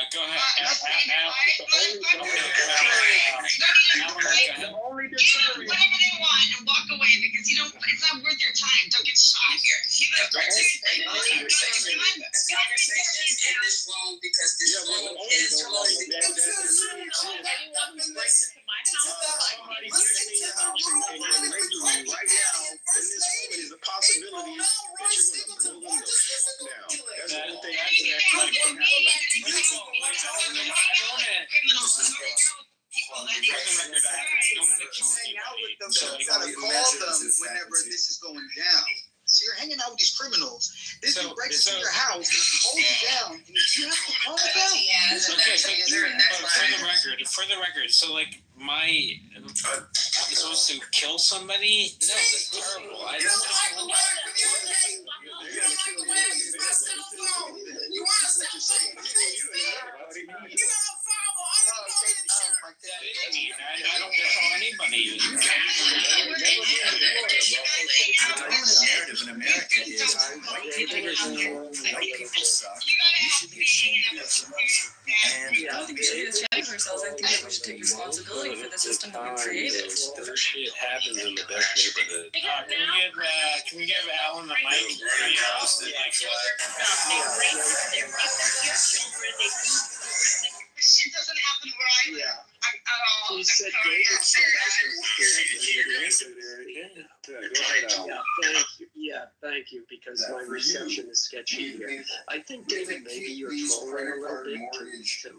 Go ahead. Only deterrent. Whatever they want and walk away because it's not worth your time. Don't get shot here. This conversation in this room because this room is closed. Anyone who breaks into my house, Somebody breaking in your house and you're regularly right now, in this moment is a possibility that you're going to blow them the fuck down. That's the only thing I can actually happen. Hang out with them, so you gotta call them whenever this is going down. So you're hanging out with these criminals. This dude breaks into your house, holds you down, and you have to calm it down. Okay, so for the record, so like I'm supposed to kill somebody? No, that's terrible. I don't control anybody. Narrative in America is white people suck. You should be ashamed of yourselves. And I don't think we should be ashamed of ourselves. I think that we should take responsibility for the system that we created. This shit happens in the best neighborhood. Can we give Alan the mic? This shit doesn't happen where I live. He said David said thank you, because my reception is sketchy here. I think, David, maybe you're trolling a little bit to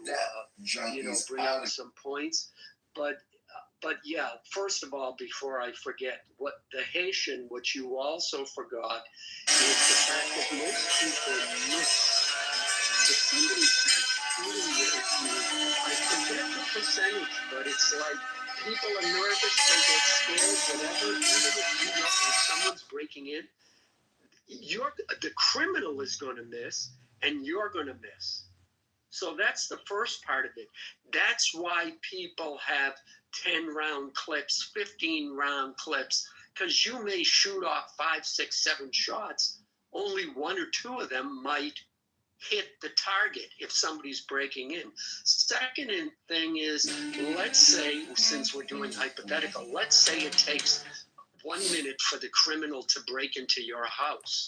bring out some points. But yeah, first of all, before I forget, what you also forgot is the fact that most people miss. If somebody's dealing with you, I forget the percentage, but it's like people are nervous, they get scared, whatever. Even if you know if someone's breaking in, the criminal is going to miss, and you're going to miss. So that's the first part of it. That's why people have 10-round clips, 15-round clips, because you may shoot off 5, 6, 7 shots. Only 1 or 2 of them might hit the target if somebody's breaking in. Second thing is, let's say, since we're doing hypothetical, let's say it takes 1 minute for the criminal to break into your house.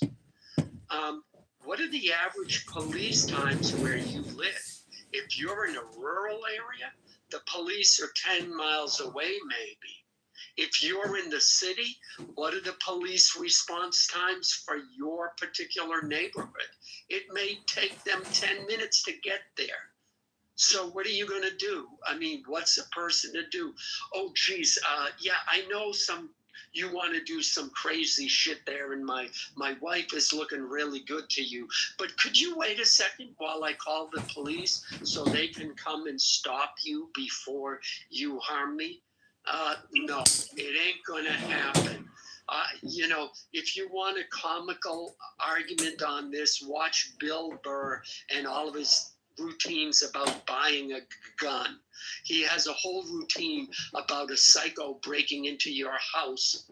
What are the average police times where you live? If you're in a rural area, the police are 10 miles away maybe. If you're in the city, what are the police response times for your particular neighborhood? It may take them 10 minutes to get there. So what are you going to do? I mean, what's a person to do? Oh, geez, I know you want to do some crazy shit there, and my wife is looking really good to you. But could you wait a second while I call the police so they can come and stop you before you harm me? No, it ain't going to happen. If you want a comical argument on this, watch Bill Burr and all of his routines about buying a gun. He has a whole routine about a psycho breaking into your house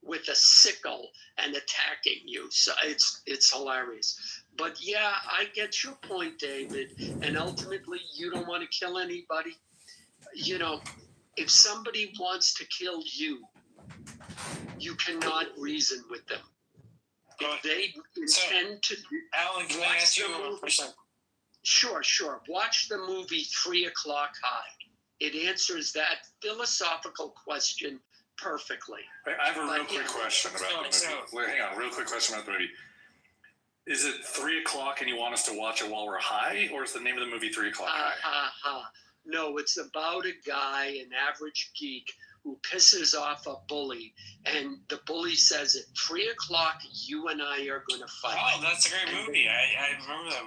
with a sickle and attacking you. So it's hilarious. But yeah, I get your point, David. And ultimately, you don't want to kill anybody. If somebody wants to kill you, you cannot reason with them. If they intend to... Alan, can I ask you a question? Sure. Watch the movie 3 O'Clock High. It answers that philosophical question perfectly. I have a real quick question about the movie. Hang on, real quick question about the movie. Is it 3 o'clock and you want us to watch it while we're high, or is the name of the movie 3 O'Clock High? No, it's about a guy, an average geek, who pisses off a bully, and the bully says at 3 o'clock, you and I are going to fight. Oh, that's a great movie. I remember that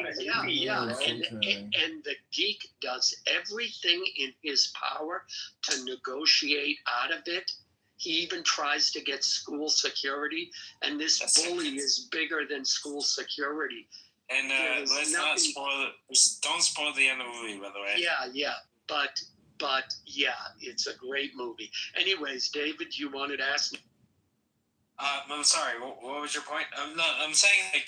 movie. Yeah. And the geek does everything in his power to negotiate out of it. He even tries to get school security, and this bully is bigger than school security. And don't spoil the end of the movie, by the way. Yeah, but yeah, it's a great movie. Anyways, David, you wanted to ask me? I'm sorry. What was your point? I'm saying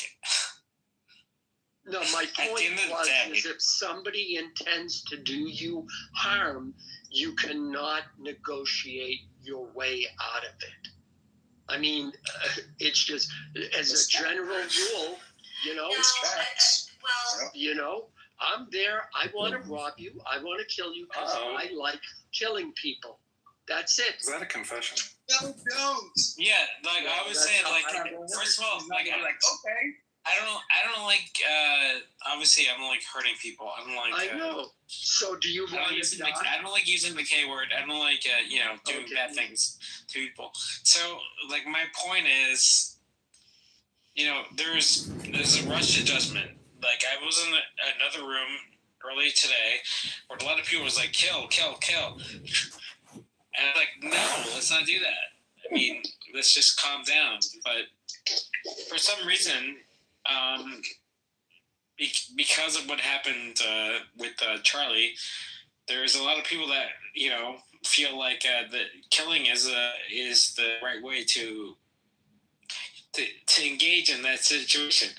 No, my At the point end of the was day- is if somebody intends to do you harm, you cannot negotiate your way out of it. I mean, it's just as a general rule, you know. Well, You know, I'm there. I want to rob you. I want to kill you because I like killing people. That's it. Is that a confession? No, don't. Yeah, like I was saying, like first of all, like okay. I don't like. Obviously, I don't like hurting people. I don't like. I know. So do you I want don't, to die? I don't like using the K word. I don't like doing bad things to people. So like my point is, there's a rush adjustment. Like I was in another room earlier today where a lot of people was like kill, kill, kill, and I'm like no, let's not do that. I mean, let's just calm down. But for some reason, because of what happened with Charlie, there's a lot of people that feel like that killing is the right way to engage in that situation.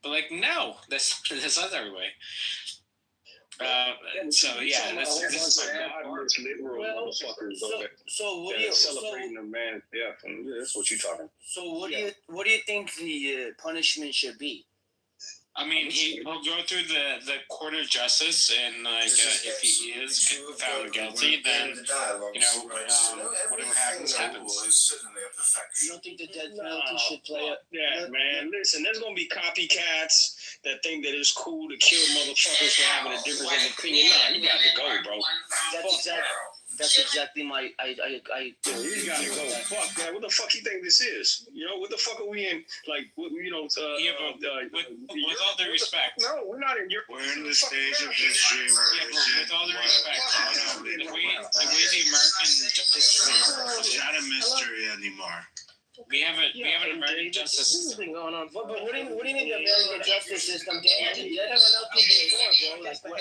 But like, no, that's not the right way. So yeah, this is So what do you celebrating a man's death? And that's what you're talking. So what do you think the punishment should be? I mean, he'll go through the court of justice, and if he is found guilty, then whatever happens. You don't think the death penalty should play up? Yeah, man. Listen, there's gonna be copycats that think that it's cool to kill motherfuckers for having a difference of opinion. Nah, you got to go, bro. That's exactly my. You gotta go. Fuck that. What the fuck you think this is? What the fuck are we in? Like, with all due respect. No, we're not in your. We're in the stage of history where with all due respect, the way the American justice system it's not a mystery anymore. we have an American justice This has system. been going on. But what do you mean the American justice system? They haven't up to before, bro. Like what?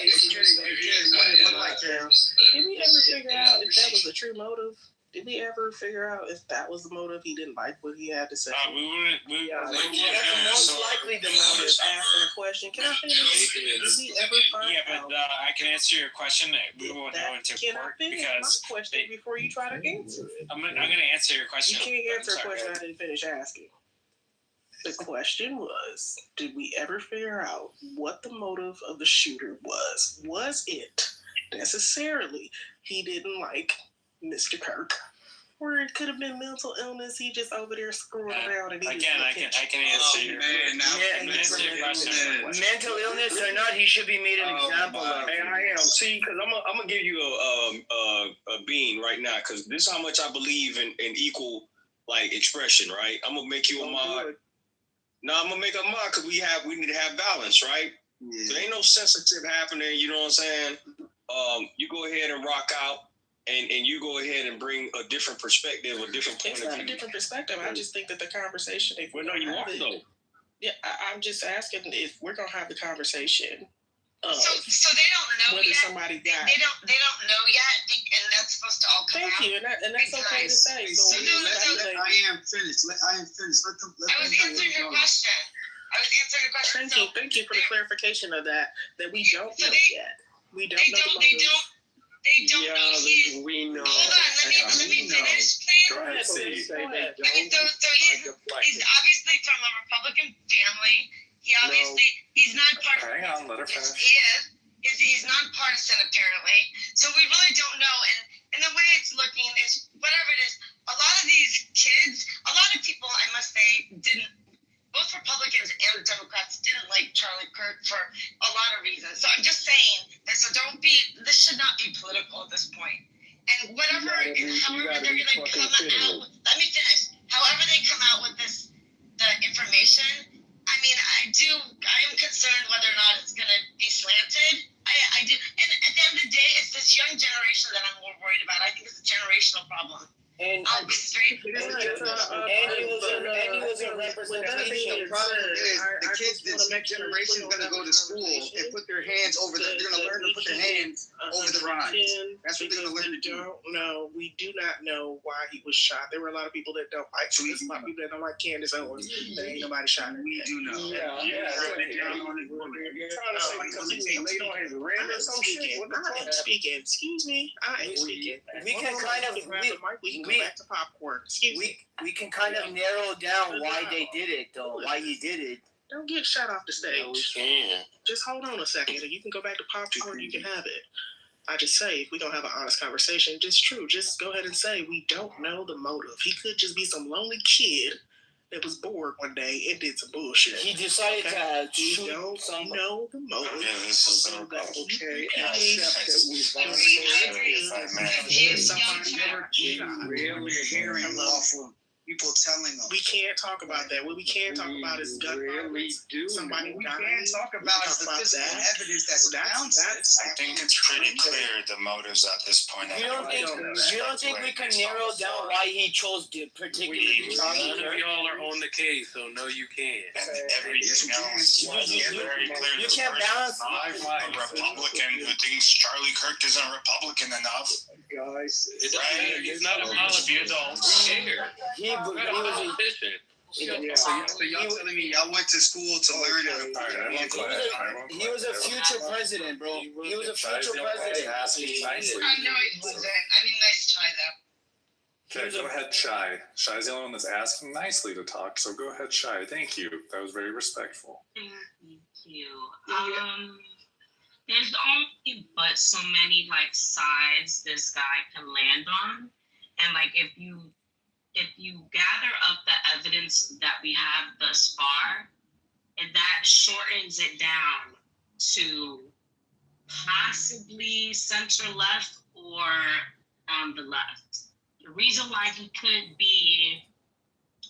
Did we ever figure out if that was the true motive? Did we ever figure out if that was the motive? He didn't like what he had to say. We wouldn't. That's most likely the motive. Asking a question. Can I finish? Did we ever find Yeah, out? but I can answer your question. We won't go into Can I court finish because my question before you try to answer it? I'm going to answer your You question. can't answer a I'm sorry. question I didn't finish asking. The question was, did we ever figure out what the motive of the shooter was? Was it necessarily he didn't like Mr. Kirk? Or it could have been mental illness. He just over there screwing around and he Again, I can answer your question. Mental illness or not, he should be made an example of. Hey, I am. See, because I'm gonna give you a bean right now, because this is how much I believe in equal expression, right? I'm gonna make you a mod. No, I'm gonna make a mod because we need to have balance, right? Yeah. So there ain't no sensitive happening. You know what I'm saying? You go ahead and rock out. And you go ahead and bring a different perspective, a different point It's of not view. a different perspective. I just think that the conversation. If Well, no, you are though. Yeah, I'm just asking if we're gonna have the conversation. so they don't know Whether yet. somebody got. They don't know yet, and that's supposed to all come Thank out. you, and that's okay to say. So I am finished. I am finished. Let them I was answering your question. Thank you for the clarification of that we don't know yet. We don't know the They motive. don't know. We know. Hold on, let me finish, please. Go ahead, Steve. So he's obviously from a Republican family. He's not partisan. Hang on, let her finish. He is. He's non-partisan apparently. So we really don't know. And the way it's looking is whatever it is. A lot of these kids, a lot of people, I must say, both Republicans and Democrats didn't like Charlie Kirk for a lot of reasons. So I'm just saying that. So this should not be political at this point. And however they're going to come out, let me finish. However they come out with the information, I mean, I am concerned whether or not it's going to be slanted. I do. And at the end of the day, it's this young generation that I'm more worried about. I think it's a generational problem. And I'll be straight. he was a representation. The problem is the kids this generation is going to go to school and put their hands over. They're going to learn to put their hands over the rise. That's what they're gonna learn to do. We do not know why he was shot. There were a lot of people that don't like. There's a lot of people that don't like Candace Owens. There ain't nobody shot her. We do know. You're trying to say because he laid on his rim or some shit. I am speaking. Excuse me. I am speaking. We can kind of we can go back to popcorn. Excuse me. We can kind of narrow down why they did it though. Why he did it. Don't get shot off the stage. No, we can. Just hold on a second, and you can go back to popcorn. You can have it. I just say, if we're going to have an honest conversation, just true. Just go ahead and say, we don't know the motive. He could just be some lonely kid that was bored one day and did some bullshit. He decided to shoot. We don't know the motive. Yeah, this is So that Okay, he except that we've really hearing from people telling them. we can't talk about that. What we can talk about is gun violence. Somebody we dying. can't talk about is the physical evidence that's around it. I think it's pretty clear the motives at this point. You don't think we can narrow down why he chose to particularly None of y'all are on the case, so no, you can't. And everything else was very clear. You This can't person's balance- not a Republican who thinks Charlie Kirk isn't Republican enough. Guys, He's not a policy adult. Scared. He was a so y'all telling me y'all went to school to learn how to he was a future president, bro. He was a future president. I know it wasn't. I mean, nice try though. Okay, go ahead, Shy. Shy's the only one that's asking nicely to talk, so go ahead, Shy. Thank you. That was very respectful. Thank you. There's only but so many like sides this guy can land on, and like if you gather up the evidence that we have thus far, and that shortens it down to possibly center left or on the left. The reason why he couldn't be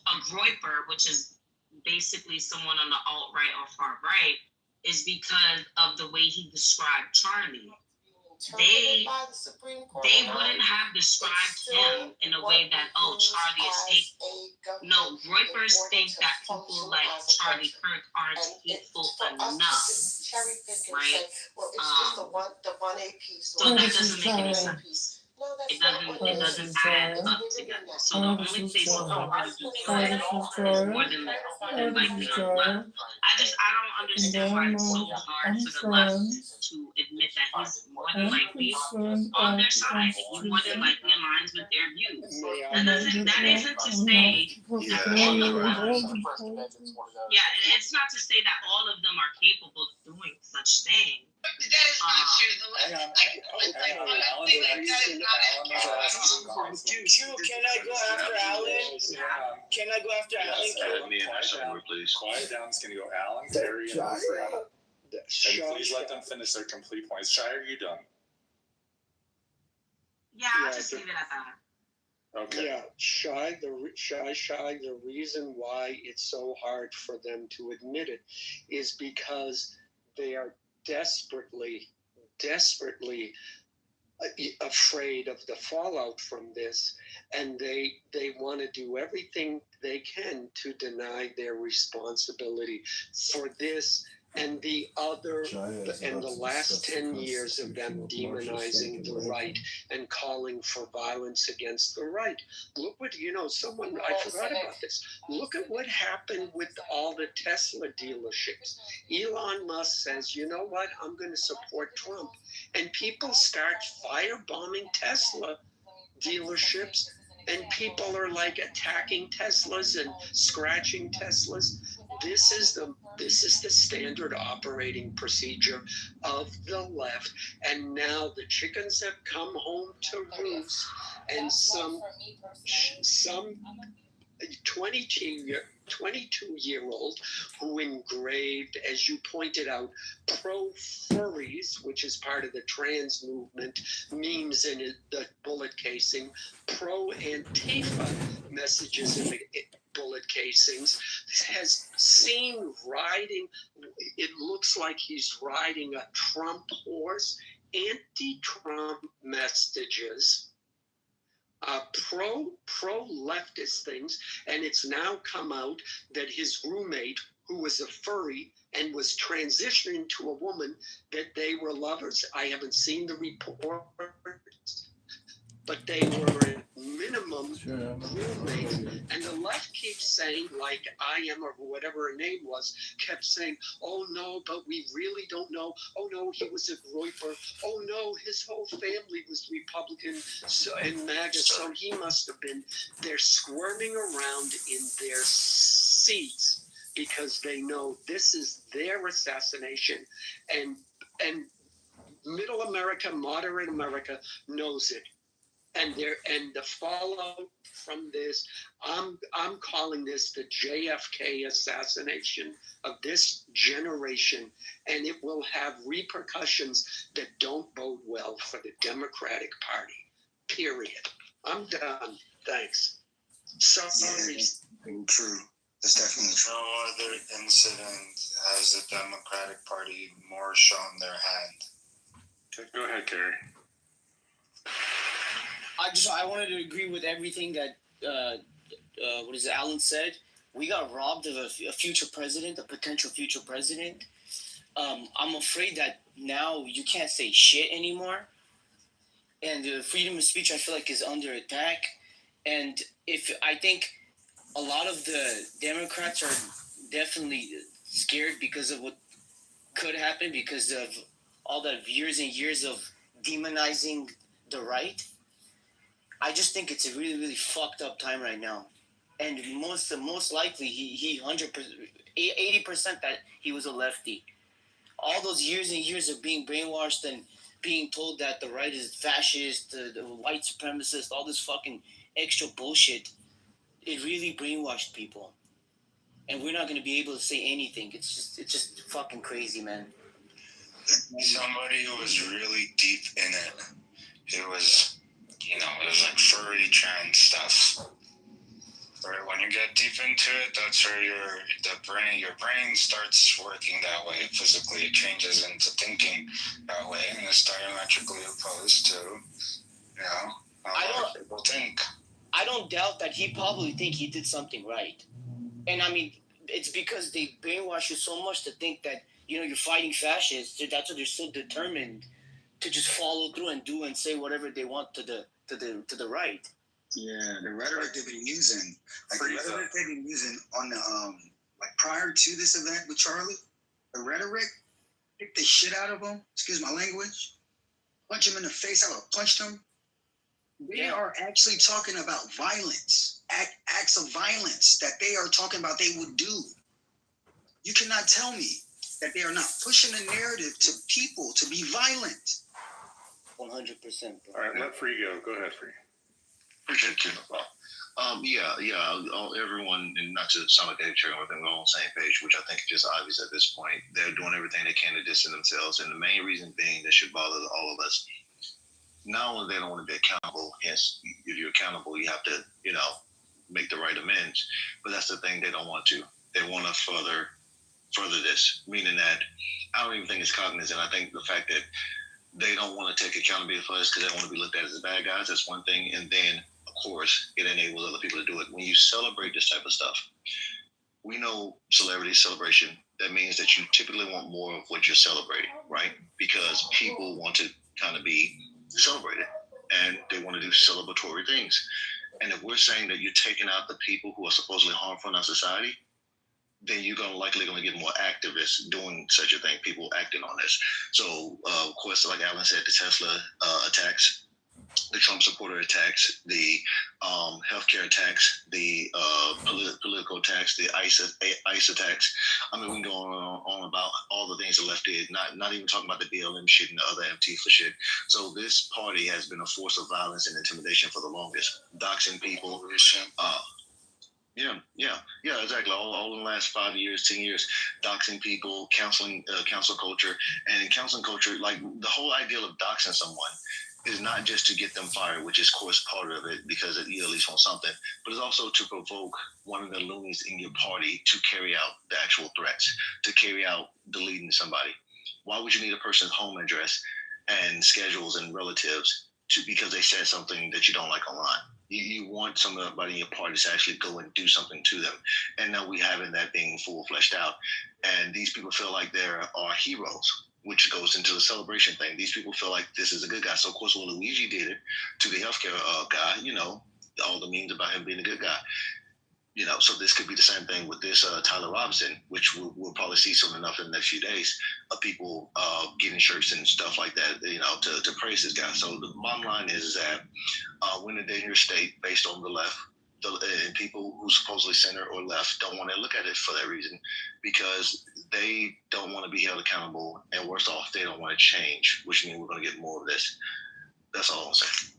a groiper, which is basically someone on the alt-right or far right, is because of the way he described Charlie. They wouldn't have described him in a way that, oh, Charlie is hateful. No, groypers think that people like Charlie Kirk aren't hateful enough, right? So that doesn't make any sense. It doesn't add up together. So the only place we're going to do is more than likely on the left. I don't understand why it's so hard for the left to admit that he's more than likely on their side. He more than likely aligns with their views. That isn't to say that all of them. Yeah, it's not to say that all of them are capable of doing such things. That is not true. The left, Can I go after Alan? Can I go after Alan? Please. Quiet down. It's going to go Alan, Terry, and Brianna. And please let them finish their complete points. Shy, are you done? Yeah, I'll just leave it at that. Okay. Yeah, Shy, the reason why it's so hard for them to admit it is because they are desperately afraid of the fallout from this, and they want to do everything they can to deny their responsibility for this and the other, and the last 10 years of them demonizing the right and calling for violence against the right. Look what, I forgot about this. Look at what happened with all the Tesla dealerships. Elon Musk says, you know what, I'm going to support Trump. And people start firebombing Tesla dealerships, and people are like attacking Teslas and scratching Teslas. This is the standard operating procedure of the left, and now the chickens have come home to roost, and some 22-year-old who engraved, as you pointed out, pro-furries, which is part of the trans movement, memes in the bullet casing, pro-Antifa messages in the bullet casings, has seen riding, it looks like he's riding a Trump horse, anti-Trump messages, pro-leftist things, and it's now come out that his roommate, who was a furry and was transitioning to a woman, that they were lovers. I haven't seen the report, but they were at minimum roommates. And the left keeps saying, like I am or whatever her name was, kept saying, oh no, but we really don't know. Oh no, he was a groiper. Oh no, his whole family was Republican and MAGA, so he must have been. They're squirming around in their seats because they know this is their assassination. And middle America, moderate America knows it. And the fallout from this, I'm calling this the JFK assassination of this generation, and it will have repercussions that don't bode well for the Democratic Party. Period. I'm done. Thanks. Sorry. True. That's definitely true. No other incident has the Democratic Party more shown their hand. Okay, go ahead, Kerry. I wanted to agree with everything that Alan said. We got robbed of a future president, a potential future president. I'm afraid that now you can't say shit anymore, and the freedom of speech I feel like is under attack. And I think a lot of the Democrats are definitely scared because of what could happen because of all the years and years of demonizing the right. I just think it's a really, really fucked up time right now. And most likely, he 100%, 80% that he was a lefty. All those years and years of being brainwashed and being told that the right is fascist, the white supremacist, all this fucking extra bullshit, it really brainwashed people. And we're not going to be able to say anything. It's just fucking crazy, man. Somebody who was really deep in it. It was like furry trans stuff. Right? When you get deep into it, that's where your brain starts working that way. Physically, it changes into thinking that way, and it's diametrically opposed to, how people think. I don't doubt that he probably think he did something right. And I mean, it's because they brainwash you so much to think that, you're fighting fascists. That's why they're so determined to just follow through and do and say whatever they want to the right. Yeah, the rhetoric they've been using, on the prior to this event with Charlie, the rhetoric, kick the shit out of them. Excuse my language. Punch him in the face. I would have punched him. They are actually talking about violence, acts of violence that they are talking about they would do. You cannot tell me that they are not pushing the narrative to people to be violent. 100%. All right, let Free go. Go ahead, Free. Appreciate it, Kitover. Everyone, and not to sound like they're sharing with them, we're on the same page, which I think is just obvious at this point. They're doing everything they can to distance themselves, and the main reason being that should bother all of us. Not only they don't want to be accountable, hence, if you're accountable, you have to, make the right amends. But that's the thing, they don't want to. They want to further this, meaning that I don't even think it's cognizant. I think the fact that they don't want to take accountability for us because they want to be looked at as the bad guys, that's one thing. And then, of course, it enables other people to do it. When you celebrate this type of stuff, we know celebrity celebration, that means that you typically want more of what you're celebrating, right? Because people want to kind of be celebrated and they want to do celebratory things. And if we're saying that you're taking out the people who are supposedly harmful in our society, then you're likely going to get more activists doing such a thing, people acting on this. So, of course, like Alan said, the Tesla attacks, the Trump supporter attacks, the healthcare attacks, the political attacks, the ICE attacks. I mean, we can go on about all the things the left did, not even talking about the BLM shit and the other Antifa shit. So this party has been a force of violence and intimidation for the longest, doxing people. Yeah, exactly. All in the last 5 years, 10 years, doxing people, counsel culture. And in counseling culture, like the whole idea of doxing someone is not just to get them fired, which is, of course, part of it because you at least want something, but it's also to provoke one of the loonies in your party to carry out the actual threats, to carry out deleting somebody. Why would you need a person's home address and schedules and relatives because they said something that you don't like online? You want somebody in your party to actually go and do something to them. And now we having that being full fleshed out. And these people feel like there are heroes, which goes into the celebration thing. These people feel like this is a good guy. So, of course, when Luigi did it to the healthcare guy, you know, all the memes about him being a good guy. You know, so this could be the same thing with this Tyler Robinson, which we'll probably see soon enough in the next few days of people getting shirts and stuff like that, you know, to praise this guy. So the bottom line is that we're in a dangerous state based on the left. And people who supposedly center or left don't want to look at it for that reason because they don't want to be held accountable. And worse off, they don't want to change, which means we're going to get more of this. That's all I'm saying.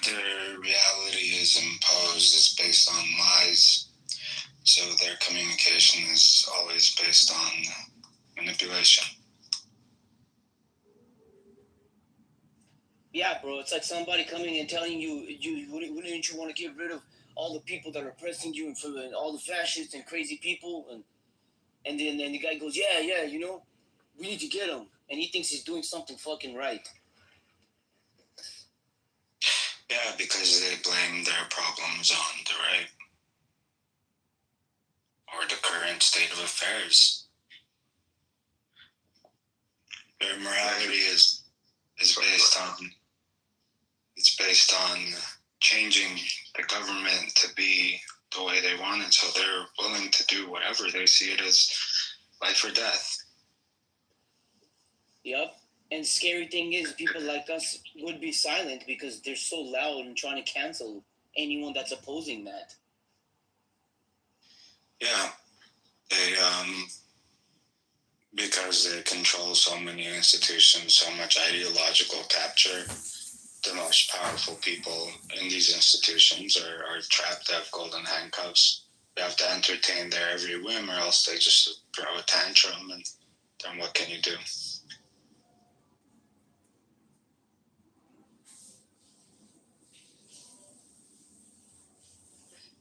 Their reality is imposed, it's based on lies. So their communication is always based on manipulation. Yeah, bro, it's like somebody coming and telling you, wouldn't you want to get rid of all the people that are oppressing you and all the fascists and crazy people? And then the guy goes, yeah, you know, we need to get him. And he thinks he's doing something fucking right. Yeah, because they blame their problems on the right or the current state of affairs. Their morality is based on changing the government to be the way they want it, so they're willing to do whatever. They see it as life or death. Yep. And scary thing is, people like us would be silent because they're so loud and trying to cancel anyone that's opposing that. Yeah, they because they control so many institutions, so much ideological capture. The most powerful people in these institutions are trapped. They have golden handcuffs. They have to entertain their every whim, or else they just throw a tantrum. And then what can you do?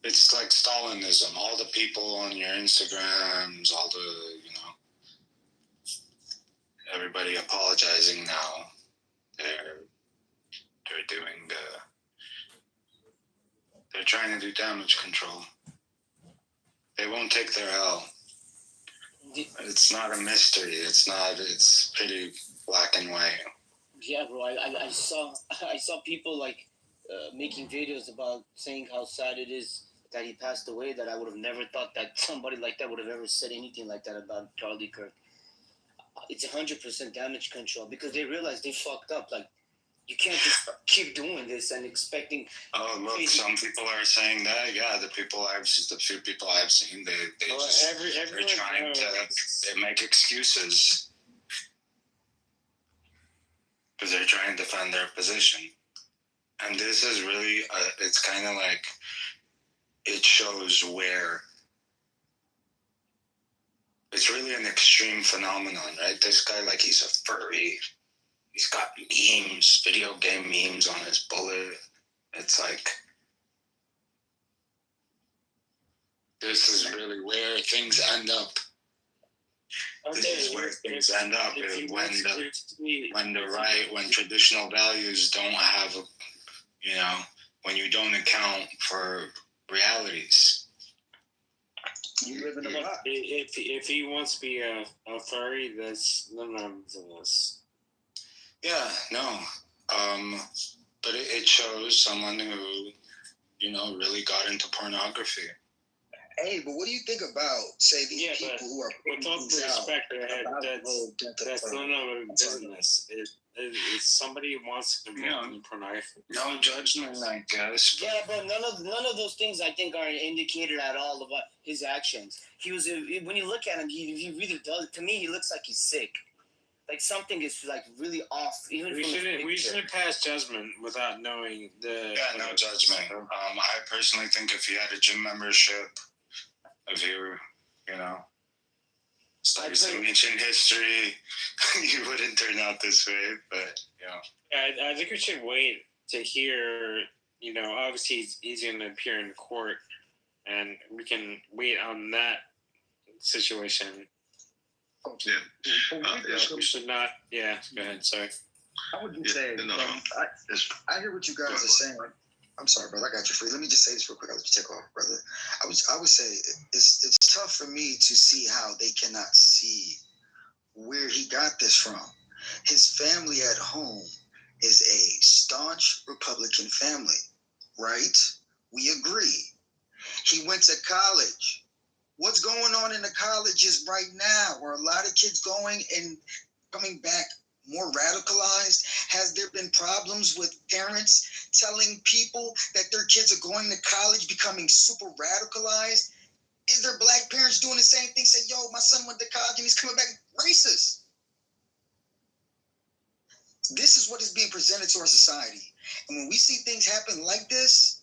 It's like Stalinism. All the people on your Instagrams, all the, you know, everybody apologizing now. They're doing they're trying to do damage control. They won't take their L. It's not a mystery. It's pretty black and white. Yeah, bro. I saw people like making videos about saying how sad it is that he passed away. That I would have never thought that somebody like that would have ever said anything like that about Charlie Kirk. It's 100% damage control because they realize they fucked up. Like, you can't just keep doing this and expecting. Oh, look, crazy. Some people are saying that. Yeah, the few people I've seen, they're trying to make excuses because they're trying to defend their position. And this is really, it's kind of like, it shows where it's really an extreme phenomenon, right? This guy, like, he's a furry. He's got memes, video game memes on his bullet. It's like, this is really where things end up. This is where things end up when traditional values don't have, you know, when you don't account for realities. You live in a box. If he wants to be a furry, that's none of us. Yeah, no. But it shows someone who, you know, really got into pornography. Hey, but what do you think about, say, these people who are with all due respect, that's none of our business. If somebody wants to be in pornography, no judgment, I guess. Yeah, but none of those things I think are indicated at all about his actions. He was when you look at him, he really does. To me, he looks like he's sick. Like something is like really off. Even we shouldn't pass judgment without knowing the. Yeah, no judgment. I personally think if he had a gym membership, if he were, you know, studied some ancient history, you wouldn't turn out this way. But yeah, I think we should wait to hear. You know, obviously he's going to appear in court, and we can wait on that situation. Yeah. We should not. Yeah, go ahead. Sorry. I would just say, I hear what you guys are saying. I'm sorry, brother. I got you free. Let me just say this real quick. I'll let you take off, brother. I would say it's tough for me to see how they cannot see where he got this from. His family at home is a staunch Republican family, right? We agree. He went to college. What's going on in the colleges right now? Are a lot of kids going and coming back more radicalized? Has there been problems with parents telling people that their kids are going to college, becoming super radicalized? Is there black parents doing the same thing? Say, yo, my son went to college and he's coming back racist. This is what is being presented to our society. And when we see things happen like this,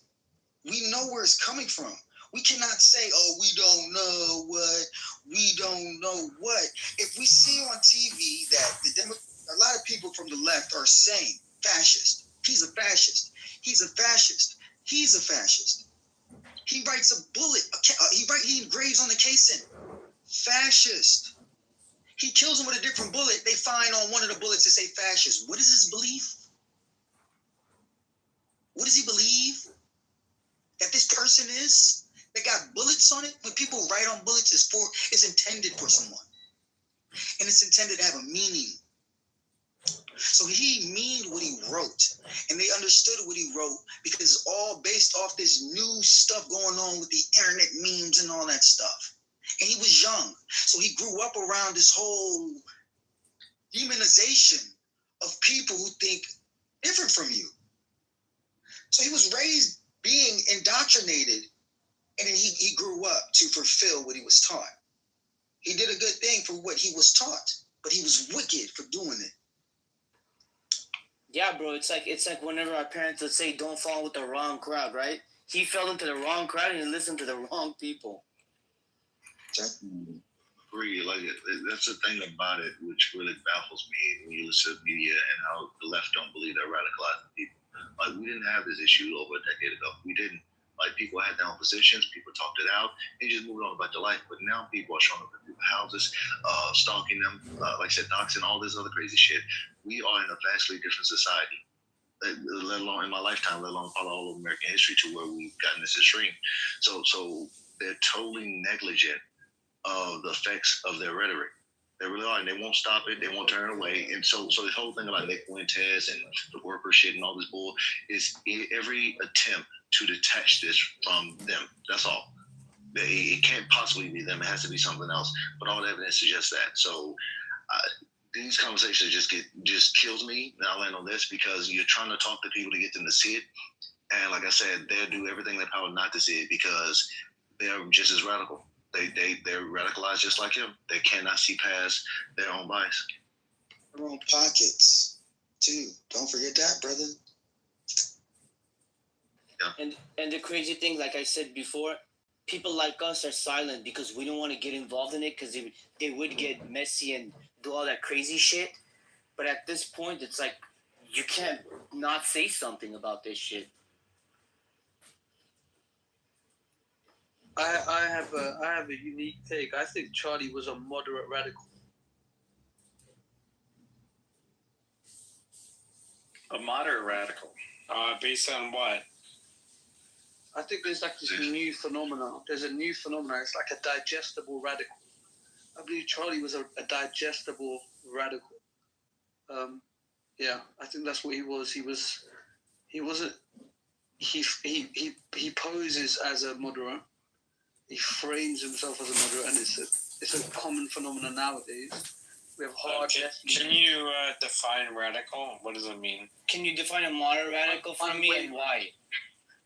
we know where it's coming from. We cannot say, oh, we don't know what, we don't know what. If we see on TV that a lot of people from the left are saying fascist, he's a fascist, he's a fascist, he's a fascist. He writes a bullet, he engraves on the casing, fascist. He kills him with a different bullet. They find on one of the bullets to say fascist. What is his belief? What does he believe that this person is? They got bullets on it. When people write on bullets, it's intended for someone. And it's intended to have a meaning. So he meaned what he wrote. And they understood what he wrote because it's all based off this new stuff going on with the internet memes and all that stuff. And he was young. So he grew up around this whole demonization of people who think different from you. So he was raised being indoctrinated, and then he grew up to fulfill what he was taught. He did a good thing for what he was taught, but he was wicked for doing it. Yeah, bro, it's like whenever our parents would say, don't fall with the wrong crowd, right? He fell into the wrong crowd and he listened to the wrong people. Agree. Like that's the thing about it, which really baffles me when you listen to media and how the left don't believe they're radicalizing people. Like we didn't have this issue over a decade ago. We didn't. Like people had their own positions, people talked it out, and just moved on about their life. But now people are showing up at people's houses, stalking them, like I said, doxing, all this other crazy shit. We are in a vastly different society, let alone in my lifetime, let alone follow all of American history to where we've gotten this extreme. So they're totally negligent of the effects of their rhetoric. They really are, and they won't stop it. They won't turn away. And so this whole thing about Nick Fuentes and the worker shit and all this bull is every attempt to detach this from them. That's all. It can't possibly be them. It has to be something else. But all the evidence suggests that. So these conversations just kills me. And I'll end on this because you're trying to talk to people to get them to see it. And like I said, they'll do everything in their power not to see it because they're just as radical. They're radicalized just like him. They cannot see past their own bias. Their own pockets, too. Don't forget that, brother. Yeah. And the crazy thing, like I said before, people like us are silent because we don't want to get involved in it because they would get messy and do all that crazy shit. But at this point, it's like you can't not say something about this shit. I have a unique take. I think Charlie was a moderate radical. A moderate radical. Based on what? I think there's like this new phenomenon. There's a new phenomenon. It's like a digestible radical. I believe Charlie was a digestible radical. Yeah, I think that's what he was. He wasn't. He poses as a moderate. He frames himself as a moderate, and it's a common phenomenon nowadays. We have hard left. Can you define radical? What does it mean? Can you define a moderate radical for me and why?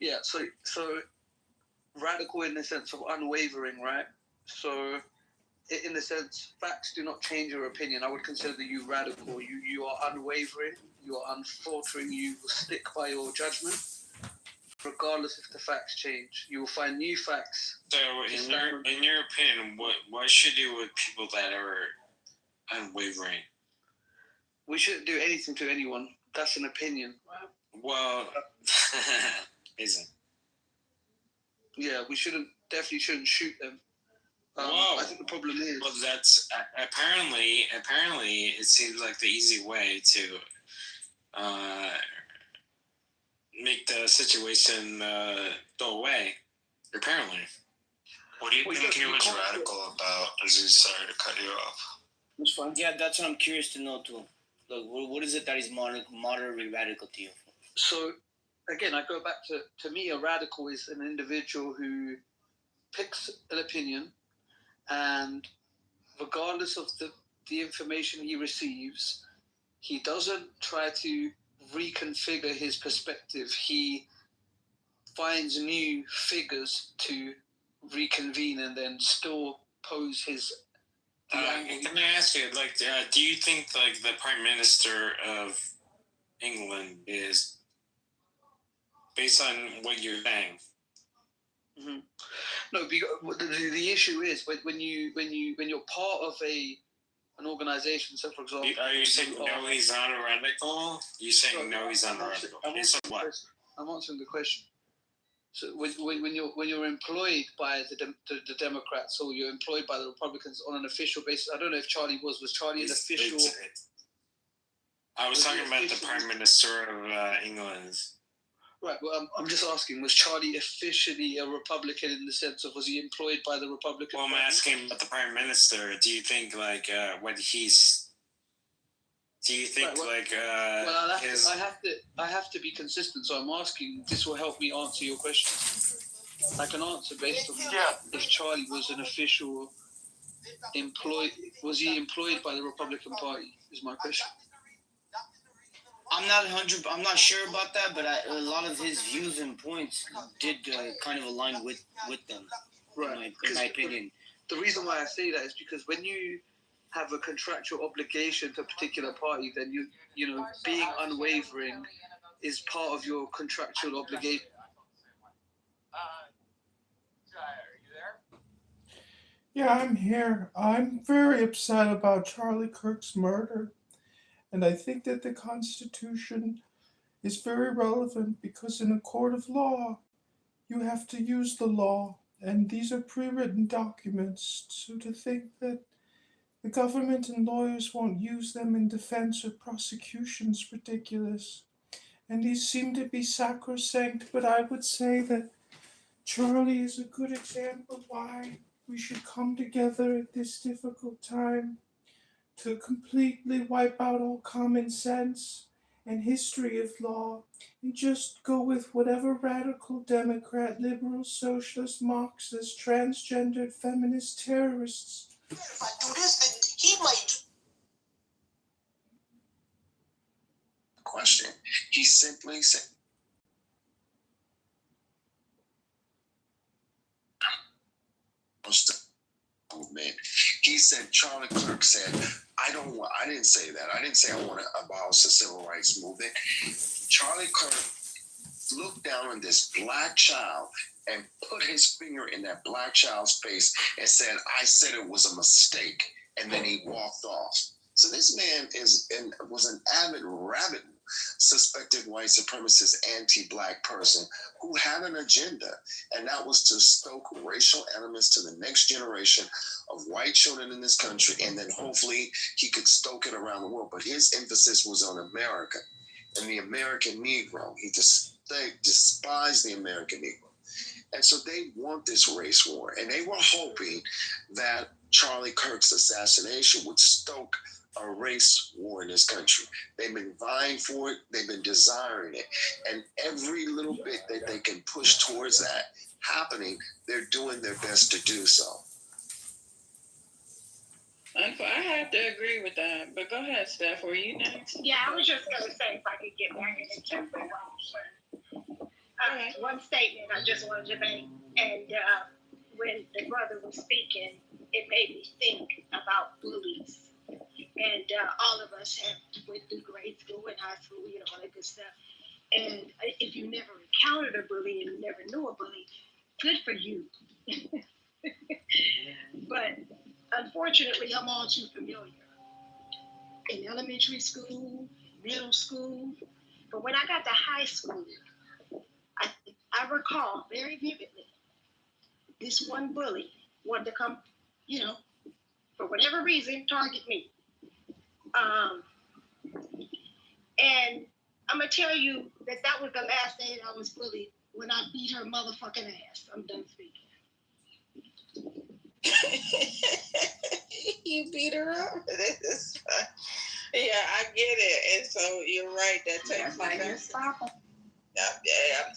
Yeah, so radical in the sense of unwavering, right? So in the sense, facts do not change your opinion. I would consider you radical. You are unwavering. You are unfaltering. You will stick by your judgment, regardless if the facts change. You will find new facts. So, in your opinion, what should do with people that are unwavering? We shouldn't do anything to anyone. That's an opinion. Well, isn't. Yeah, we definitely shouldn't shoot them. I think the problem is. Well, that's apparently it seems like the easy way to make the situation go away. Apparently. What do you think he was radical about? Sorry to cut you off. That's fine. Yeah, that's what I'm curious to know too. Like, what is it that is moderately radical to you? So, again, I go back to me, a radical is an individual who picks an opinion, and regardless of the information he receives, he doesn't try to reconfigure his perspective. He finds new figures to reconvene and then still pose his Let me ask you, like, do you think like the Prime Minister of England is, based on what you're saying? Mm-hmm. No, the issue is when you're part of an organization. So, for example, Are you saying no, he's not a radical? You saying no, he's not a radical? I'm answering the question. So when you're employed by the Democrats or you're employed by the Republicans on an official basis, I don't know if Charlie was Charlie an official? I was talking about the Prime Minister of England. Right. Well, I'm just asking: was Charlie officially a Republican in the sense of was he employed by the Republican? Well, I'm asking about the Prime Minister. Do you think like what he's? Do you think well, I have to be consistent. So I'm asking. This will help me answer your question. I can answer based on if Charlie was an official employee. Was he employed by the Republican Party? Is my question. I'm not sure about that, but a lot of his views and points did kind of align with them. Right. In my opinion. The reason why I say that is because when you have a contractual obligation to a particular party, then you know being unwavering is part of your contractual obligation. Yeah, I'm here. I'm very upset about Charlie Kirk's murder. And I think that the Constitution is very relevant because in a court of law, you have to use the law. And these are pre-written documents. So to think that the government and lawyers won't use them in defense or prosecution is ridiculous. And these seem to be sacrosanct, but I would say that Charlie is a good example why we should come together at this difficult time to completely wipe out all common sense and history of law and just go with whatever radical Democrat, liberal, socialist, Marxist, transgendered, feminist terrorists. If I do this, then he might do. Question. He simply said, movement. He said, Charlie Clerk said, I didn't say that. I didn't say I want to abolish the civil rights movement. Charlie Clerk looked down on this black child and put his finger in that black child's face and said, I said it was a mistake. And then he walked off. So this man was an avid rabbit suspected white supremacist anti-black person who had an agenda, and that was to stoke racial animus to the next generation of white children in this country, and then hopefully he could stoke it around the world. But his emphasis was on America and the American Negro. He despised the American Negro. And so they want this race war, and they were hoping that Charlie Kirk's assassination would stoke a race war in this country. They've been vying for it. They've been desiring it. And every little bit that they can push towards that happening, they're doing their best to do so. I have to agree with that. But go ahead, Steph. Were you next? Yeah, I was just going to say, if I could get back into one statement I just wanted to make. And when the brother was speaking, it made me think about bullies. And all of us have went through grade school and high school, you know, all that good stuff. And if you never encountered a bully and you never knew a bully, good for you. But unfortunately, I'm all too familiar. In elementary school, middle school, but when I got to high school, I recall very vividly this one bully wanted to come, you know, for whatever reason, target me. And gonna tell you that that was the last day that I was bullied when I beat her motherfucking ass. I'm done speaking. You beat her up. Yeah, I get it. And so you're right. That takes That's I'm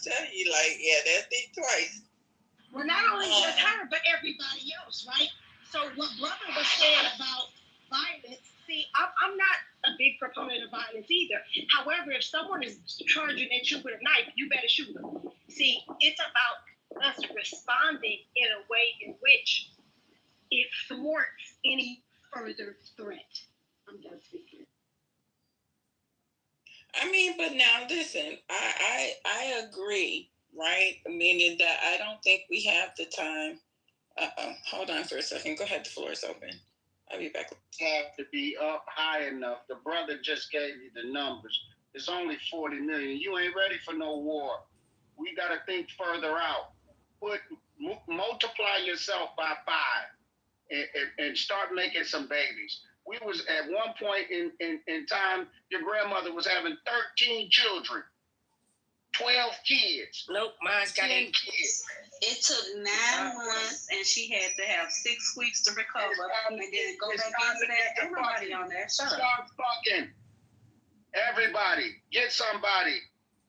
telling you, like, yeah, that's it twice. Well, not only just her, but everybody else, right? So what brother was saying about violence, see, I'm not a big proponent of violence either. However, if someone is charging at you with a knife, you better shoot them. See, it's about us responding in a way in which it thwarts any further threat. I'm done speaking. I mean, but now listen, I agree, right? Meaning that I don't think we have the time. Hold on for a second. Go ahead. The floor is open. I'll be back. Have to be up high enough. The brother just gave you the numbers. It's only 40 million. You ain't ready for no war. We got to think further out. Multiply yourself by 5 and start making some babies. We was at one point in time, your grandmother was having 13 children, 12 kids. Nope, mine's got 10 kids. It took 9 months, and she had to have 6 weeks to recover, and then go back into that. Everybody on there, shut up. Start fucking. Everybody, get somebody.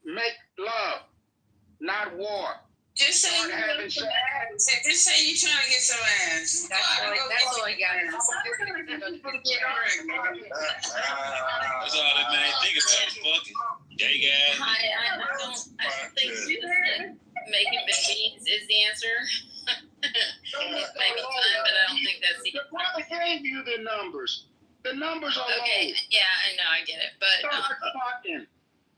Make love, not war. Just say Start having some ass. Just say you're trying to get some ass. That's all I got. That's all I didn't think about. Fucking gay guy. I don't think making babies is the answer. Maybe time, but I don't think that's the answer. The brother gave you the numbers. The numbers are okay. low. Yeah, I know, I get it. But start fucking.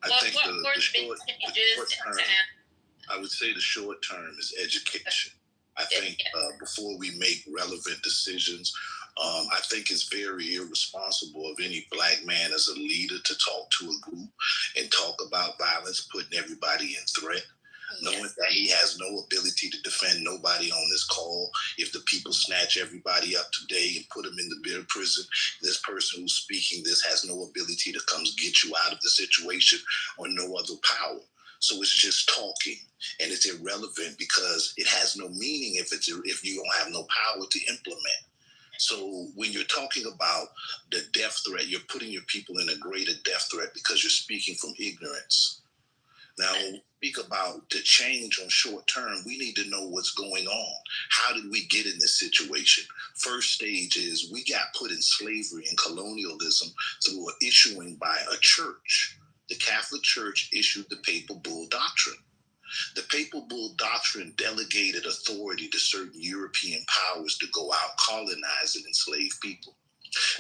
I think the short term, I would say the short term is education. I think before we make relevant decisions, I think it's very irresponsible of any black man as a leader to talk to a group and talk about violence, putting everybody in threat, knowing that he has no ability to defend nobody on this call. If the people snatch everybody up today and put them in the prison, this person who's speaking this has no ability to come get you out of the situation or no other power. So it's just talking, and it's irrelevant because it has no meaning if you don't have no power to implement. So when you're talking about the death threat, you're putting your people in a greater death threat because you're speaking from ignorance. Now, when we speak about the change on short term, we need to know what's going on. How did we get in this situation? First stage is we got put in slavery and colonialism through an issuing by a church. The Catholic Church issued the Papal Bull Doctrine. The Papal Bull Doctrine delegated authority to certain European powers to go out, colonize, and enslave people.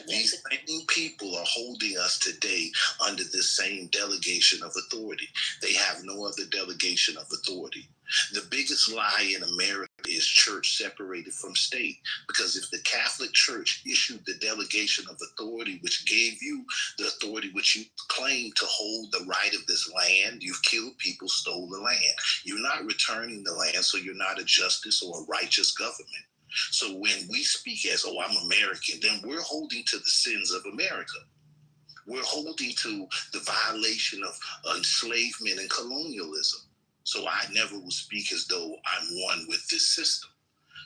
These same people are holding us today under this same delegation of authority. They have no other delegation of authority. The biggest lie in America is church separated from state, because if the Catholic Church issued the delegation of authority, which gave you the authority which you claim to hold the right of this land, you've killed people, stole the land. You're not returning the land, so you're not a justice or a righteous government. So when we speak as, oh, I'm American, then we're holding to the sins of America. We're holding to the violation of enslavement and colonialism. So I never will speak as though I'm one with this system.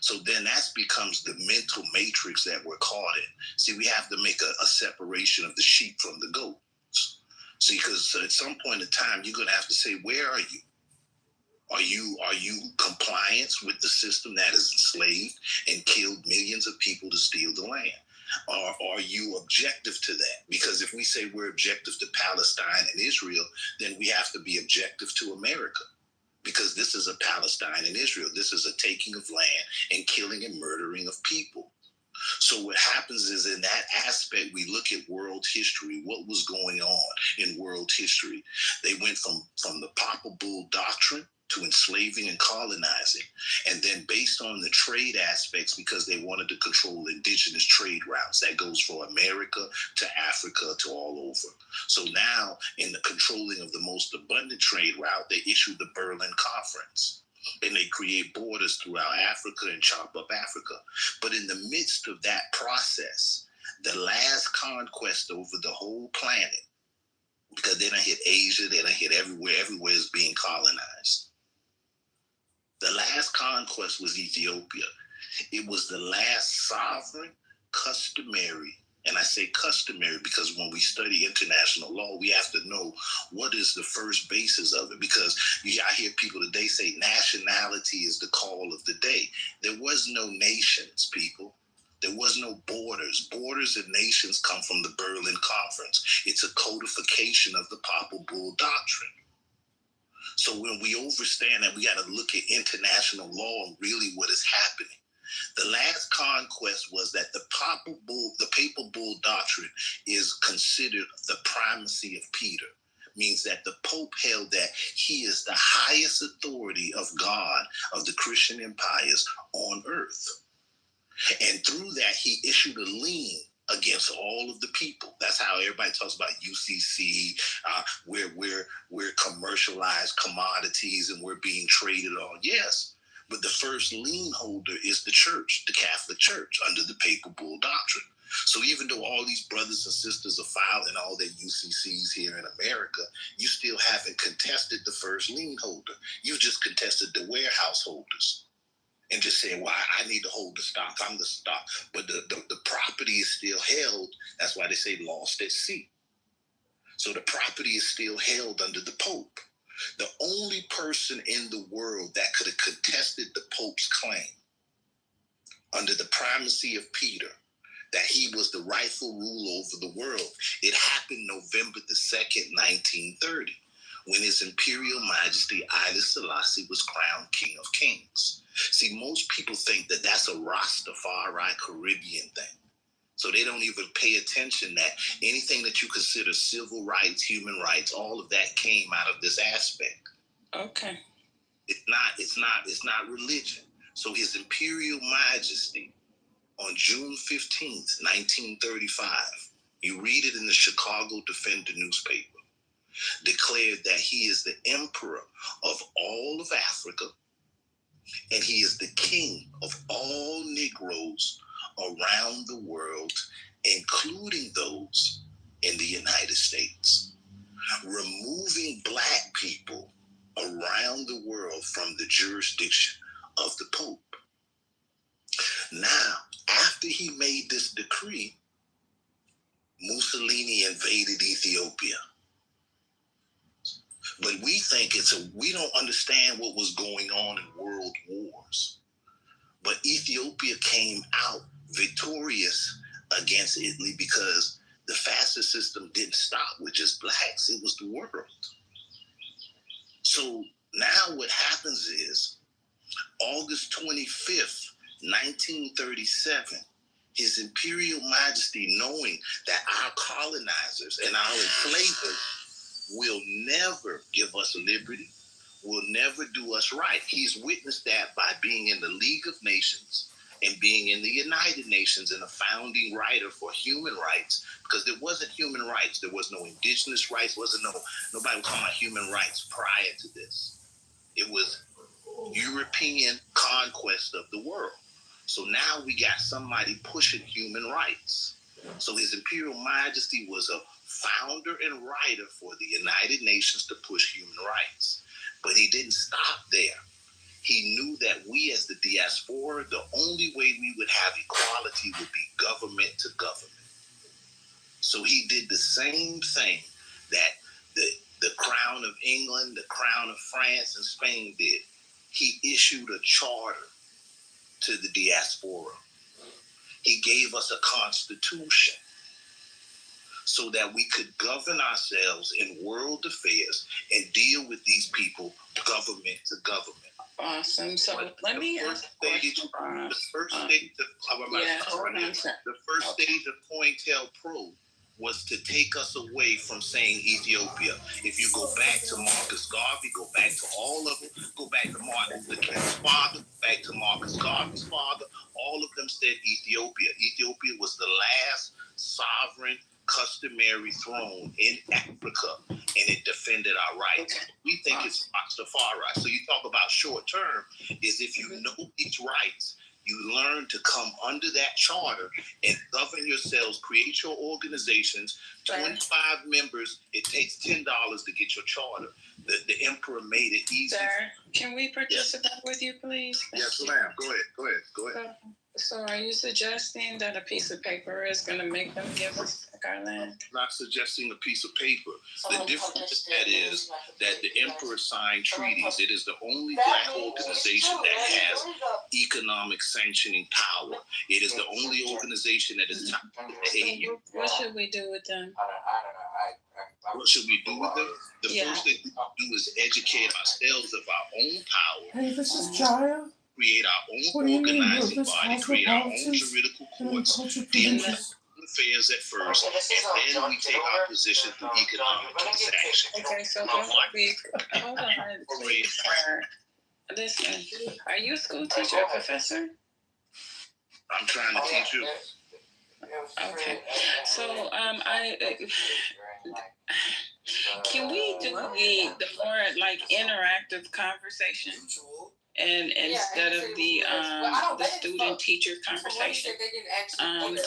So then that becomes the mental matrix that we're caught in. See, we have to make a separation of the sheep from the goats. See, because at some point in time, you're going to have to say, where are you? Are you compliant with the system that has enslaved and killed millions of people to steal the land? Or are you objective to that? Because if we say we're objective to Palestine and Israel, then we have to be objective to America. Because this is a Palestine and Israel. This is a taking of land and killing and murdering of people. So what happens is in that aspect, we look at world history, what was going on in world history. They went from the Papal Bull Doctrine to enslaving and colonizing. And then based on the trade aspects, because they wanted to control indigenous trade routes, that goes from America to Africa to all over. So now in the controlling of the most abundant trade route, they issued the Berlin Conference. And they create borders throughout Africa and chop up Africa. But in the midst of that process, the last conquest over the whole planet because they done hit Asia, they done hit everywhere. Everywhere is being colonized. The last conquest was Ethiopia. It was the last sovereign, customary, and I say customary because when we study international law, we have to know what is the first basis of it. Because I hear people today say nationality is the call of the day. There was no nations, people. There was no borders. Borders and nations come from the Berlin Conference. It's a codification of the Papal Bull Doctrine. So when we understand that, we got to look at international law and really what is happening. The last conquest was that the Papal Bull Doctrine is considered the primacy of Peter. Means that the Pope held that he is the highest authority of God of the Christian empires on earth. And through that, he issued a lien against all of the people. That's how everybody talks about UCC. We're commercialized commodities and we're being traded on. Yes, but the first lien holder is the church, the Catholic Church, under the Papal Bull Doctrine. So even though all these brothers and sisters are filing all their UCCs here in America, you still haven't contested the first lien holder. You just contested the warehouse holders. And just saying, well, I need to hold the stock. I'm the stock. But the property is still held. That's why they say lost at sea. So the property is still held under the Pope. The only person in the world that could have contested the Pope's claim under the primacy of Peter, that he was the rightful ruler over the world, it happened November the 2nd, 1930, when His Imperial Majesty Haile Selassie was crowned King of Kings. See, most people think that that's a Rastafari Caribbean thing. So they don't even pay attention that anything that you consider civil rights, human rights, all of that came out of this aspect. Okay. It's not religion. So His Imperial Majesty on June 15th, 1935, you read it in the Chicago Defender newspaper, declared that he is the emperor of all of Africa, and he is the king of all Negroes around the world, including those in the United States, removing Black people around the world from the jurisdiction of the Pope. Now, after he made this decree, Mussolini invaded Ethiopia. But we think we don't understand what was going on in world wars. But Ethiopia came out victorious against Italy because the fascist system didn't stop with just Blacks, it was the world. So now what happens is, August 25th, 1937, His Imperial Majesty, knowing that our colonizers and our enslavers will never give us liberty, will never do us right. He's witnessed that by being in the League of Nations and being in the United Nations and a founding writer for human rights, because there wasn't human rights. There was no indigenous rights, nobody was talking about human rights prior to this. It was European conquest of the world. So now we got somebody pushing human rights. So His Imperial Majesty was a founder and writer for the United Nations to push human rights. But he didn't stop there. He knew that we as the diaspora, the only way we would have equality would be government to government. So he did the same thing that the Crown of England, the Crown of France, and Spain did. He issued a charter to the diaspora. He gave us a constitution so that we could govern ourselves in world affairs and deal with these people government to government. Awesome. So let me ask the first stage of COINTELPRO was to take us away from saying Ethiopia. If you go back to Marcus Garvey, go back to all of them, go back to Martin Luther King's father, back to Marcus Garvey's father, all of them said Ethiopia. Ethiopia was the last sovereign customary throne in Africa, and it defended our rights. We think it's Rastafari. So you talk about short term, is if you know these rights, You learn to come under that charter and govern yourselves, create your organizations, 25 members. It takes $10 to get your charter. The emperor made it easy. Sir, can we participate with you, please? Yes, ma'am. Go ahead. So are you suggesting that a piece of paper is going to make them give us our land? I'm not suggesting a piece of paper. The difference with that is that the emperor signed treaties. It is the only black organization that has economic sanctioning power. It is the only organization that is tied to pay you. What should we do with them? What should we do with them? The first thing we do is educate ourselves of our own power. Hey, this is Jaya. Create our own organizing body, create our own juridical courts, deal with affairs at first, and then we take our position through economic transaction. Okay, so hold on, please. Listen, are you a school teacher or professor? I'm trying to teach you. Okay, so can we do the more like interactive conversation? And instead of the student teacher conversation,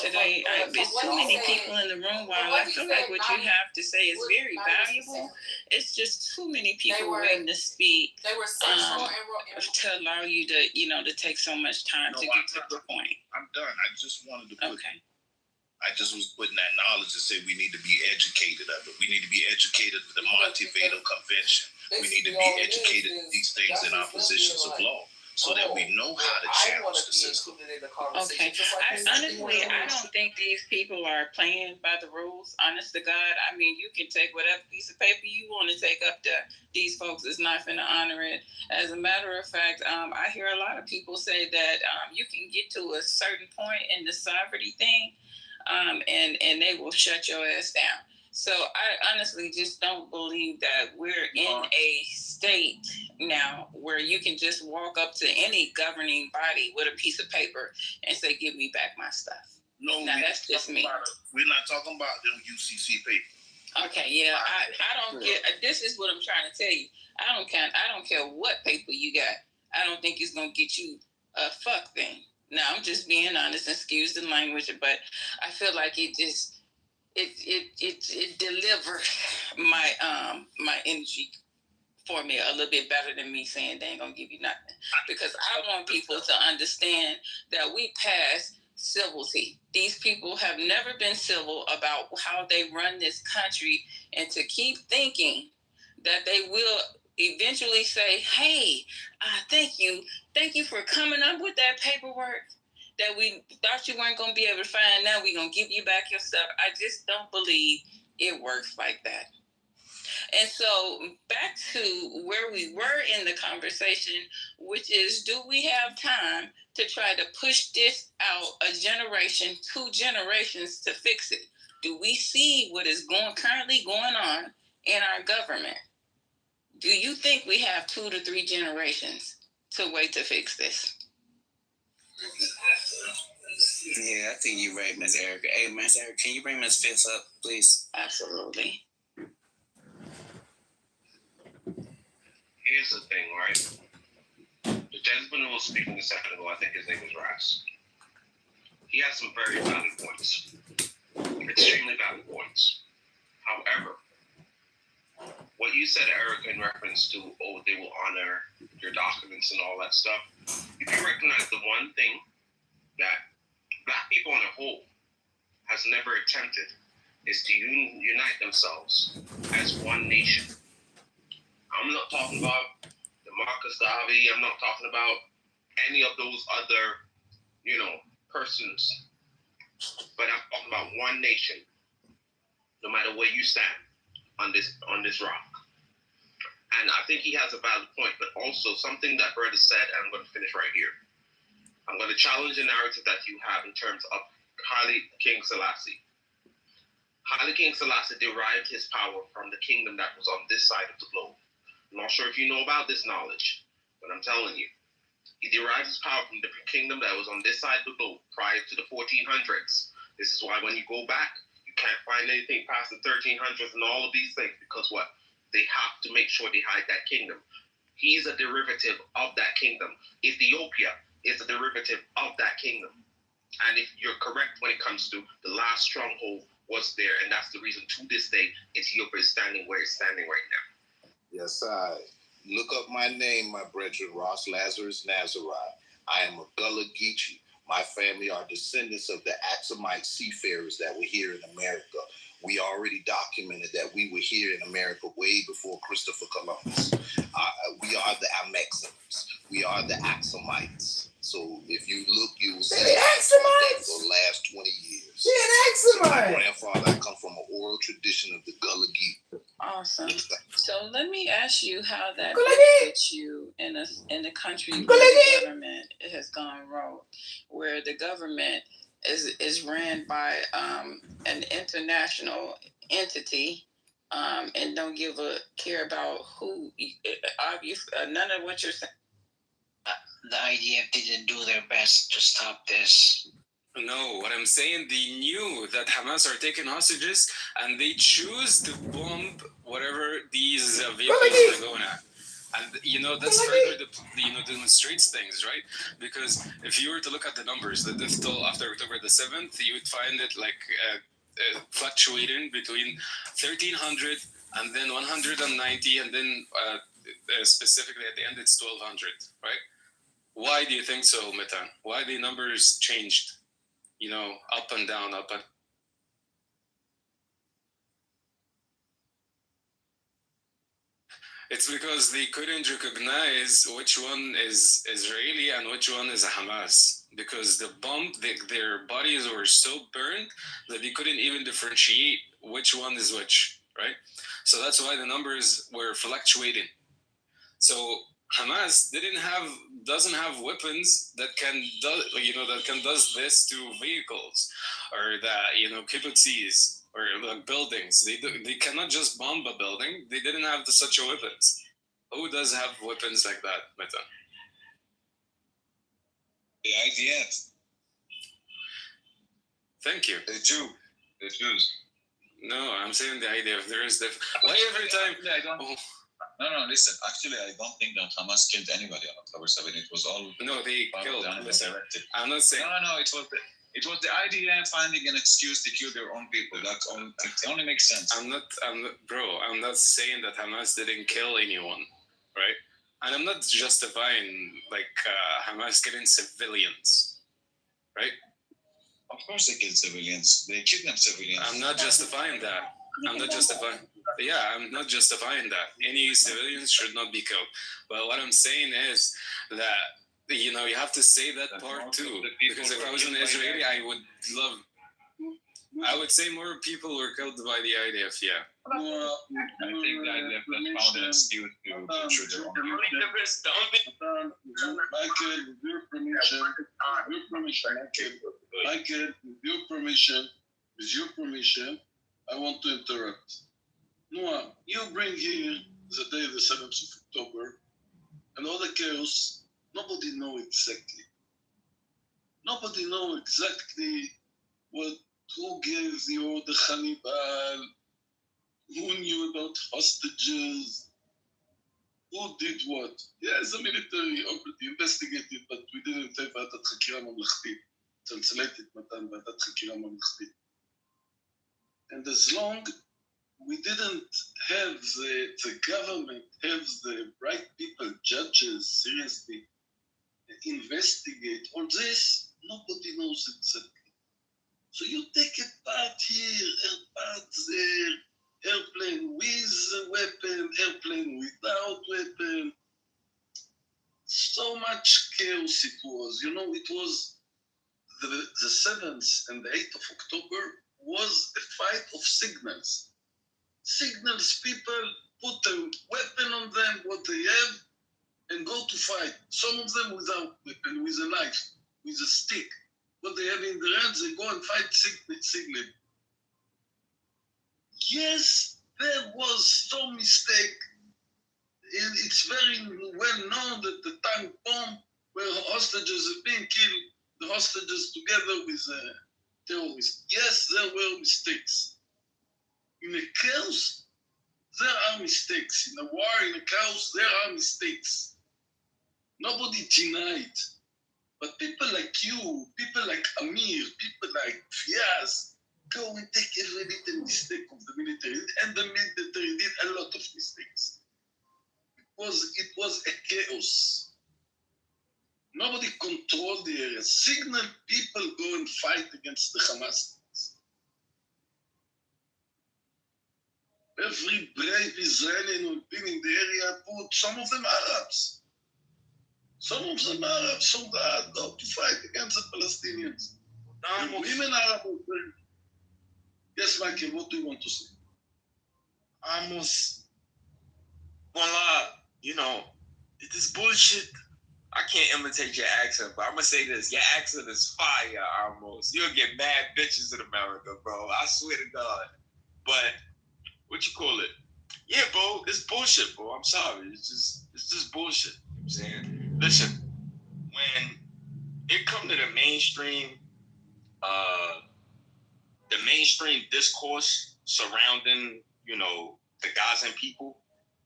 today there's too many people in the room. While I feel like what you have to say is very valuable, it's just too many people waiting to speak to allow you to take so much time to get to the point. I'm done. I just wanted to put. I just was putting that knowledge to say we need to be educated of it. We need to be educated with the Montevideo Convention. We need to be educated in these things in our positions of law so that we know how to challenge the system. Okay. Honestly, I don't think these people are playing by the rules, honest to God. I mean, you can take whatever piece of paper you want to take up there. These folks is not going to honor it. As a matter of fact, I hear a lot of people say that you can get to a certain point in the sovereignty thing, and they will shut your ass down. So I honestly just don't believe that we're in a state now where you can just walk up to any governing body with a piece of paper and say, give me back my stuff. No, now that's just me. We're not talking about them UCC paper. Okay, yeah, I don't get. This is what I'm trying to tell you. I don't care what paper you got. I don't think it's gonna get you a fuck thing. Now I'm just being honest. Excuse the language, but I feel like it just. It delivers my energy for me a little bit better than me saying they ain't gonna give you nothing, because I want people to understand that we pass civility. These people have never been civil about how they run this country, and to keep thinking that they will eventually say, hey, thank you for coming up with that paperwork that we thought you weren't going to be able to find. Now we're going to give you back your stuff. I just don't believe it works like that. And so back to where we were in the conversation, which is, do we have time to try to push this out a generation, 2 generations to fix it? Do we see what is currently going on in our government? Do you think we have 2 to 3 generations to wait to fix this? Yeah, I think you're right, Miss Erica. Hey, Miss Erica, can you bring Miss Fitz up, please? Absolutely. Here's the thing, right? The gentleman who was speaking a second ago, I think his name was Ras. He has some very valid points. Extremely valid points. However, what you said, Erica, in reference to, they will honor your documents and all that stuff, if you recognize the one thing that Black people on a whole has never attempted is to unite themselves as one nation. I'm not talking about the Marcus Garvey. I'm not talking about any of those other, persons. But I'm talking about one nation, no matter where you stand on this rock. And I think he has a valid point, but also something that Brett has said, and I'm going to finish right here. I'm going to challenge the narrative that you have in terms of Haile King Selassie. Haile King Selassie derived his power from the kingdom that was on this side of the globe. I'm not sure if you know about this knowledge, but I'm telling you. He derived his power from the kingdom that was on this side of the globe prior to the 1400s. This is why when you go back, you can't find anything past the 1300s and all of these things, because what? They have to make sure they hide that kingdom. He's a derivative of that kingdom. Ethiopia, is a derivative of that kingdom. And if you're correct when it comes to the last stronghold was there, and that's the reason to this day Ethiopia is standing where it's standing right now. Yes, I look up my name, my brethren, Ross Lazarus Nazarite. I am a Gullah Geechee. My family are descendants of the Axumite seafarers that were here in America. We already documented that we were here in America way before Christopher Columbus. We are the Amexans. We are the Axumites. So if you look, you will see Axumites! the last 20 years. Yeah, So my Axumite! grandfather, I come from an oral tradition of the Gullah Geechee. Awesome. So let me ask you how that benefits you in a country where the government has gone rogue, where the government is ran by an international entity and don't give a care about who. Obviously, none of what you're saying. The IDF didn't do their best to stop this. No, what I'm saying, they knew that Hamas are taking hostages, and they choose to bomb whatever these vehicles are going at. And that's further demonstrates things, right? Because if you were to look at the numbers, the death toll after October the 7th, you would find it like fluctuating between 1,300 and then 190, and then specifically at the end it's 1,200, right? Why do you think so, Metan? Why the numbers changed? Up and down, up and... It's because they couldn't recognize which one is Israeli and which one is Hamas. Because their bodies were so burned that they couldn't even differentiate which one is which, right? So that's why the numbers were fluctuating. So Hamas doesn't have weapons that can does this to vehicles or kibbutzis or like buildings. They cannot just bomb a building. They didn't have such weapons. Who does have weapons like that, Meta? The IDF. Thank you. The Jews. No, I'm saying the IDF. There is why every time? I don't. No, listen. Actually, I don't think that Hamas killed anybody on October 7th. It was all... No, they killed. Listen, I'm not saying... No, it was the IDF finding an excuse to kill their own people. That's all. It only makes sense. I'm not saying that Hamas didn't kill anyone, right? And I'm not justifying, Hamas killing civilians, right? Of course they killed civilians. They kidnapped civilians. I'm not justifying that. I'm not justifying that. Any civilians should not be killed. But what I'm saying is that, you have to say that part too. Because if I was an Israeli, I would say more people were killed by the IDF, yeah. I think the IDF found an excuse to butcher their own people. Michael, with your permission, I want to interrupt. Noah, you bring here the day the 7th of October and all the chaos. Nobody know exactly. Nobody know exactly who gave the order Hannibal, who knew about hostages, who did what. Yes, the military investigated, but we didn't have ועדת חקירה ממלכתית. צלצלת את מתן ועדת חקירה ממלכתית. And as long we didn't have the government have the right people, judges, seriously investigate all this, nobody knows exactly. So you take a part here, a part there, airplane with a weapon, airplane without weapon. So much chaos it was. It was the 7th and the 8th of October was a fight of signals. Signals, people put a weapon on them, what they have, and go to fight. Some of them without weapon, with a knife, with a stick. What they have in their hands, they go and fight signal. Yes, there was some mistake. It's very well known that the tank bomb where hostages are being killed, the hostages together with terrorists. Yes, there were mistakes. In a chaos, there are mistakes. In a war, in a chaos, there are mistakes. Nobody denied. But people like you, people like Amir, people like Fiaz, go and take every little mistake of the military. And the military did a lot of mistakes. It was a chaos. Nobody controlled the area. Signal people go and fight against the Hamas. Every brave Israeli who'd been in the area put some of them Arabs. Some of them Arabs soldiers go to fight against the Palestinians. The women Arab. Yes, Michael, what do you want to say? Almost, well, this bullshit. I can't imitate your accent, but I'm gonna say this: your accent is fire. Almost, you'll get mad bitches in America, bro. I swear to God. But what you call it? Yeah, bro, it's bullshit, bro. I'm sorry. It's just bullshit. You know what I'm saying, listen, when it come to the mainstream discourse surrounding, the Gazan people,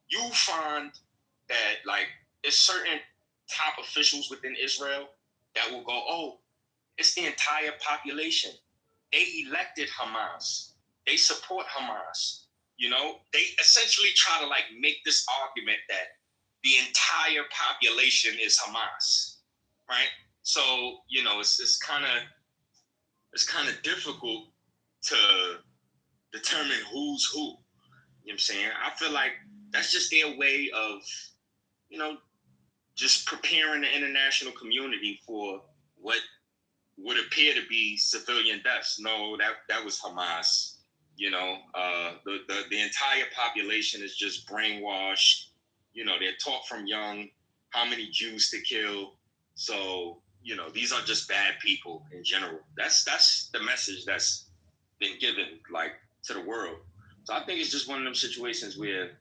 you find that like it's certain top officials within Israel that will go, oh, it's the entire population. They elected Hamas. They support Hamas. They essentially try to like make this argument that the entire population is Hamas, right? So, it's kind of difficult to determine who's who. You know what I'm saying? I feel like that's just their way of, just preparing the international community for what would appear to be civilian deaths. No, that was Hamas. The entire population is just brainwashed. They're taught from young how many Jews to kill. So, these are just bad people in general. That's the message that's been given like to the world. So I think it's just one of them situations where,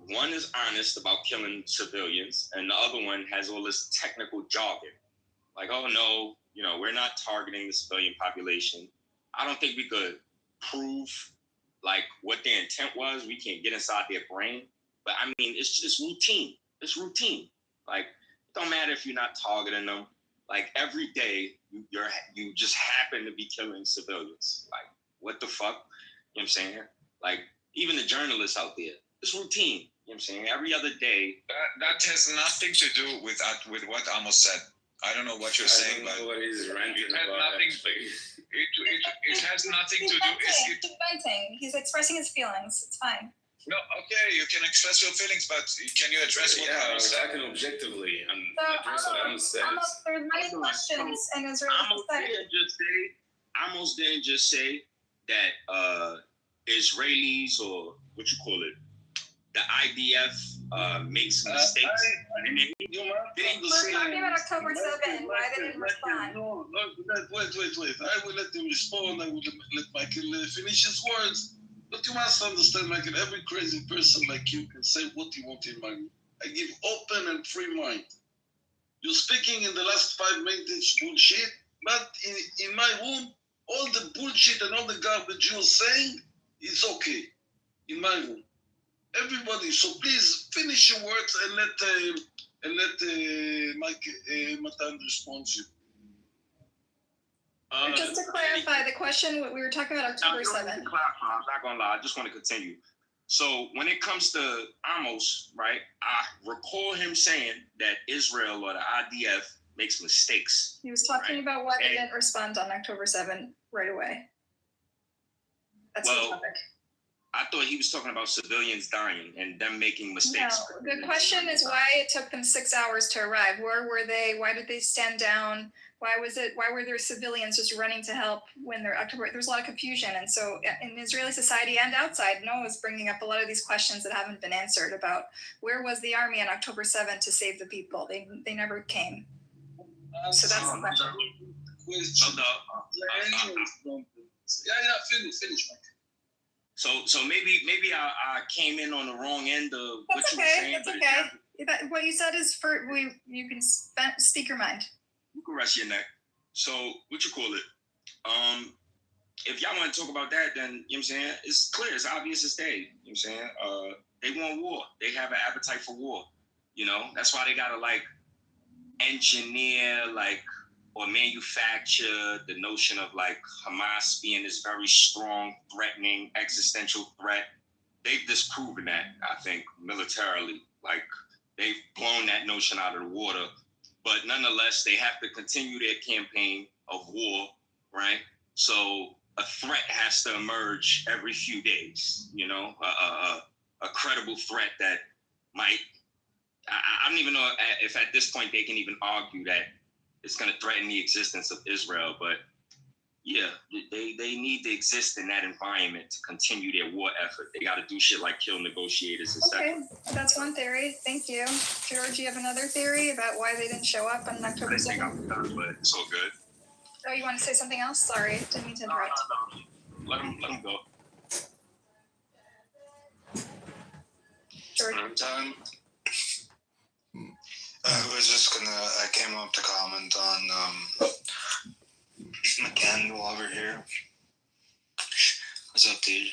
one is honest about killing civilians, and the other one has all this technical jargon. Like, oh no, we're not targeting the civilian population. I don't think we could prove like what their intent was. We can't get inside their brain. But I mean, it's routine. It's routine. Like, it don't matter if you're not targeting them. Like, every day you just happen to be killing civilians. Like, what the fuck? You know what I'm saying? Like, even the journalists out there, it's routine. You know what I'm saying? Every other day. That has nothing to do with what Amos said. I don't know what you're saying, but it has nothing. It has nothing to do. He's venting. He's expressing his feelings. It's fine. No, okay, you can express your feelings, but can you address what Amos said? I can objectively and address So, what Amos says. there's many questions in Israeli society. Amos didn't just say that Israelis, or what you call it, the IDF makes mistakes. We're talking about October 7th. Why they didn't respond? No, wait. I will let him respond. I will let Michael finish his words. But you must understand, Michael, every crazy person like you can say what you want in mind. I give open and free mind. You're speaking in the last 5 minutes bullshit, but in my room, all the bullshit and all the garbage you're saying is okay. In my room. Everybody, so please finish your words and let Mike Matan respond to you. Just to clarify, the question we were talking about October 7th. I'm not gonna lie. I just want to continue. So when it comes to Amos, right, I recall him saying that Israel or the IDF makes mistakes. He was talking about why they didn't respond on October 7th right away. That's the topic. I thought he was talking about civilians dying and them making mistakes. No, the question is why it took them 6 hours to arrive. Where were they? Why did they stand down? Why were there civilians just running to help when they're October? There's a lot of confusion. And so in Israeli society and outside, Noah is bringing up a lot of these questions that haven't been answered about where was the army on October 7th to save the people? They never came. So that's the question. Finish, Mike. So maybe I came in on the wrong end of what you were saying. That's okay. What you said is you can speak your mind. You can rest your neck. So what you call it? If y'all want to talk about that, then you know what I'm saying, it's clear, it's obvious as day. You know what I'm saying? They want war. They have an appetite for war. That's why they gotta like engineer like or manufacture the notion of like Hamas being this very strong, threatening, existential threat. They've disproven that, I think, militarily. Like they've blown that notion out of the water. But nonetheless, they have to continue their campaign of war, right? So a threat has to emerge every few days, you know, a credible threat that might, I don't even know if at this point they can even argue that it's going to threaten the existence of Israel. But yeah, they need to exist in that environment to continue their war effort. They got to do shit like kill negotiators and Okay, that's one theory. Thank you. George, you have another theory about why they didn't show up on October 7th? I think I'm done, but it's all good. Oh, you want to say something else? Sorry, didn't mean to interrupt. No. Let him go. George? I came up to comment on McCandle over here. What's up, dude?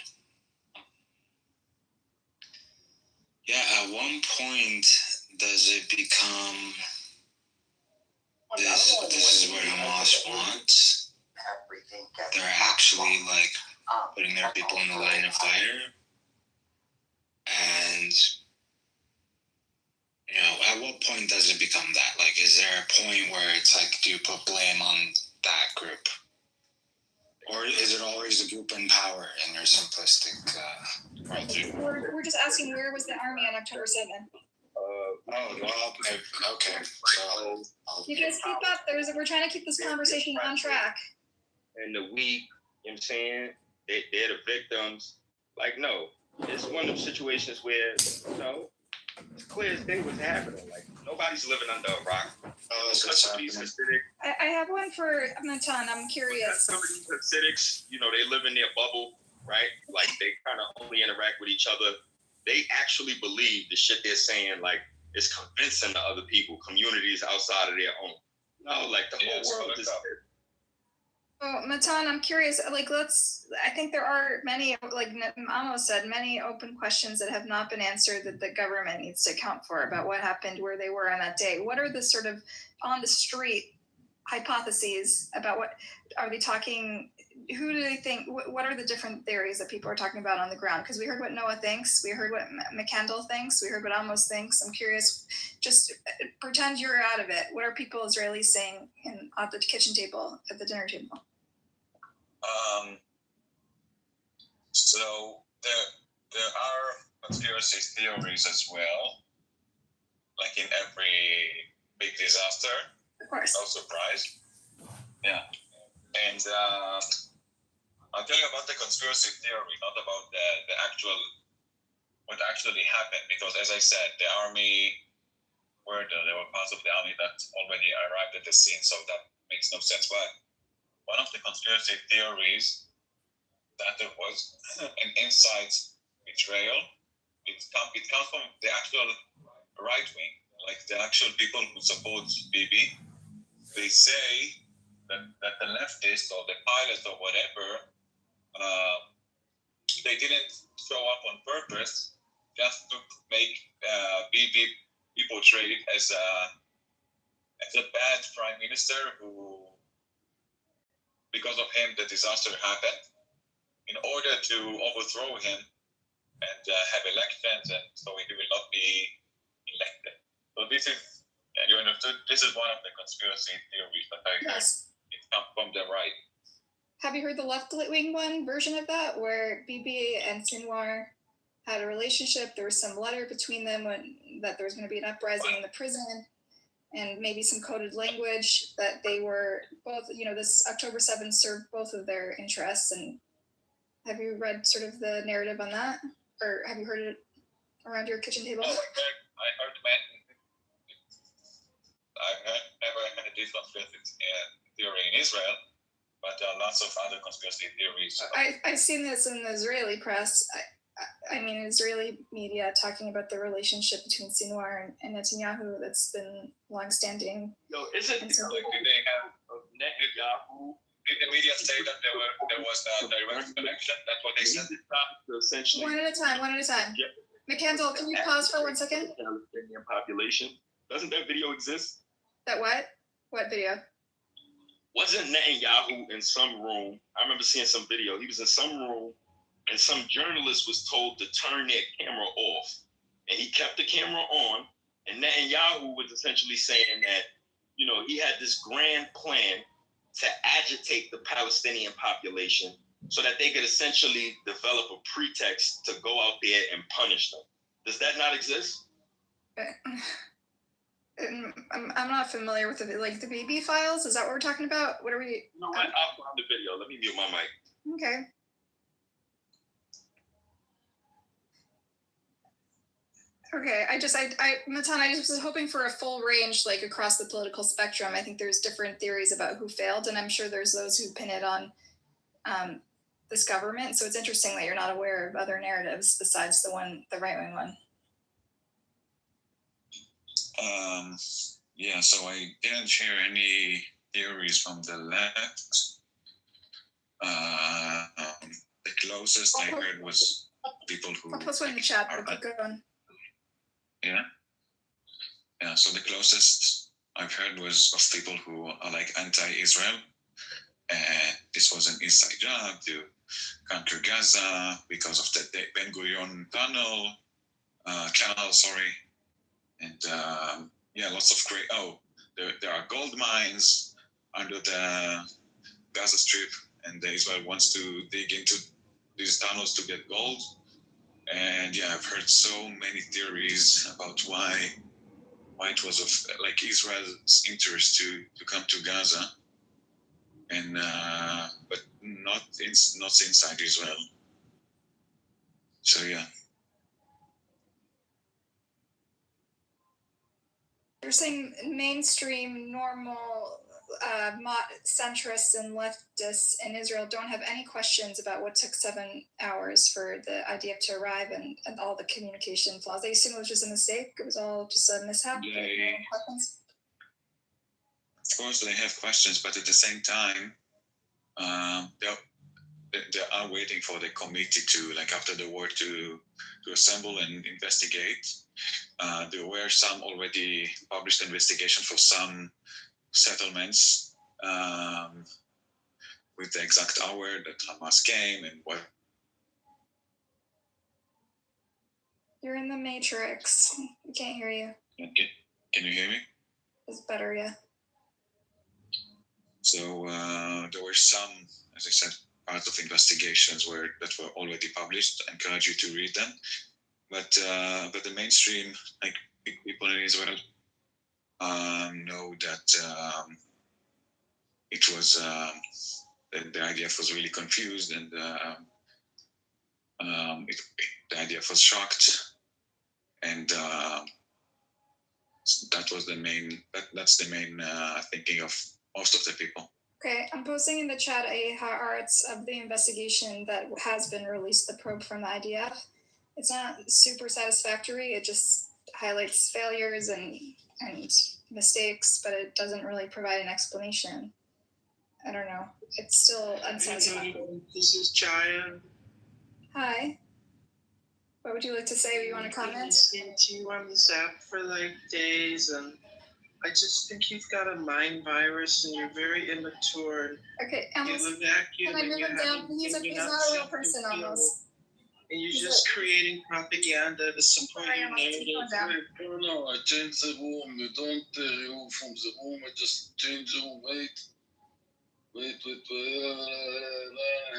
Yeah, at one point, does it become this is what Hamas wants? They're actually like putting their people in the line of fire. And you know, at what point does it become that? Like, is there a point where it's like, do you put blame on that group? Or is it always the group in power in your simplistic worldview? We're just asking, where was the army on October 7th? Okay. So You guys keep up. We're trying to keep this conversation on track. And the weak, you know what I'm saying? They're the victims. Like, no. It's one of those situations where, you know, it's clear as day what's happening. Like, nobody's living under a rock. I have one for Matan. I'm curious. Some of these Hasidics, you know, they live in their bubble, right? Like, they kind of only interact with each other. They actually believe the shit they're saying, like, is convincing to other people, communities outside of their own. No, like, the whole world is... Oh, Matan, I'm curious. Like, I think there are many, like Amo said, many open questions that have not been answered that the government needs to account for about what happened, where they were on that day. What are the sort of on the street hypotheses about what are they talking? Who do they think? What are the different theories that people are talking about on the ground? Because we heard what Noah thinks, we heard what McCandle thinks, we heard what Amos thinks. I'm curious. Just pretend you're out of it. What are people Israelis saying at the kitchen table, at the dinner table? So there are conspiracy theories as well, like in every big disaster. Of course. No surprise. Yeah. And I'll tell you about the conspiracy theory, not about the actual, what actually happened, because as I said, the army there were parts of the army that already arrived at the scene, so that makes no sense. But one of the conspiracy theories that there was an inside betrayal. It comes from the actual right wing, like the actual people who support Bibi. They say that the leftists or the pilots or whatever, they didn't show up on purpose just to make Bibi be portrayed as a bad prime minister who, because of him, the disaster happened. In order to overthrow him and have elections, and so he will not be elected. So this is, and you understood, this is one of the conspiracy theories that I heard. It comes from the right. Have you heard the left-wing one version of that, where Bibi and Sinwar had a relationship? There was some letter between them that there was going to be an uprising in the prison, and maybe some coded language that they were both, you know, this October 7th served both of their interests. And have you read sort of the narrative on that? Or have you heard it around your kitchen table? I heard I've never heard this conspiracy theory in Israel, but there are lots of other conspiracy theories. I've seen this in the Israeli press. I mean, Israeli media talking about the relationship between Sinwar and Netanyahu that's been longstanding. Yo, isn't it like they have Netanyahu? Did the media say that there was a direct connection? That's what they said. Essentially. One at a time. Yeah. McCandle, can you pause for 1 second? Palestinian population. Doesn't that video exist? That what? What video? Wasn't Netanyahu in some room? I remember seeing some video. He was in some room, and some journalist was told to turn their camera off, and he kept the camera on. And Netanyahu was essentially saying that, you know, he had this grand plan to agitate the Palestinian population so that they could essentially develop a pretext to go out there and punish them. Does that not exist? I'm not familiar with the BB files. Is that what we're talking about? What are we? No, I'll find the video. Let me mute my mic. Okay. Okay, Matan, I just was hoping for a full range, like across the political spectrum. I think there's different theories about who failed, and I'm sure there's those who pin it on this government. So it's interesting that you're not aware of other narratives besides the right-wing one. Yeah, so I didn't hear any theories from the left. The closest I heard was people who... I'll post one in the chat, but go on. Yeah. Yeah, so the closest I've heard was of people who are like anti-Israel. And this was an inside job to conquer Gaza because of the Ben Gurion canal, sorry. And yeah, lots of great, there are gold mines under the Gaza Strip, and Israel wants to dig into these tunnels to get gold. And yeah, I've heard so many theories about why it was of like Israel's interest to come to Gaza, and but not inside Israel. So yeah. You're saying mainstream, normal, centrists and leftists in Israel don't have any questions about what took 7 hours for the IDF to arrive and all the communication flaws. They assume it was just a mistake. It was all just a mishap. Of course, they have questions, but at the same time, they are waiting for the committee to, like after the war, to assemble and investigate. There were some already published investigation for some settlements with the exact hour that Hamas came and what. You're in the Matrix. We can't hear you. Can you hear me? It's better, yeah. So there were some, as I said, part of investigations that were already published. I encourage you to read them. But the mainstream, like people in Israel, know that it was that the IDF was really confused, and the IDF was shocked, and that was the main. That's the main thinking of most of the people. Okay, I'm posting in the chat a haaretz of the investigation that has been released, the probe from the IDF. It's not super satisfactory. It just highlights failures and mistakes, but it doesn't really provide an explanation. I don't know. It's still unsatisfactory. This is Chaya. Hi. What would you like to say? You want to comment? I've been listening to you on this app for like days, and I just think you've got a mind virus and you're very immature. Okay, you have a vacuum. Can I move him down? He's not a real person almost. And you're just creating propaganda to support your narrative. No, I changed the room. You don't remove from the room. I just change the room. Wait.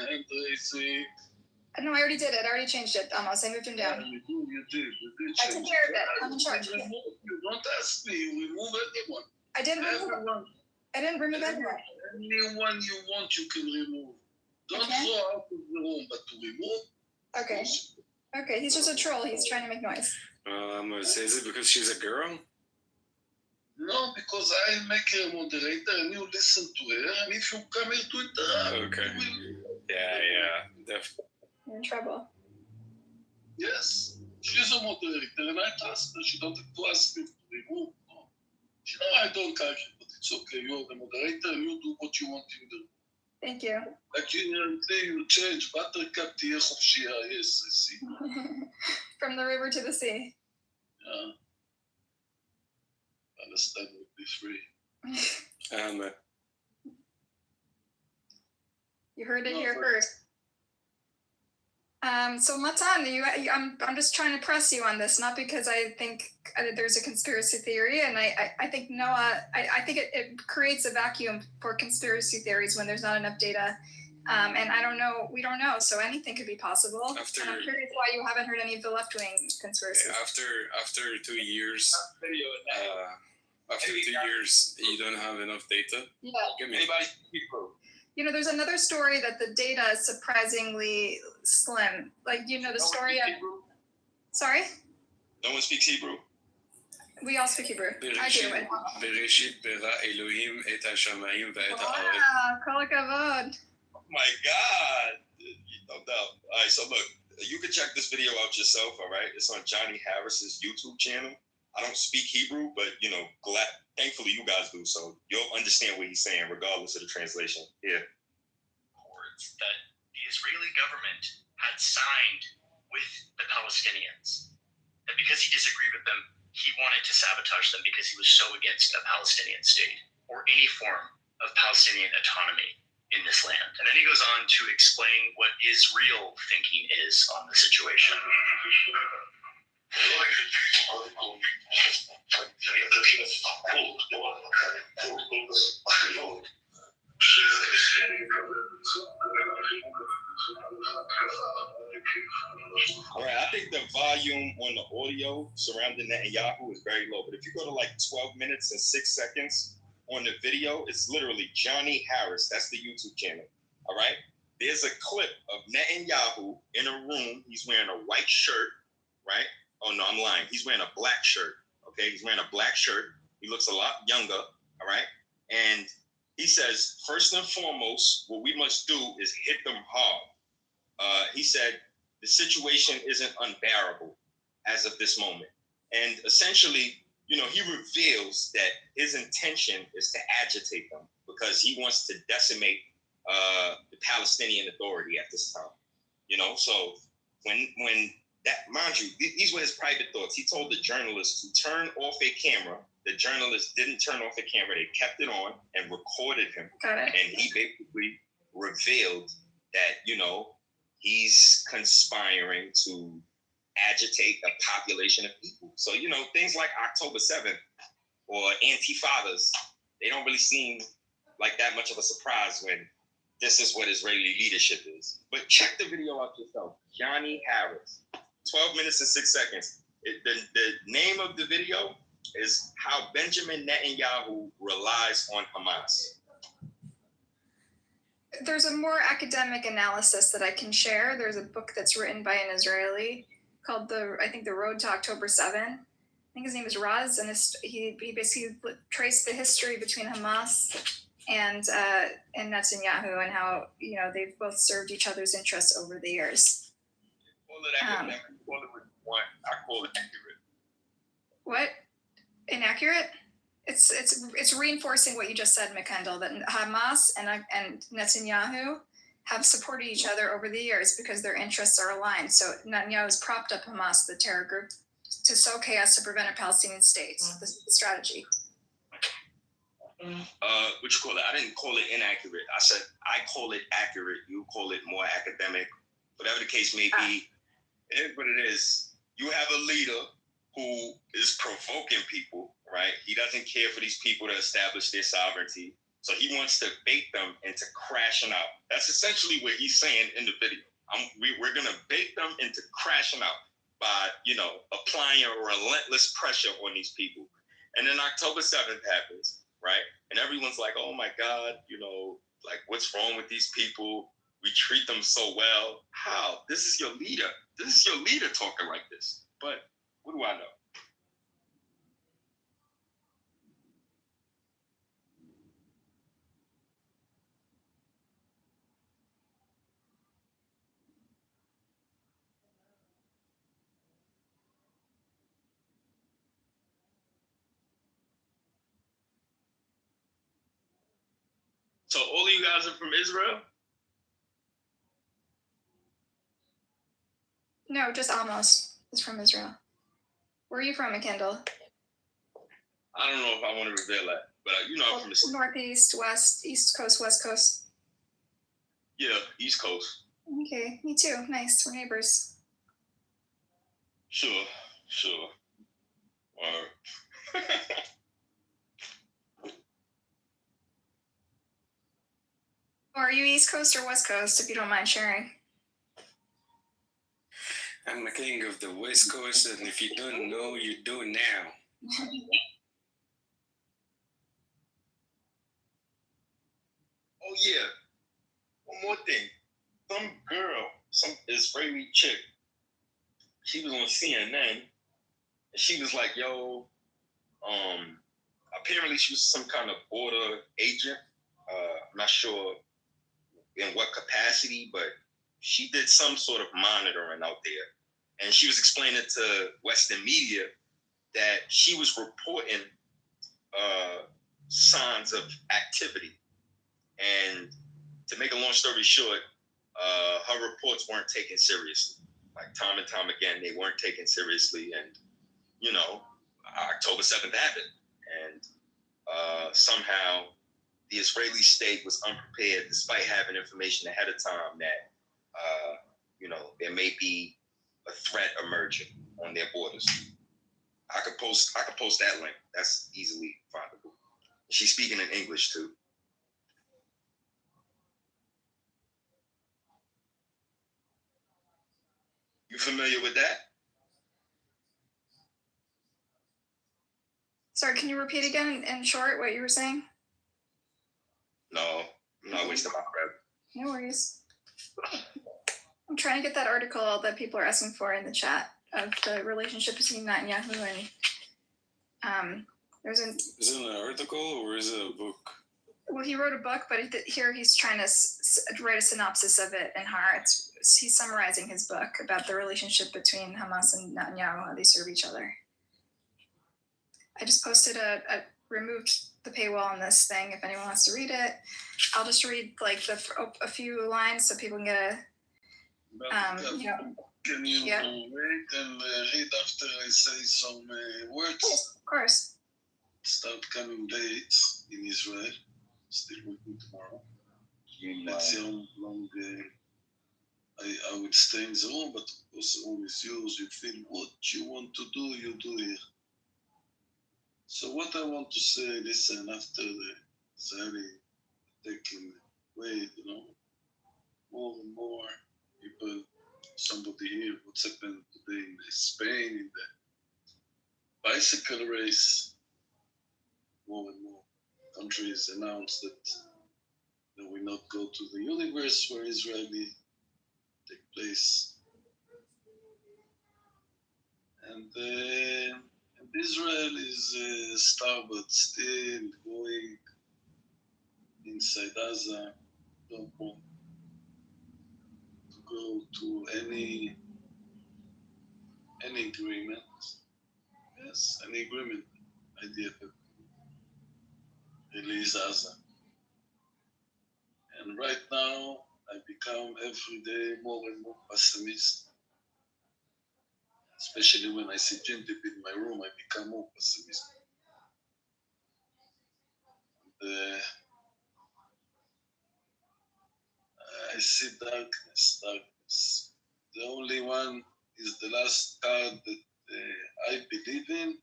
Hand raising. No, I already did it. I already changed it. Almost. I moved him down. You did. I took care of it. I'm in charge. You don't ask me. You remove anyone. I didn't remove anyone. Anyone you want, you can remove. Don't throw out of the room, but to remove. Okay. Okay, he's just a troll. He's trying to make noise. Is it because she's a girl? No, because I make her a moderator and you listen to her, and if you come here to interact, okay. Yeah, definitely. You're in trouble. Yes, she's a moderator, and I trust her. She don't have to ask me to remove. No. She know I don't care, but it's okay. You're the moderator, and you do what you want to do. Thank you. Like you change Buttercup to Yes of Shia. Yes, I see. From the river to the sea. Yeah. Palestine would be free. You heard it here first. So Matan, I'm just trying to press you on this, not because I think there's a conspiracy theory, and I think Noah, I think it creates a vacuum for conspiracy theories when there's not enough data, and I don't know, we don't know, so anything could be possible. And I'm curious why you haven't heard any of the left-wing conspiracies. After 2 years, you don't have enough data. Yeah. Anybody speak Hebrew? You know, there's another story that the data is surprisingly slim. Like, you know, the story of... Sorry? No one speaks Hebrew? We all speak Hebrew. I do. Bereshit bara Elohim et hashamayim ve'et haaretz. Wow, kol hakavod. Oh my God. No doubt. All right, so look, you can check this video out yourself, all right? It's on Johnny Harris's YouTube channel. I don't speak Hebrew, but, you know, thankfully you guys do, so you'll understand what he's saying regardless of the translation. Yeah. Words that the Israeli government had signed with the Palestinians. That because he disagreed with them, he wanted to sabotage them because he was so against a Palestinian state or any form of Palestinian autonomy in this land. And then he goes on to explain what his real thinking is on the situation. All right, I think the volume on the audio surrounding Netanyahu is very low, but if you go to like 12 minutes and 6 seconds on the video, it's literally Johnny Harris. That's the YouTube channel. All right, there's a clip of Netanyahu in a room. He's wearing a white shirt, right? Oh no, I'm lying. He's wearing a black shirt. Okay, he's wearing a black shirt. He looks a lot younger. All right, and he says, first and foremost, what we must do is hit them hard. He said the situation isn't unbearable as of this moment, and essentially, you know, he reveals that his intention is to agitate them because he wants to decimate the Palestinian Authority at this time. You know, so when that, mind you, these were his private thoughts. He told the journalist to turn off a camera. The journalist didn't turn off the camera. They kept it on and recorded him. And he basically revealed that, you know, he's conspiring to agitate a population of people. So, you know, things like October 7th or Antifadas, they don't really seem like that much of a surprise when this is what Israeli leadership is. But check the video out yourself. Johnny Harris. 12 minutes and 6 seconds. The name of the video is How Benjamin Netanyahu Relies on Hamas. There's a more academic analysis that I can share. There's a book that's written by an Israeli called The Road to October 7. I think his name is Raz, and he basically traced the history between Hamas and Netanyahu and how, you know, they've both served each other's interests over the years. I call it accurate. What? Inaccurate? It's reinforcing what you just said, McKendall, that Hamas and Netanyahu have supported each other over the years because their interests are aligned. So Netanyahu has propped up Hamas, the terror group, to sow chaos to prevent a Palestinian state. The strategy. What you call it? I didn't call it inaccurate. I said I call it accurate. You call it more academic. Whatever the case may be, it is what it is. You have a leader who is provoking people, right? He doesn't care for these people to establish their sovereignty. So he wants to bait them into crashing out. That's essentially what he's saying in the video. We're going to bait them into crashing out by, you know, applying a relentless pressure on these people. And then October 7th happens, right? And everyone's like, oh my God, you know, like what's wrong with these people? We treat them so well. How? This is your leader. This is your leader talking like this. But what do I know? So all of you guys are from Israel? No, just Amos is from Israel. Where are you from, McKendall? I don't know if I want to reveal that, But I'm from the Northeast, West, East Coast, West Coast. Yeah, East Coast. Okay, me too. Nice, we're neighbors. Sure. Are you East Coast or West Coast, if you don't mind sharing? I'm a king of the West Coast, and if you don't know, you do now. Oh yeah. One more thing. Some Israeli chick, she was on CNN, and she was like, "Yo, apparently she was some kind of border agent. I'm not sure in what capacity, but she did some sort of monitoring out there, and she was explaining to Western media that she was reporting signs of activity, and to make a long story short, her reports weren't taken seriously. Like time and time again, they weren't taken seriously, and October 7th happened, and somehow the Israeli state was unprepared, despite having information ahead of time that there may be a threat emerging on their borders. I could post that link. That's easily findable. She's speaking in English too. You familiar with that? Sorry, can you repeat again in short what you were saying? No, I'm not wasting my breath. No worries. I'm trying to get that article that people are asking for in the chat of the relationship between Netanyahu and there's an. Is it an article or is it a book? Well, he wrote a book, but here he's trying to write a synopsis of it in Har. He's summarizing his book about the relationship between Hamas and Netanyahu, how they serve each other. I just posted removed the paywall on this thing if anyone wants to read it. I'll just read like a few lines so people can get a. Can you wait and read after I say some words? Yes, of course. Start coming dates in Israel. Still working tomorrow. Let's see how long I would stay in the room, but of course the room is yours. You feel what you want to do, you do here. So what I want to say, listen, after the Israeli taking away, more and more people, somebody here, what's happened today in Spain, in the bicycle race, more and more countries announced that they will not go to the universe where Israeli take place. And Israel is starboard still going inside Gaza, don't want to go to any agreement. Yes, any agreement. Idea to release Gaza. And right now, I become every day more and more pessimist. Especially when I see Jintip in my room, I become more pessimistic. I see darkness. The only one is the last card that I believe in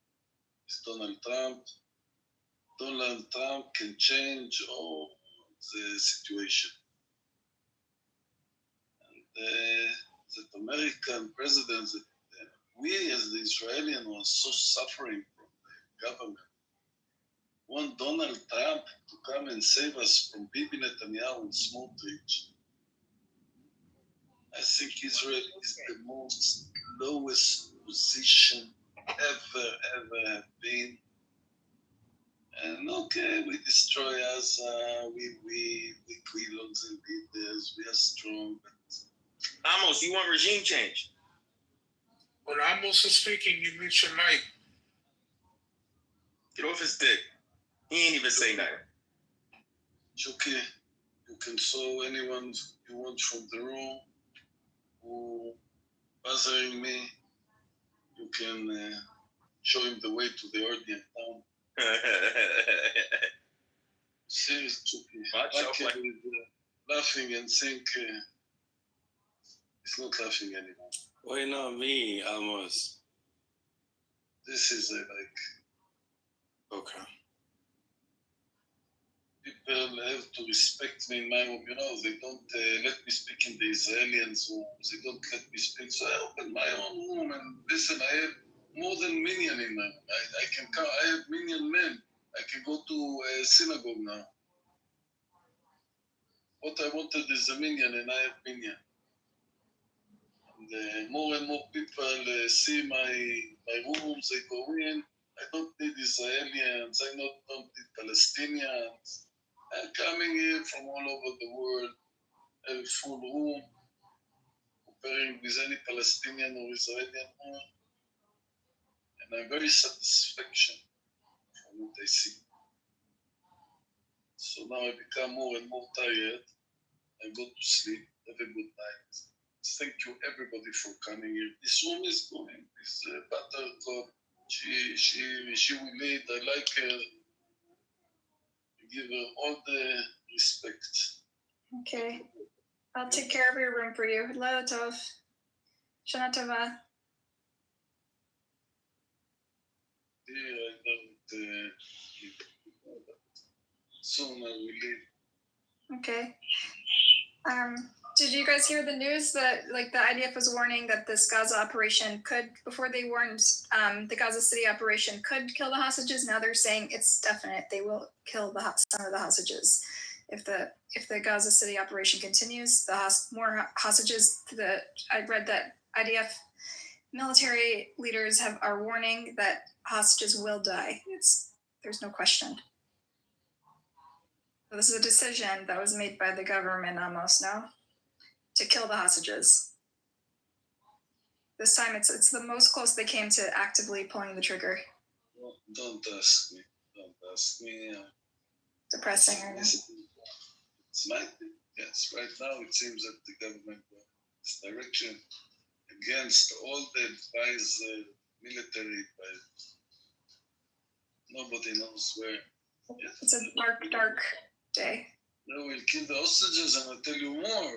is Donald Trump. Donald Trump can change all the situation. And that American president, that we as the Israelis are so suffering from the government, want Donald Trump to come and save us from Bibi Netanyahu and Smotrich. I think Israel is the most lowest position ever have been. And okay, we destroy us, we kill all the leaders, we are strong. Amos, you want regime change? When Amos is speaking, you mute your mic. Get off his dick. He ain't even say nothing. It's okay. You can show anyone you want from the room who bothering me. You can show him the way to the audience town. Seriously, Much I of can like laughing and think it's not laughing anymore. Why not me, Amos? This is like Okay. people have to respect me in my room. You know, they don't let me speak in the Israelis' room. They don't let me speak. So I open my own room and listen. I have more than million in my room. I can count. I have million men. I can go to a synagogue now. What I wanted is a million, and I have million. And more and more people see my rooms. They go in. I don't need Israelis. I don't need Palestinians. I'm coming here from all over the world. I have a full room, comparing with any Palestinian or Israeli room. And I'm very satisfaction from what I see. So now I become more and more tired. I go to sleep. Have a good night. Thank you everybody for coming here. This room is going. This Buttercup, she will lead. I like her. I give her all the respect. Okay. I'll take care of your room for you. Laila Tov. Shana Tova. Here I don't. Soon I will leave. Okay. Did you guys hear the news that like the IDF was warning that this Gaza operation could, before they warned the Gaza City operation could kill the hostages? Now they're saying it's definite they will kill some of the hostages if the Gaza City operation continues. More hostages. I read that IDF military leaders are warning that hostages will die. There's no question. So this is a decision that was made by the government almost now to kill the hostages. This time it's the most close they came to actively pulling the trigger. Well, don't ask me. Don't ask me. Depressing, I know. It's my thing. Yes, right now it seems that the government goes this direction against all the advice military, but nobody knows where. Yes. It's a dark day. They will kill the hostages, and I'll tell you more.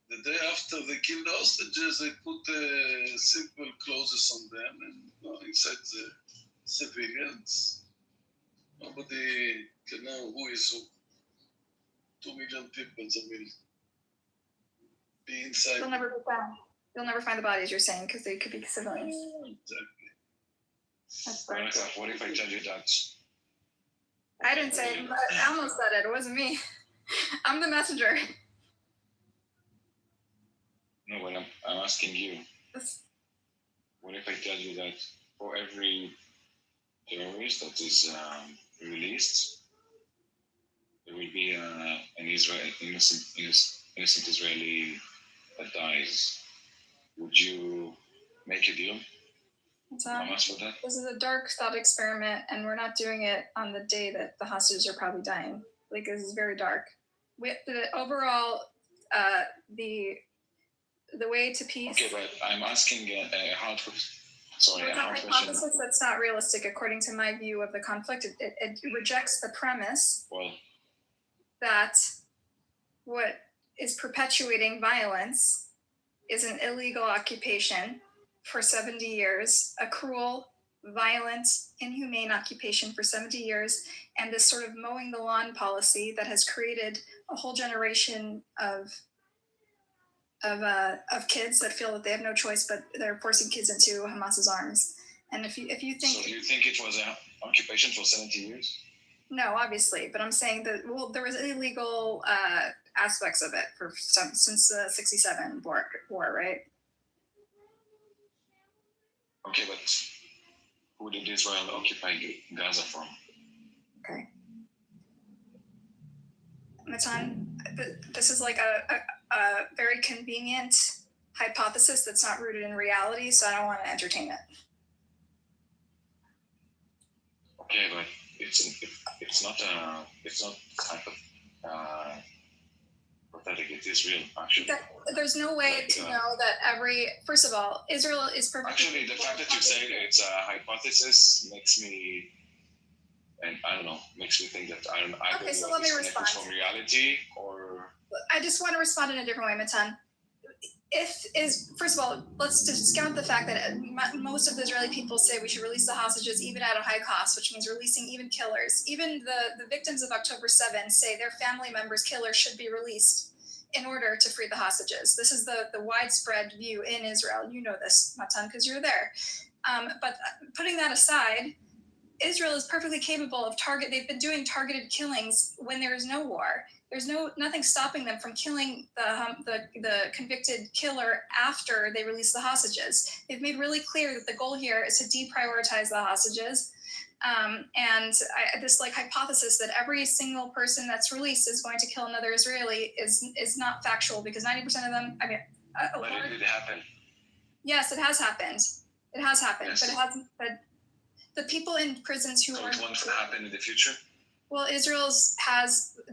The day after they kill the hostages, they put simple clothes on them and inside the civilians. Nobody can know who is who. 2 million people that will be inside. They'll never be found. You'll never find the bodies, you're saying, because they could be civilians. Exactly. That's dark. What if I tell you that? I didn't say it, but Elmo said it. It wasn't me. I'm the messenger. No, but I'm asking you. What if I tell you that for every terrorist that is released, there will be an innocent Israeli that dies? Would you make a deal? How much for that? This is a dark thought experiment, and we're not doing it on the day that the hostages are probably dying. Like, this is very dark. The overall, the way to peace. Okay, but I'm asking a hard question. It's a hypothesis that's not realistic according to my view of the conflict. It rejects the premise that what is perpetuating violence is an illegal occupation for 70 years, a cruel, violent, inhumane occupation for 70 years, and this sort of mowing the lawn policy that has created a whole generation of kids that feel that they have no choice, but they're forcing kids into Hamas's arms. And if you think, so you think it was an occupation for 70 years? No, obviously, but I'm saying that there was illegal aspects of it since the '67 war, right? Okay, but who did Israel occupy Gaza from? Okay. Matan, this is like a very convenient hypothesis that's not rooted in reality, so I don't want to entertain it. Okay, but it's not type of pathetic. It is real, actually. There's no way to know that first of all, Israel is perfect. Actually, the fact that you say it's a hypothesis makes me and I don't know, makes me think that either Okay, so we are let me disconnected respond. from reality, or I just want to respond in a different way, Matan. First of all, let's discount the fact that most of the Israeli people say we should release the hostages even at a high cost, which means releasing even killers. Even the victims of October 7 say their family members' killers should be released in order to free the hostages. This is the widespread view in Israel. You know this, Matan, because you're there. But putting that aside, Israel is perfectly capable of they've been doing targeted killings when there is no war. There's nothing stopping them from killing the convicted killer after they release the hostages. They've made really clear that the goal here is to deprioritize the hostages. This hypothesis that every single person that's released is going to kill another Israeli is not factual, because 90% of them, but it did happen. Yes, it has happened. It has happened, Yes. but it hasn't. But the people in prisons who So are it won't happen in the future. well,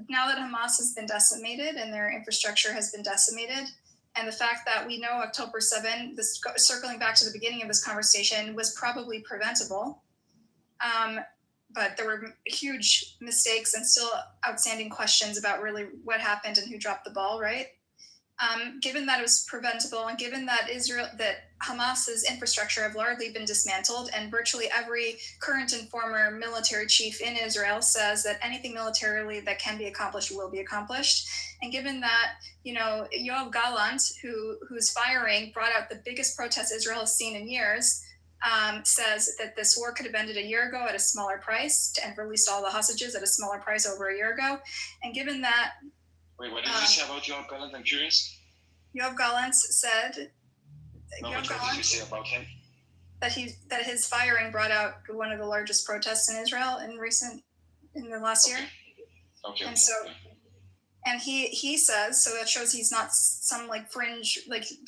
now that Hamas has been decimated and their infrastructure has been decimated, and the fact that we know October 7, circling back to the beginning of this conversation, was probably preventable. But there were huge mistakes and still outstanding questions about really what happened and who dropped the ball, right? Given that it was preventable, and given that Hamas's infrastructure have largely been dismantled, and virtually every current and former military chief in Israel says that anything militarily that can be accomplished will be accomplished, and given that Yoav Gallant, who's firing, brought out the biggest protest Israel has seen in years, says that this war could have ended a year ago at a smaller price and released all the hostages at a smaller price over a year ago, and given that. Wait, what did you say about Yoav Gallant? I'm curious. Yoav Gallant said. No, what did you say about him? That his firing brought out one of the largest protests in Israel in the last year. Okay. And so, and he says, so that shows he's not some fringe,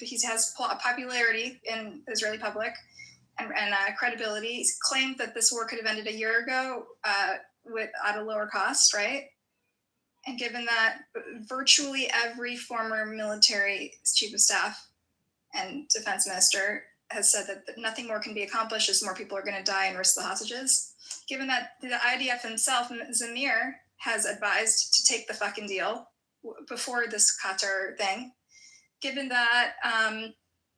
he has popularity in the Israeli public and credibility. He's claimed that this war could have ended a year ago at a lower cost, right? And given that virtually every former military chief of staff and defense minister has said that nothing more can be accomplished as more people are going to die and risk the hostages. Given that the IDF himself, Zamir, has advised to take the fucking deal before this Qatar thing. Given that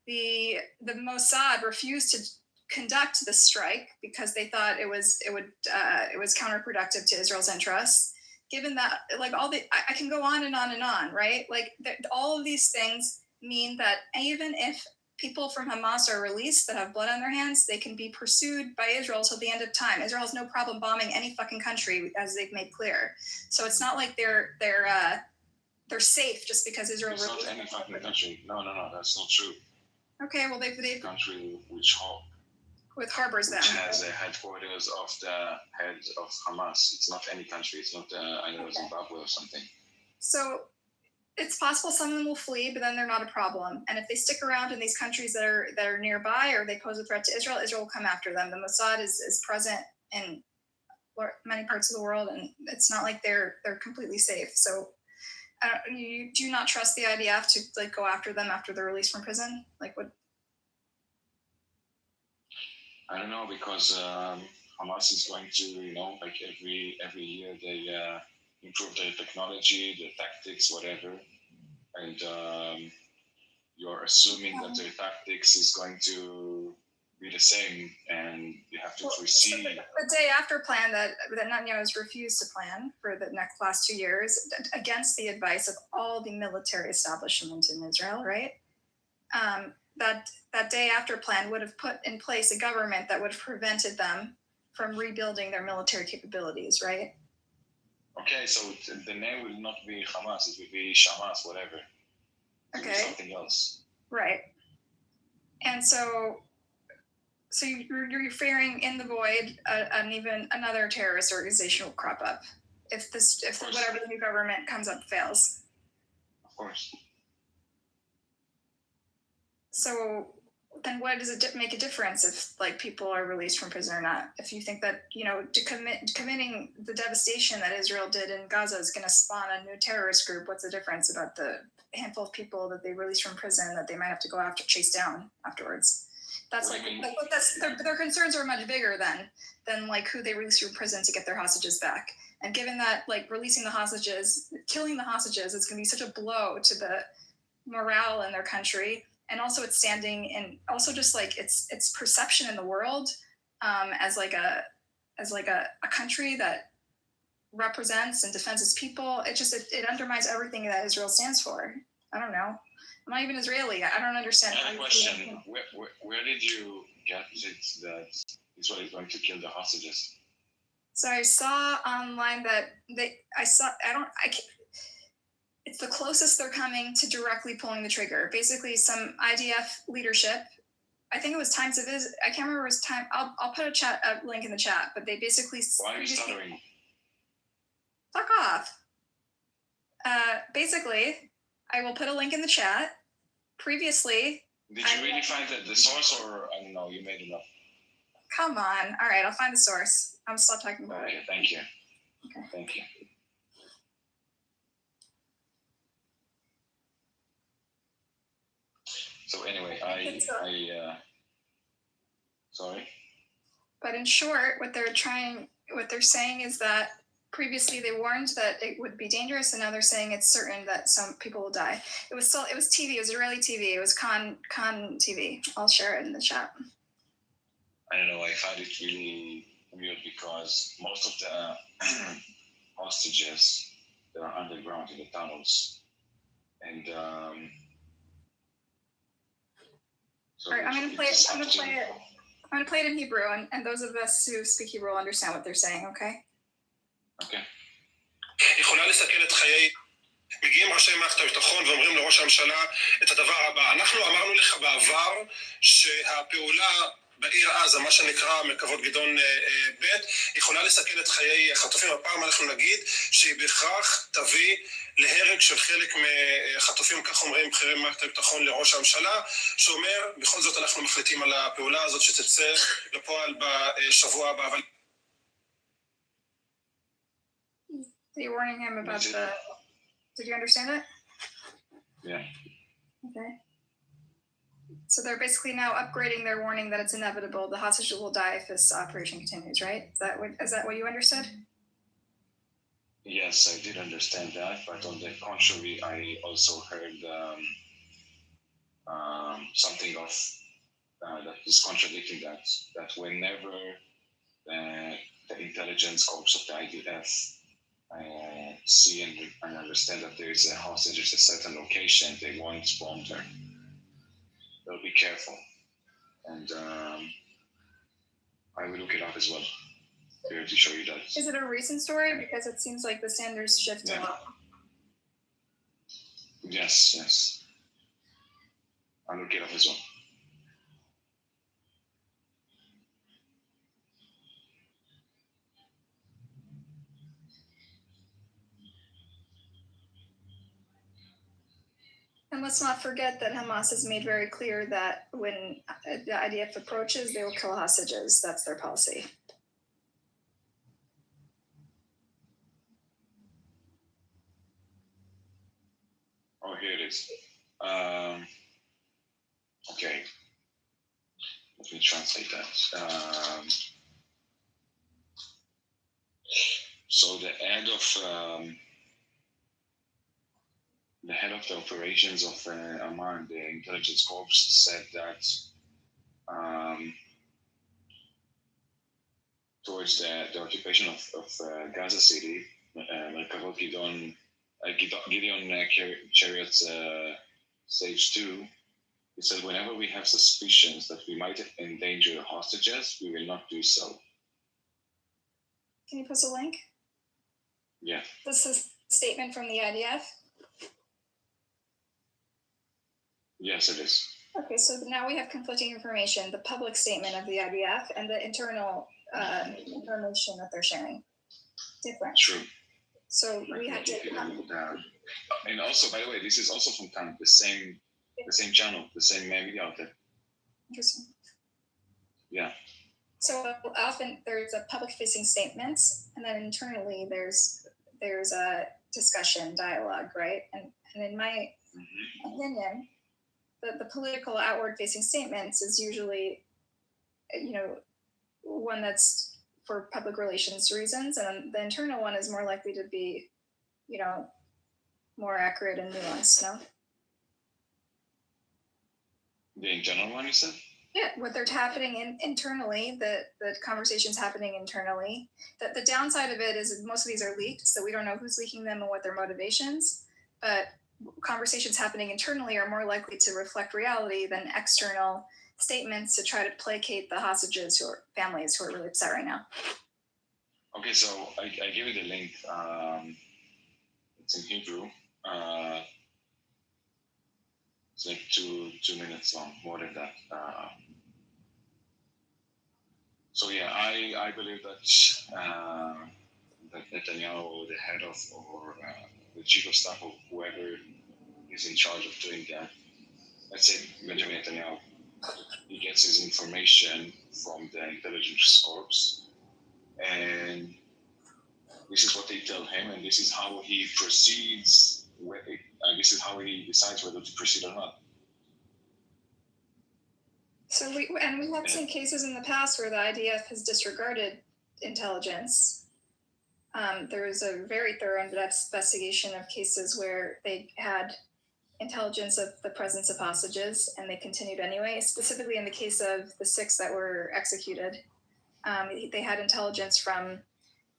the Mossad refused to conduct the strike because they thought it was counterproductive to Israel's interests. Given that, I can go on and on and on, right? All of these things mean that even if people from Hamas are released that have blood on their hands, they can be pursued by Israel till the end of time. Israel has no problem bombing any fucking country, as they've made clear. So it's not like they're safe just because Israel. It's not any fucking country. No, that's not true. Okay, well they've country with harbors then. Which has the headquarters of the head of Hamas. It's not any country. It's not Zimbabwe or something. So it's possible some of them will flee, but then they're not a problem. And if they stick around in these countries that are nearby, or they pose a threat to Israel, Israel will come after them. The Mossad is present in many parts of the world, and it's not like they're completely safe. So you do not trust the IDF to go after them after they're released from prison? What? I don't know, because Hamas is going to, every year they improve their technology, their tactics, whatever, and you're assuming that their tactics is going to be the same, and you have to foresee. The day after plan that Netanyahu has refused to plan for the last 2 years, against the advice of all the military establishment in Israel, right? That day after plan would have put in place a government that would have prevented them from rebuilding their military capabilities, right? Okay, so the name will not be Hamas, it will be Shamas, whatever. Okay. Something else. Right. And so you're fearing in the void even another terrorist organization will crop up if whatever the new government comes up fails. Of course. So then what does it make a difference if people are released from prison or not? If you think that, committing the devastation that Israel did in Gaza is going to spawn a new terrorist group, what's the difference about the handful of people that they released from prison that they might have to go after, chase down afterwards? That's What like do you mean? that's their concerns are much bigger than like who they release from prison to get their hostages back. And given that like releasing the hostages, killing the hostages is going to be such a blow to the morale in their country, and also its standing, and also just like its perception in the world as like a country that represents and defends its people. It undermines everything that Israel stands for. I don't know. I'm not even Israeli. I don't understand. I have a question. Where did you get it that Israel is going to kill the hostages? So I saw online that it's the closest they're coming to directly pulling the trigger. Basically, some IDF leadership, I think it was Times of Israel, I can't remember his time. I'll put a link in the chat, but they basically. Why are you stuttering? Fuck off. Basically, I will put a link in the chat. Previously. Did you really find the source, or I don't know, you made it up? Come on. All right, I'll find the source. I'm stop talking about Okay, it. thank you. Okay. Thank you. So anyway, sorry. But in short, what they're saying is that previously they warned that it would be dangerous, and now they're saying it's certain that some people will die. It was TV, it was Israeli TV, it was Khan TV. I'll share it in the chat. I don't know, I find it really weird because most of the hostages, they are underground in the tunnels. And so all right, I'm gonna play it in Hebrew, and those of us who speak Hebrew will understand what they're saying, okay? Okay. יכולה לסכן את חיי. מגיעים ראשי מערכת הביטחון ואומרים לראש הממשלה את הדבר הבא. אנחנו אמרנו לך בעבר שהפעולה בעיר עזה, מה שנקרא מרכבות גדעון ב', יכולה לסכן את חיי חטופים. הפעם אנחנו נגיד שהיא בהכרח תביא להרג של חלק מחטופים, כך אומרים בכירי מערכת הביטחון לראש הממשלה, שאומר, בכל זאת אנחנו מחליטים על הפעולה הזאת שתצא לפועל בשבוע הבא. אבל They're warning him about the. Did you understand it? Yeah. Okay. So they're basically now upgrading their warning that it's inevitable. The hostages will die if this operation continues, right? Is that what you understood? Yes, I did understand that, but on the contrary, I also heard something of that is contradicting that. That whenever the intelligence corps of the IDF see and understand that there is a hostage at a certain location, they won't bomb there. They'll be careful. And I will look it up as well here to show you that. Is it a recent story? Because it seems like the standards shift a lot. Yes. I'll look it up as well. And let's not forget that Hamas has made very clear that when the IDF approaches, they will kill hostages. That's their policy. Oh, here it is. Okay. Let me translate that. So the head of the operations of Amman, the intelligence corps, said that towards the occupation of Gaza City, Merkavot Gideon Chariots Stage 2, he said, whenever we have suspicions that we might endanger hostages, we will not do so. Can you post a link? Yeah. This is a statement from the IDF. Yes, it is. Okay, so now we have conflicting information, the public statement of the IDF and the internal information that they're sharing. Different. True. So we have to. And also, by the way, this is also from Khan, the same channel, the same media outlet. Interesting. Yeah. So often there's a public-facing statements, and then internally there's a discussion, dialogue, right? And in my opinion, the political outward-facing statements is usually, one that's for public relations reasons, and the internal one is more likely to be, more accurate and nuanced. No. The internal one, you said? Yeah, what they're happening internally, the conversations happening internally. The downside of it is most of these are leaked, so we don't know who's leaking them and what their motivations. But conversations happening internally are more likely to reflect reality than external statements to try to placate the hostages families who are really upset right now. Okay, so I give you the link. It's in Hebrew. It's like 2 minutes long, more than that. So yeah, I believe that Netanyahu, or the head of, or the chief of staff, or whoever is in charge of doing that, let's say Benjamin Netanyahu, he gets his information from the intelligence corps, and this is what they tell him, and this is how he proceeds. This is how he decides whether to proceed or not. So we have seen cases in the past where the IDF has disregarded intelligence. There was a very thorough investigation of cases where they had intelligence of the presence of hostages and they continued anyway. Specifically in the case of the 6 that were executed, they had intelligence from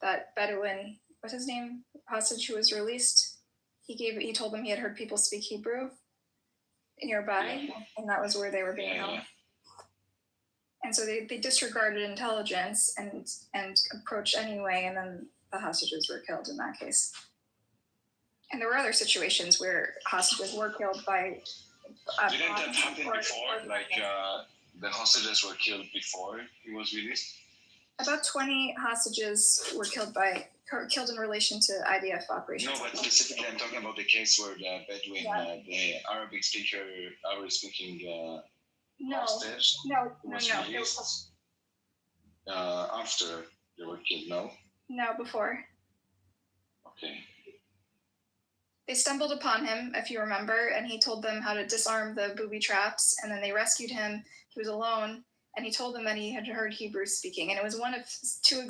that Bedouin, what's his name, hostage who was released. He told them he had heard people speak Hebrew nearby, and that was where they were being held. And so they disregarded intelligence and approached anyway, and then the hostages were killed in that case. And there were other situations where hostages were killed by. Didn't that happen before? Like the hostages were killed before he was released? About 20 hostages were killed in relation to IDF operations. No, but specifically, I'm talking about the case where the Bedouin, the Arabic speaking hostage was released after they were killed. No, before. Okay. They stumbled upon him, if you remember, and he told them how to disarm the booby traps, and then they rescued him. He was alone, and he told them that he had heard Hebrew speaking. And it was one of two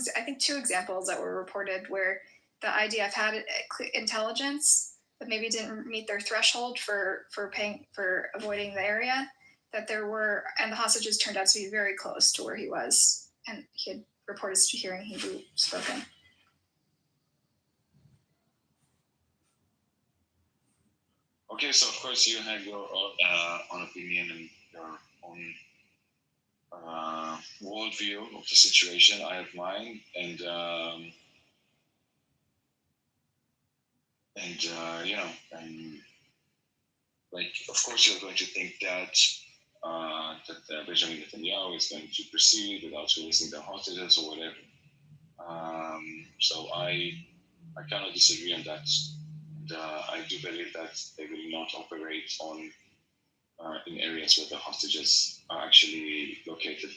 examples that were reported where the IDF had intelligence, but maybe didn't meet their threshold for avoiding the area. And the hostages turned out to be very close to where he was, and he had reported hearing Hebrew spoken. Okay, so of course you have your own opinion and your own worldview of the situation. I have mine, and like of course you're going to think that Benjamin Netanyahu is going to proceed without releasing the hostages or whatever. So I cannot disagree on that. And I do believe that they will not operate in areas where the hostages are actually located.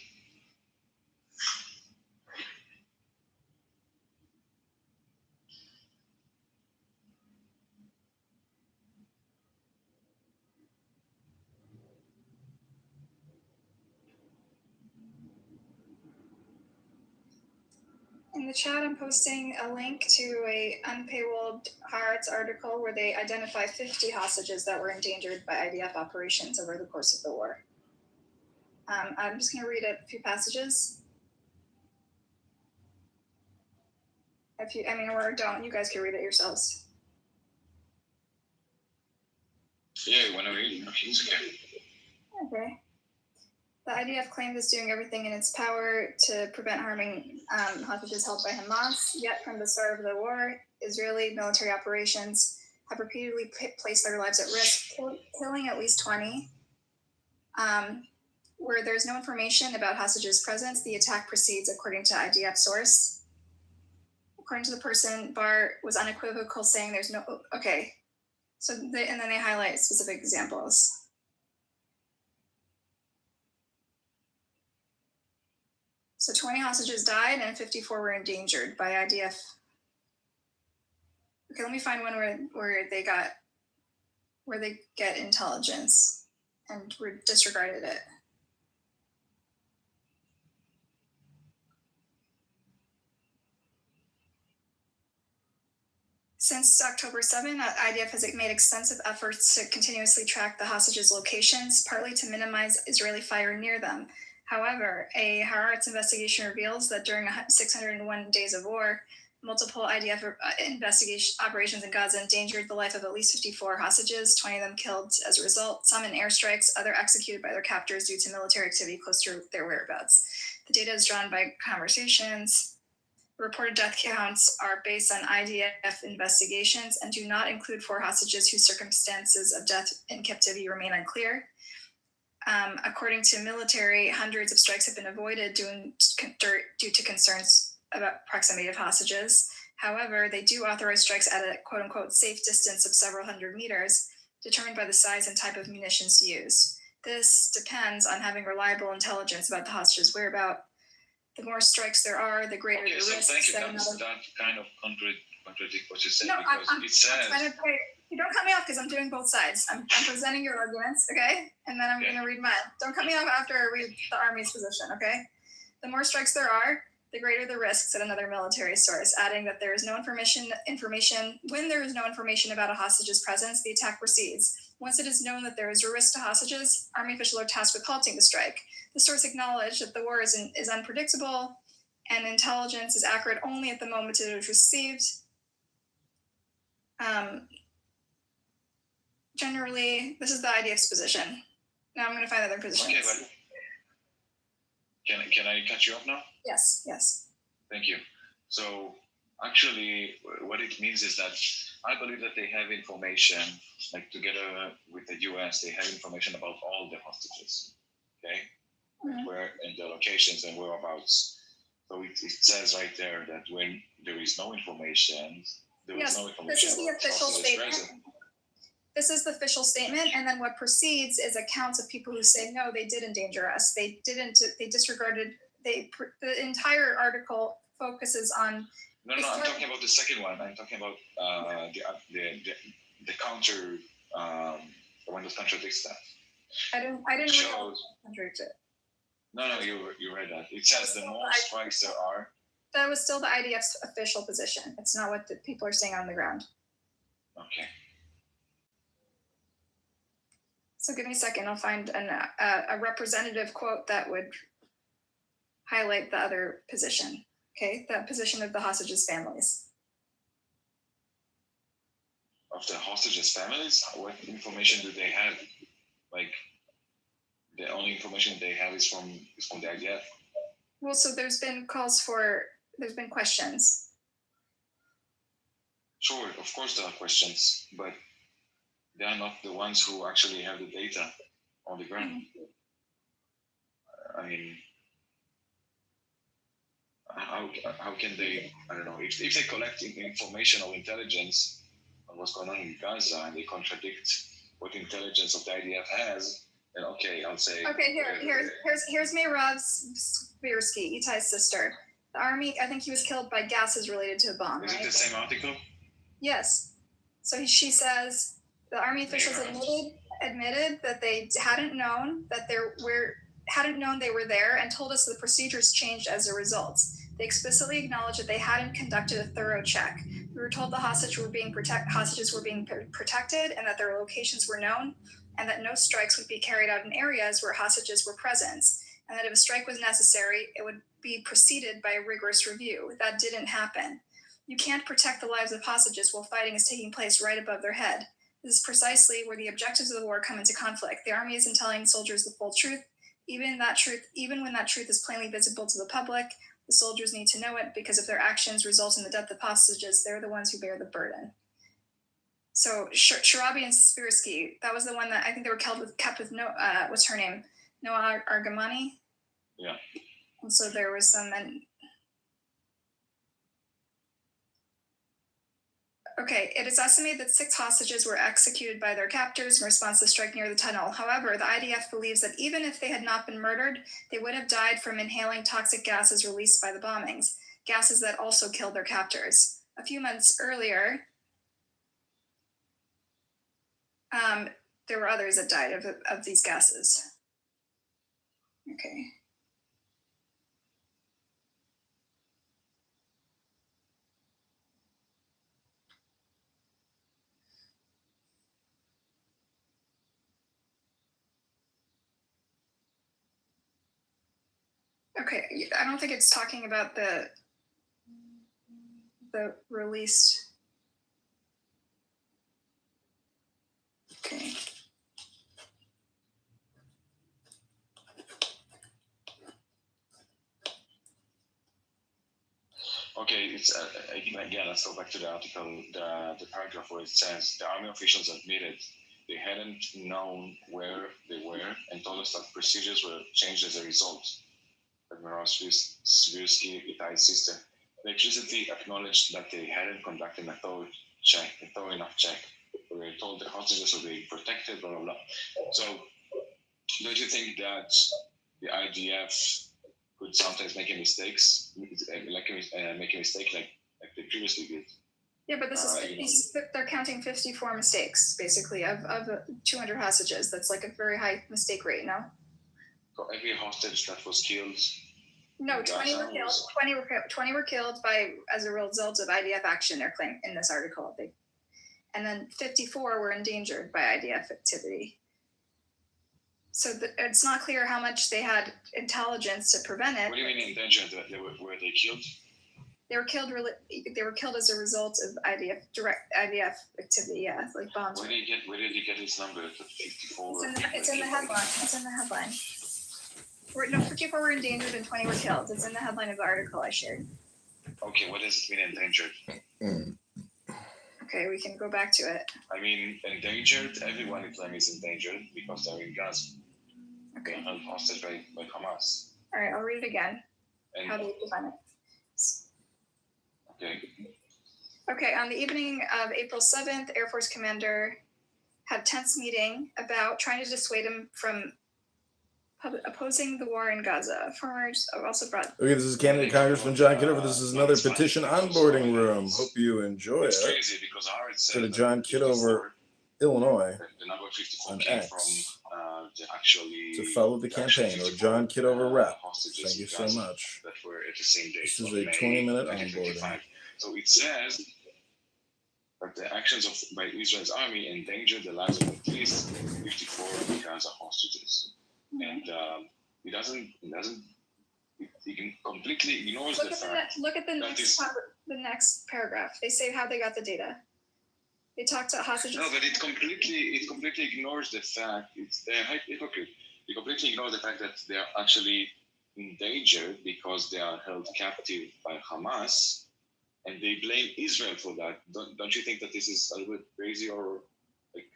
In the chat, I'm posting a link to a unpaywalled Haaretz article where they identify 50 hostages that were endangered by IDF operations over the course of the war. I'm just going to read a few passages. Or don't. You guys can read it yourselves. Yeah, you want to read it? Okay. The IDF claims it's doing everything in its power to prevent harming hostages held by Hamas. Yet, from the start of the war, Israeli military operations have repeatedly placed their lives at risk, killing at least 20. Where there's no information about hostages' presence, the attack proceeds according to IDF source. According to the person, Bar was unequivocal, saying there's no. Okay, so and then they highlight specific examples. So 20 hostages died and 54 were endangered by IDF. Okay, let me find one where they get intelligence and disregarded it. Since October 7, IDF has made extensive efforts to continuously track the hostages' locations, partly to minimize Israeli fire near them. However, a Haaretz investigation reveals that during 601 days of war, multiple IDF investigation operations in Gaza endangered the life of at least 54 hostages, 20 of them killed as a result, some in airstrikes, other executed by their captors due to military activity close to their whereabouts. The data is drawn by conversations. Reported death counts are based on IDF investigations and do not include 4 hostages whose circumstances of death in captivity remain unclear. According to military, hundreds of strikes have been avoided due to concerns about proximity of hostages. However, they do authorize strikes at a quote-unquote safe distance of several hundred meters, determined by the size and type of munitions used. This depends on having reliable intelligence about the hostages' whereabouts. The more strikes there are, the greater the risk. Thank you. That kind of contradict what you said, No, because it says. You don't cut me off because I'm doing both sides. I'm presenting your arguments, okay? And then I'm going to read mine. Don't cut me off after I read the Army's position, okay? The more strikes there are, the greater the risks, said another military source, adding that there is no information. When there is no information about a hostage's presence, the attack proceeds. Once it is known that there is a risk to hostages, Army officials are tasked with halting the strike. The source acknowledged that the war is unpredictable and intelligence is accurate only at the moment it is received. Generally, this is the IDF's position. Now I'm going to find other positions. Okay, but can I cut you off now? Yes. Thank you. So actually, what it means is that I believe that they have information, like together with the US, they have information about all the hostages, okay? Mm-hmm. Where and the locations and whereabouts. So it says right there that when there is no information, This is the official statement. This is the official statement, and then what precedes is accounts of people who say, no, they did endanger us. They didn't, they disregarded, the entire article focuses on. No, I'm talking about the second one. I'm talking about the counter, the one that contradicts that. I didn't read contradict it. No, you read that. It says the more strikes there are. That was still the IDF's official position. It's not what the people are saying on the ground. Okay. So give me a second. I'll find a representative quote that would highlight the other position. Okay, the position of the hostages' families. Of the hostages' families? What information do they have? Like, the only information they have is from the IDF. Well, so there's been questions. Sure, of course there are questions, but they are not the ones who actually have the data on the ground. I mean, how can they, I don't know, if they collect information or intelligence on what's going on in Gaza and they contradict what intelligence of the IDF has, then okay, I'll say. Okay, here's Meirav Spirsky, Itai's sister. The Army, I think he was killed by gases related to a bomb. Is it the same article? Yes. So she says the Army officials admitted that they hadn't known they were there and told us the procedures changed as a result. They explicitly acknowledged that they hadn't conducted a thorough check. We were told the hostages were being protected and that their locations were known, and that no strikes would be carried out in areas where hostages were present, and that if a strike was necessary, it would be preceded by a rigorous review. That didn't happen. You can't protect the lives of hostages while fighting is taking place right above their head. This is precisely where the objectives of the war come into conflict. The Army isn't telling soldiers the full truth. Even when that truth is plainly visible to the public, the soldiers need to know it, because if their actions result in the death of hostages, they're the ones who bear the burden. So Sharabi and Spirsky, that was the one that I think they were kept with what's her name? Noah Argamani? Yeah. And so there was some. Okay, it is estimated that 6 hostages were executed by their captors in response to the strike near the tunnel. However, the IDF believes that even if they had not been murdered, they would have died from inhaling toxic gases released by the bombings, gases that also killed their captors. A few months earlier, there were others that died of these gases. Okay. Okay, I don't think it's talking about the released. Okay. Okay, it's again. Let's go back to the article, the paragraph where it says the army officials admitted they hadn't known where they were and told us that procedures were changed as a result. Admiral Swirsky Itai's sister. They explicitly acknowledged that they hadn't conducted a thorough enough check. They were told the hostages were being protected, blah blah blah. So, don't you think that the IDF could sometimes make mistakes, make a mistake like they previously did? Yeah, but this is they're counting 54 mistakes basically of 200 hostages. That's like a very high mistake rate now. So every hostage that was killed. No, 20 were killed. 20 were killed as a result of IDF action. They're claiming in this article. And then 54 were endangered by IDF activity. So it's not clear how much they had intelligence to prevent it. What do you mean endangered? Were they killed? They were killed. They were killed as a result of direct IDF activity. Yeah, like bombs. Where did you get this number? 54. It's in the headline. It's in the headline. 54 were endangered and 20 were killed. It's in the headline of the article I shared. Okay, what does it mean endangered? Okay, we can go back to it. I mean, endangered. Everyone in Islam is endangered because they're in Gaza. Okay. They're held hostage by Hamas. All right, I'll read it again. And how do you define it? Okay. Okay, on the evening of April 7th, Air Force Commander had a tense meeting about trying to dissuade him from opposing the war in Gaza. Farmers also brought. Okay, this is candidate Congressman John Kitover. This is another petition onboarding room. Hope you enjoy it. Crazy because Go to John Kitover, Illinois, the number 54 on came X from actually to follow the campaign, or John Kitover Rep. hostages Thank you so Gaza much. that were at the same date. This is of a May 20-minute 1955. onboarding. So it says that the actions by Israel's army endangered the lives of at least 54 Gaza hostages, and it completely ignores the fact. Look at the next paragraph. They say how they got the data. They talk to hostages. No, but it completely ignores the fact. They're hypocrite. They completely ignore the fact that they are actually endangered because they are held captive by Hamas, and they blame Israel for that. Don't you think that this is a little bit crazy, or like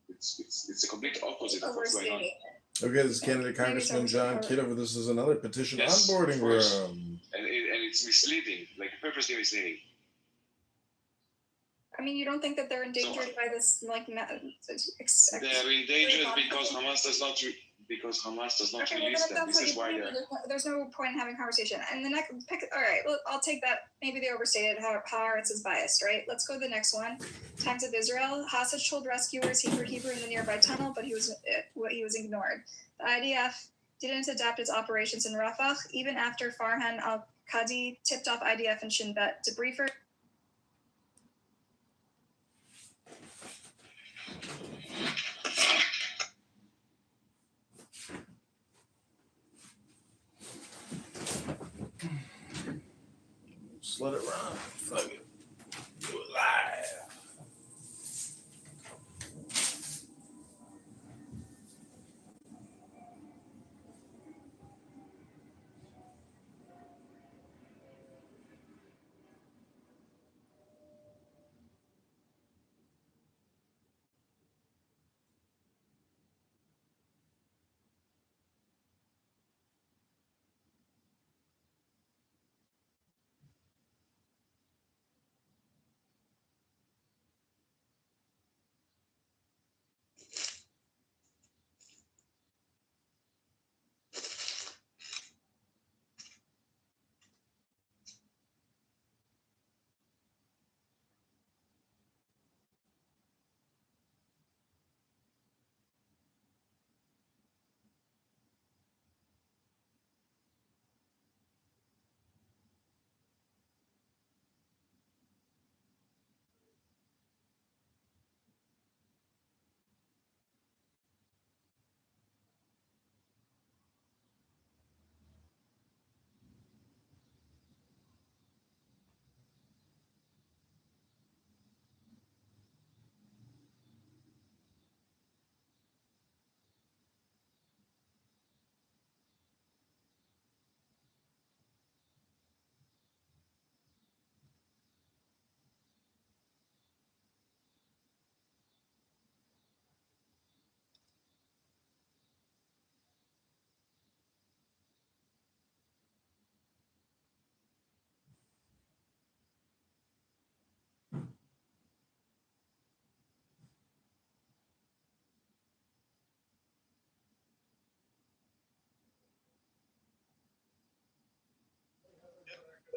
it's a complete opposite of what's going on? Okay, this is candidate Congressman John Kitover. This is another petition onboarding room. And it's misleading, like purposely misleading. I mean, you don't think that they're endangered by this, like? They are endangered because Hamas does not release them. This is why there's no point in having a conversation. And the next, all right, well, I'll take that. Maybe they overstated how Haaretz is biased, right? Let's go to the next one. Times of Israel. Hostage told rescuers he heard Hebrew in the nearby tunnel, but he was ignored. The IDF didn't adapt its operations in Rafah, even after Farhan al-Qadi tipped off IDF and Shin Bet. Debriefer. Just let it run. Fuck it. Do it live.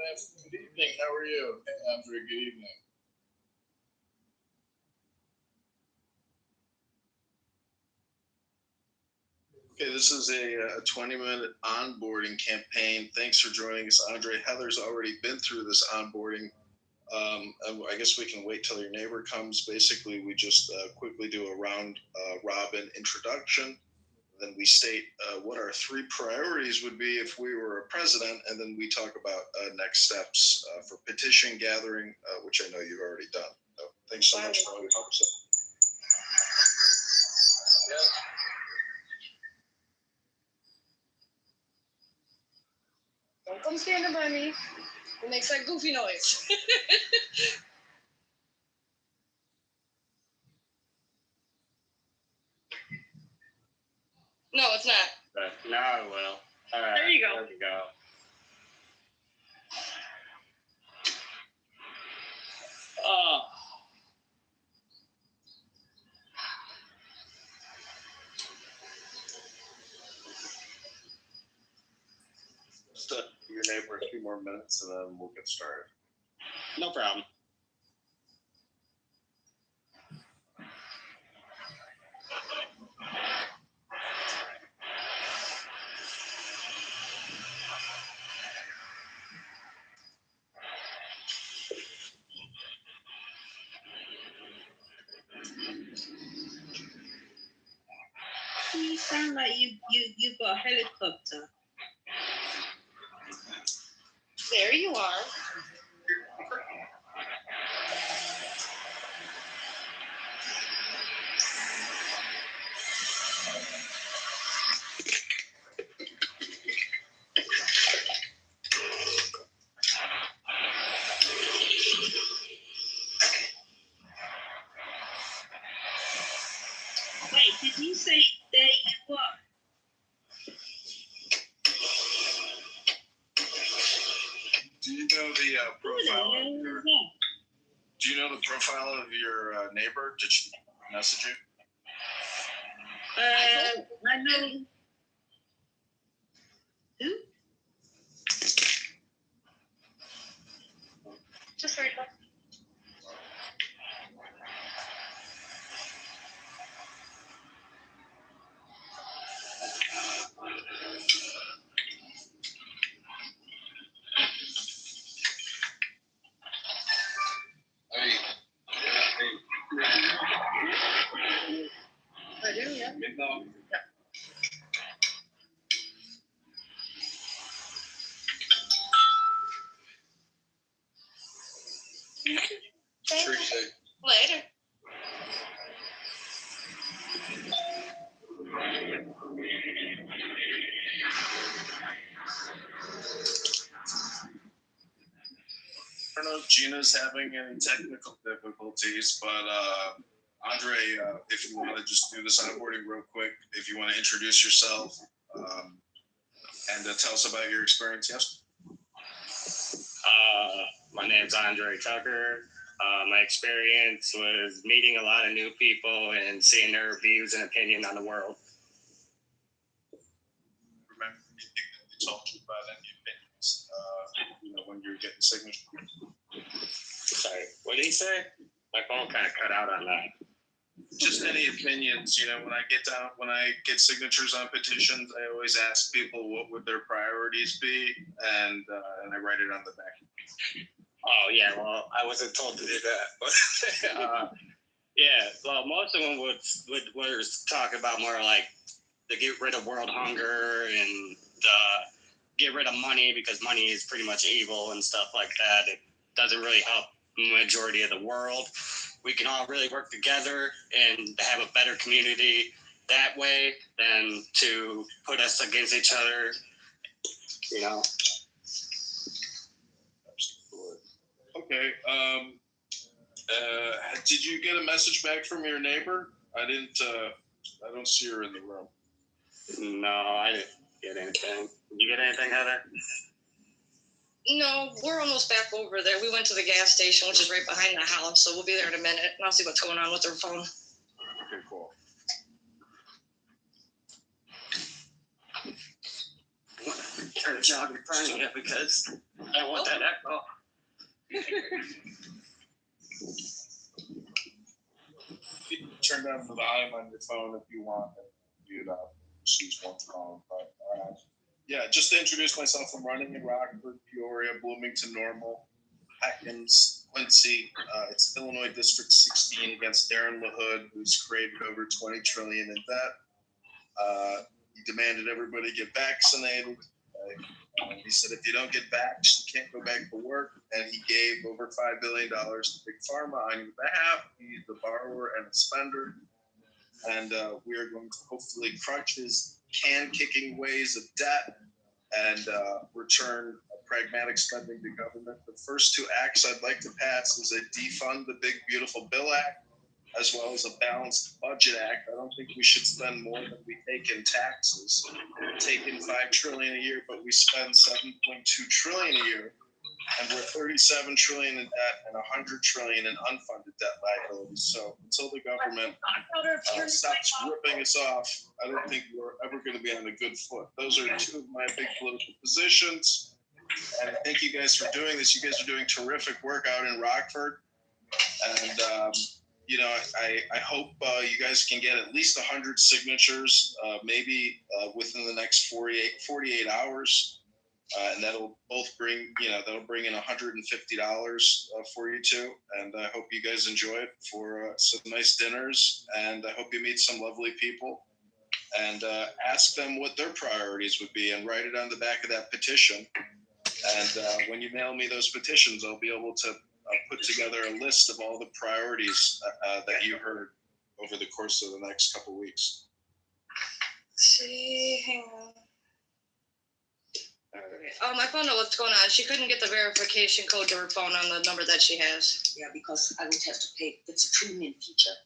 Good evening. How are you? Andre, good evening. Okay, this is a 20-minute onboarding campaign. Thanks for joining us, Andre. Heather's already been through this onboarding. I guess we can wait till your neighbor comes. Basically, we just quickly do a round robin introduction. Then we state what our 3 priorities would be if we were a president, and then we talk about next steps for petition gathering, which I know you've already done. So thanks so much for all your help. Don't come standing by me. It makes that goofy noise. No, it's not. Now it will. All right. There you go. There we go. Oh. Just your neighbor a few more minutes, and then we'll get started. No problem. You sound like you got a helicopter. There you are. Wait, did you say there you are? Do you know the profile? Do you know the profile of your neighbor? Did she message you? I know. Who? Just heard that. I do, yeah. Later. I don't know if Gina's having any technical difficulties, but Andre, if you want to just do this onboarding real quick, if you want to introduce yourself and tell us about your experience, yes? My name's Andre Tucker. My experience was meeting a lot of new people and seeing their views and opinion on the world. Remember anything that they told you about any opinions, when you're getting signatures? Sorry, what did he say? My phone kind of cut out on that. Just any opinions, when I get signatures on petitions, I always ask people what would their priorities be, and I write it on the back. Oh yeah, well I wasn't told to do that, but yeah, well most of them would talk about more like to get rid of world hunger and get rid of money because money is pretty much evil and stuff like that. It doesn't really help the majority of the world. We can all really work together and have a better community that way than to put us against each other, Okay. Did you get a message back from your neighbor? I don't see her in the room. No, I didn't get anything. Did you get anything, Heather? No, we're almost back over there. We went to the gas station, which is right behind the house, so we'll be there in a minute, and I'll see what's going on with their phone. Okay, cool. Turn jog in front of you because I don't want that echo. Turn down the volume on your phone if you want and mute up. Choose one phone. But yeah, just to introduce myself, I'm running in Rockford, Peoria, Bloomington, Normal, Atkins, Quincy. It's Illinois District 16 against Darren LaHood, who's created over $20 trillion in debt. He demanded everybody get vaccinated. He said, if you don't get vaxxed, you can't go back to work. And he gave over $5 billion to Big Pharma on your behalf. He's the borrower and the spender. And we are going to hopefully crunch his can-kicking ways of debt and return a pragmatic spending to government. The first two acts I'd like to pass is a defund the Big Beautiful Bill Act, as well as a balanced budget act. I don't think we should spend more than we take in taxes. We take in $5 trillion a year, but we spend $7.2 trillion a year, and we're $37 trillion in debt and $100 trillion in unfunded debt liabilities. So until the government stops ripping us off, I don't think we're ever going to be on a good foot. Those are two of my big political positions, and thank you guys for doing this. You guys are doing terrific work out in Rockford, and you know, I hope you guys can get at least 100 signatures, maybe within the next 48 hours. And that'll bring in $150 for you too. And I hope you guys enjoy it for some nice dinners. And I hope you meet some lovely people and ask them what their priorities would be and write it on the back of that petition. And when you mail me those petitions, I'll be able to put together a list of all the priorities that you heard over the course of the next couple weeks. See, hang on. Oh, my phone knows what's going on. She couldn't get the verification code to her phone on the number that she has. Yeah, because I would have to pay. It's a premium feature.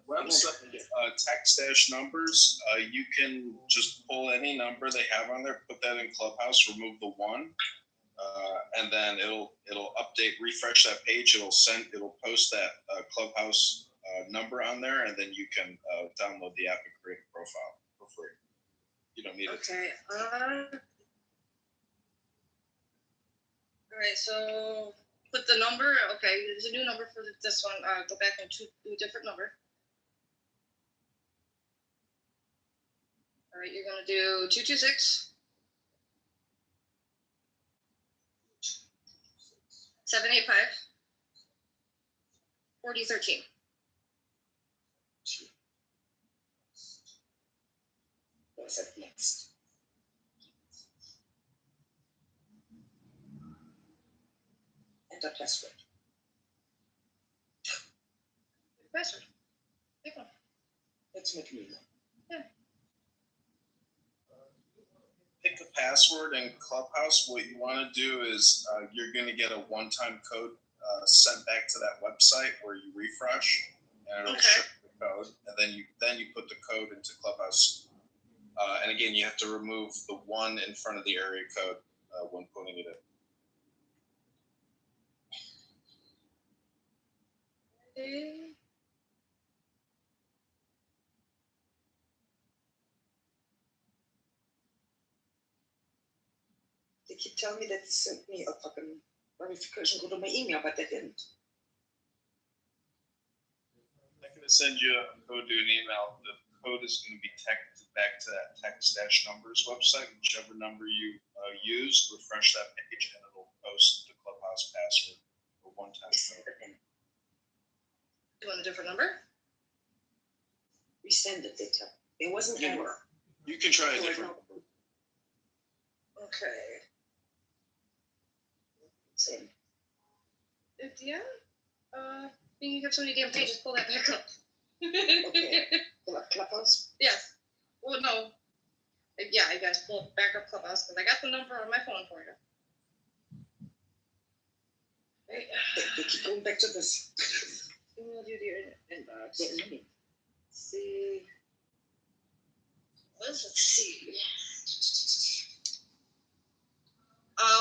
Website text dash numbers. You can just pull any number they have on there, put that in Clubhouse, remove the one. And then it'll update, refresh that page. It'll post that Clubhouse number on there, and then you can download the app and create a profile for free. You don't need it. Okay. All right. So put the number. Okay, there's a new number for this one. Go back and do a different number. All right. You're gonna do 226 785 4013. What's up next? Enter password. Password. Pick one. Let's make new one. Yeah. Pick a password in Clubhouse. What you want to do is you're going to get a one-time code sent back to that website where you refresh, and it'll show the code, and then you put the code into Clubhouse. And again, you have to remove the one in front of the area code when putting it in. They keep telling me that they sent me a fucking verification code on my email, but they didn't. I'm going to send you a code to an email. The code is going to be texted back to that text dash numbers website, whichever number you use. Refresh that page, and it'll post the Clubhouse password for one-time code. You want a different number? Resend it. It wasn't error. You can try a different number. Okay. Same. Yeah. You have so many damn pages. Pull that back up. Okay. Pull up Clubhouse? Yes. Well, no. Yeah, I guess pull back up Clubhouse because I got the number on my phone for you. Right. They keep going back to this. Email you the inbox. Yeah. See. Let's see.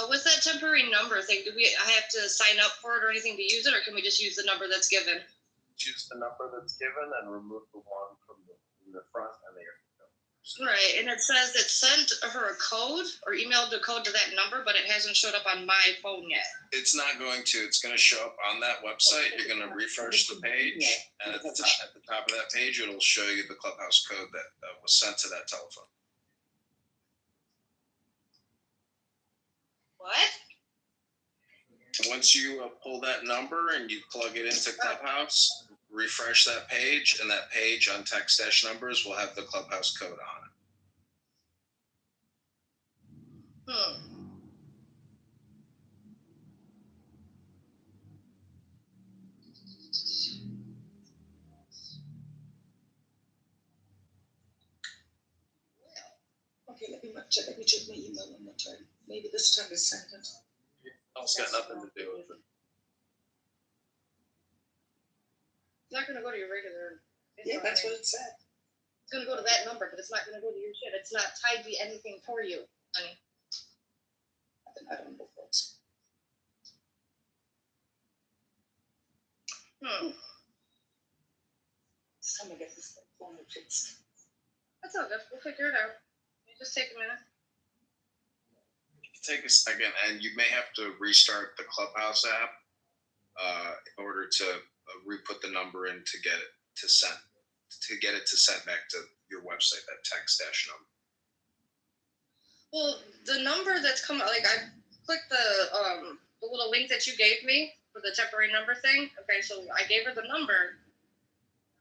With that temporary number thing, do I have to sign up for it or anything to use it, or can we just use the number that's given? Choose the number that's given and remove the one from the front and the area code. Right, and it says it sent her a code or emailed the code to that number, but it hasn't showed up on my phone yet. It's not going to. It's going to show up on that website. You're going to refresh the page, and at the top of that page, it'll show you the Clubhouse code that was sent to that telephone. What? Once you pull that number and you plug it into Clubhouse, refresh that page, and that page on text dash numbers will have the Clubhouse code on it. Okay, let me check my email one more time. Maybe this time it's sent it. It's got nothing to do with it. It's not gonna go to your regular. Yeah, that's what it said. It's gonna go to that number, but it's not gonna go to your shit. It's not tied to anything for you, honey. I don't know, folks. It's time to get this phone fixed. That's all good. We'll figure it out. You just take a minute. Take a second, and you may have to restart the Clubhouse app in order to re-put the number in to get it to send back to your website, that text dash number. Well, the number that's come, like I clicked the little link that you gave me for the temporary number thing. Okay, so I gave her the number.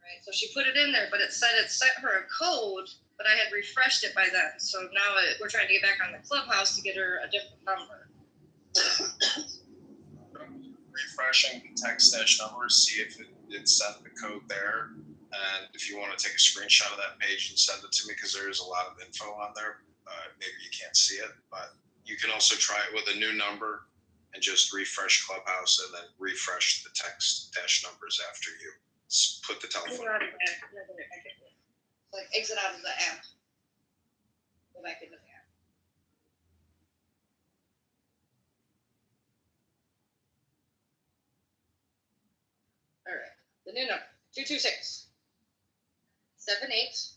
Right, so she put it in there, but it said it sent her a code, but I had refreshed it by then. So now we're trying to get back on the Clubhouse to get her a different number. Refreshing the text dash number, see if it sent the code there. And if you want to take a screenshot of that page and send it to me, because there is a lot of info on there, maybe you can't see it, but you can also try it with a new number and just refresh Clubhouse and then refresh the text dash numbers after you put the telephone. Like exit out of the app. Go back into the app. All right. The new number 226 78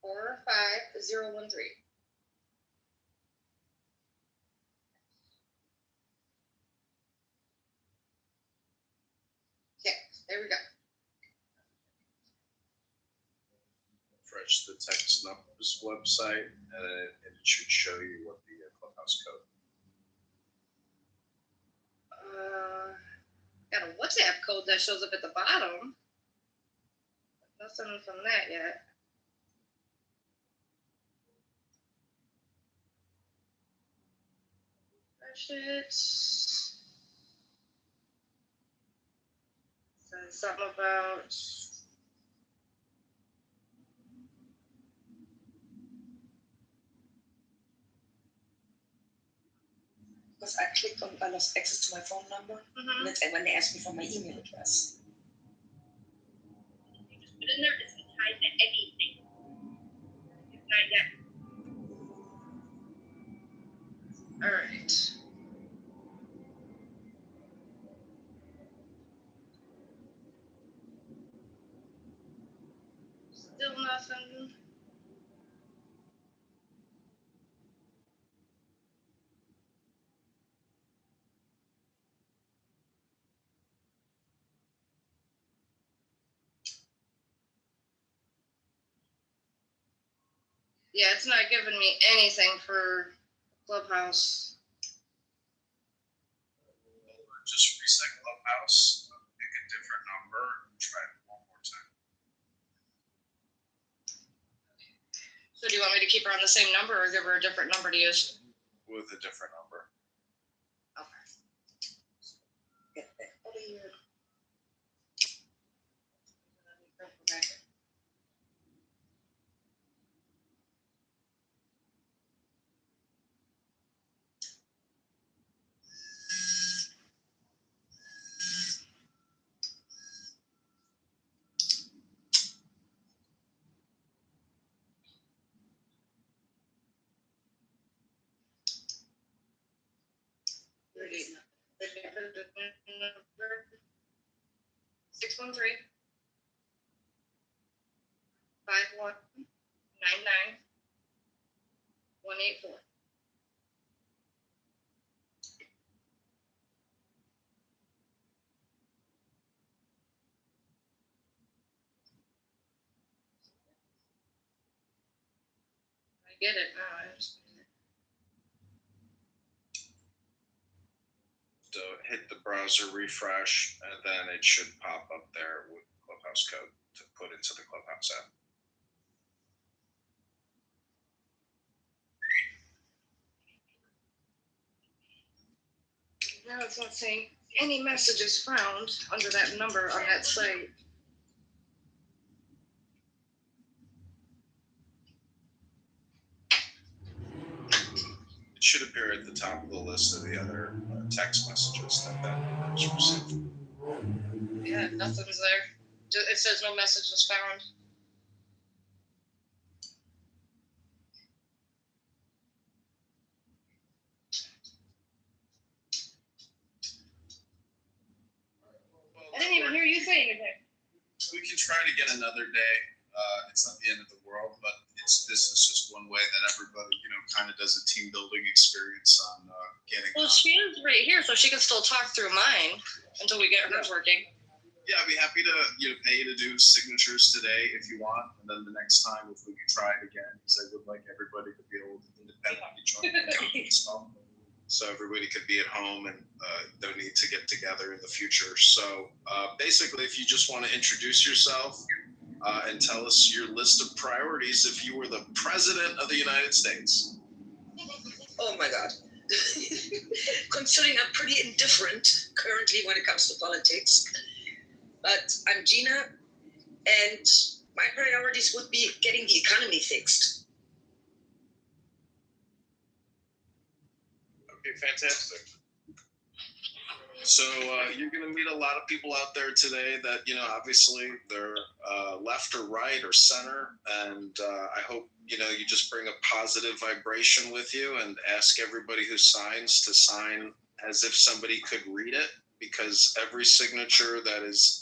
45013. Okay, there we go. Refresh the text numbers website, and it should show you what the Clubhouse code. Got a WhatsApp code that shows up at the bottom. Nothing from that yet. Refresh it. Says something about. Because I clicked on, I lost access to my phone number, and when they asked me for my email address. Put in there, it's tied to anything. Not yet. All right. Still nothing. Yeah, it's not giving me anything for Clubhouse. Just reset Clubhouse, pick a different number, and try it one more time. So do you want me to keep her on the same number or give her a different number to use? With a different number. Okay. Get that out of here. Ready. 613 51 184. I get it now. I understand. So hit the browser refresh, and then it should pop up there with Clubhouse code to put into the Clubhouse app. Now it's not saying any messages found under that number on that site. It should appear at the top of the list of the other text messages that was received. Yeah, nothing's there. It says no message was found. I didn't even hear you say anything. We can try to get another day. It's not the end of the world, but this is just one way that everybody, kind of does a team building experience on getting. Well, she is right here, so she can still talk through mine until we get hers working. Yeah, I'd be happy to pay you to do signatures today if you want, and then the next time if we can try it again, because I would like everybody to be able to independently join the conference call, so everybody could be at home and no need to get together in the future. So basically, if you just want to introduce yourself and tell us your list of priorities if you were the president of the United States. Oh my God. Considering I'm pretty indifferent currently when it comes to politics, but I'm Gina, and my priorities would be getting the economy fixed. Okay, fantastic. So you're going to meet a lot of people out there today that, obviously they're left or right or center. And I hope, you just bring a positive vibration with you and ask everybody who signs to sign as if somebody could read it, because every signature that is,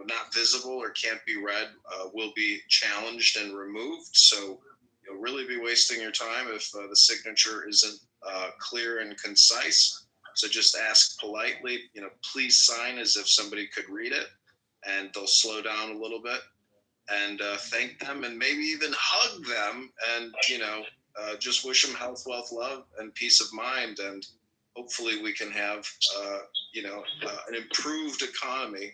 not visible or can't be read will be challenged and removed. So you'll really be wasting your time if the signature isn't clear and concise. So just ask politely, please sign as if somebody could read it, and they'll slow down a little bit and thank them and maybe even hug them and, just wish them health, wealth, love, and peace of mind. And hopefully we can have, an improved economy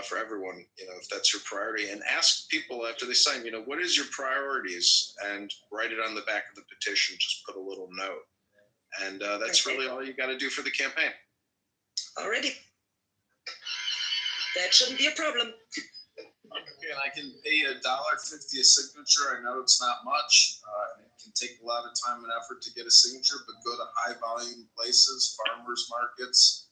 for everyone, if that's your priority. And ask people after they sign, what is your priorities? And write it on the back of the petition, just put a little note. And that's really all you got to do for the campaign. Already. That shouldn't be a problem. Okay, and I can pay $1.50 a signature. I know it's not much. It can take a lot of time and effort to get a signature, but go to high volume places, farmers markets,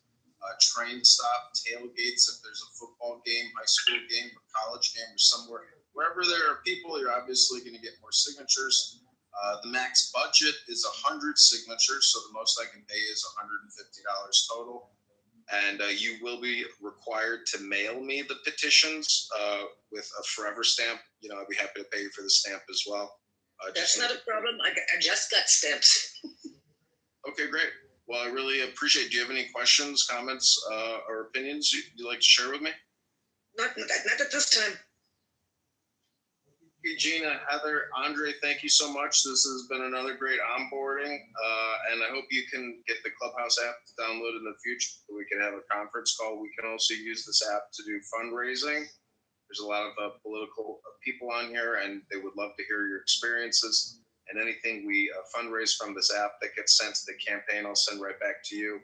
train stop, tailgates. If there's a football game, high school game, or college game, or somewhere, wherever there are people, you're obviously going to get more signatures. The max budget is 100 signatures, so the most I can pay is $150 total. And you will be required to mail me the petitions with a forever stamp. I'd be happy to pay you for the stamp as well. That's not a problem. I just got stamps. Okay, great. Well, I really appreciate it. Do you have any questions, comments, or opinions you'd like to share with me? Not at this time. Gina, Heather, Andre, thank you so much. This has been another great onboarding, and I hope you can get the Clubhouse app downloaded in the future so we can have a conference call. We can also use this app to do fundraising. There's a lot of political people on here, and they would love to hear your experiences. And anything we fundraise from this app that gets sent to the campaign, I'll send right back to you.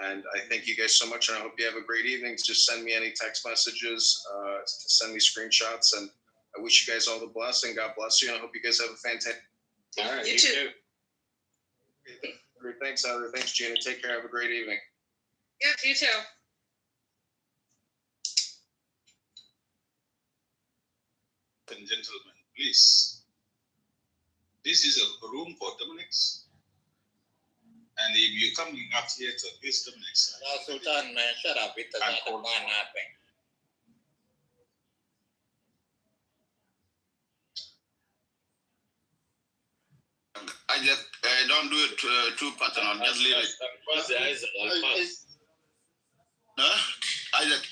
And I thank you guys so much, and I hope you have a great evening. Just send me any text messages, send me screenshots, and I wish you guys all the blessing. God bless you, and I hope you guys have a fantastic. All right, you too. Great, thanks, Heather. Thanks, Gina. Take care. Have a great evening. Yep, you too. And gentlemen, please. This is a room for Dominics. And if you're coming up here to abuse Dominics, Sultan, man, shut up. It does not demand nothing. Isaac, don't do it too personal. Just leave it. Isaac,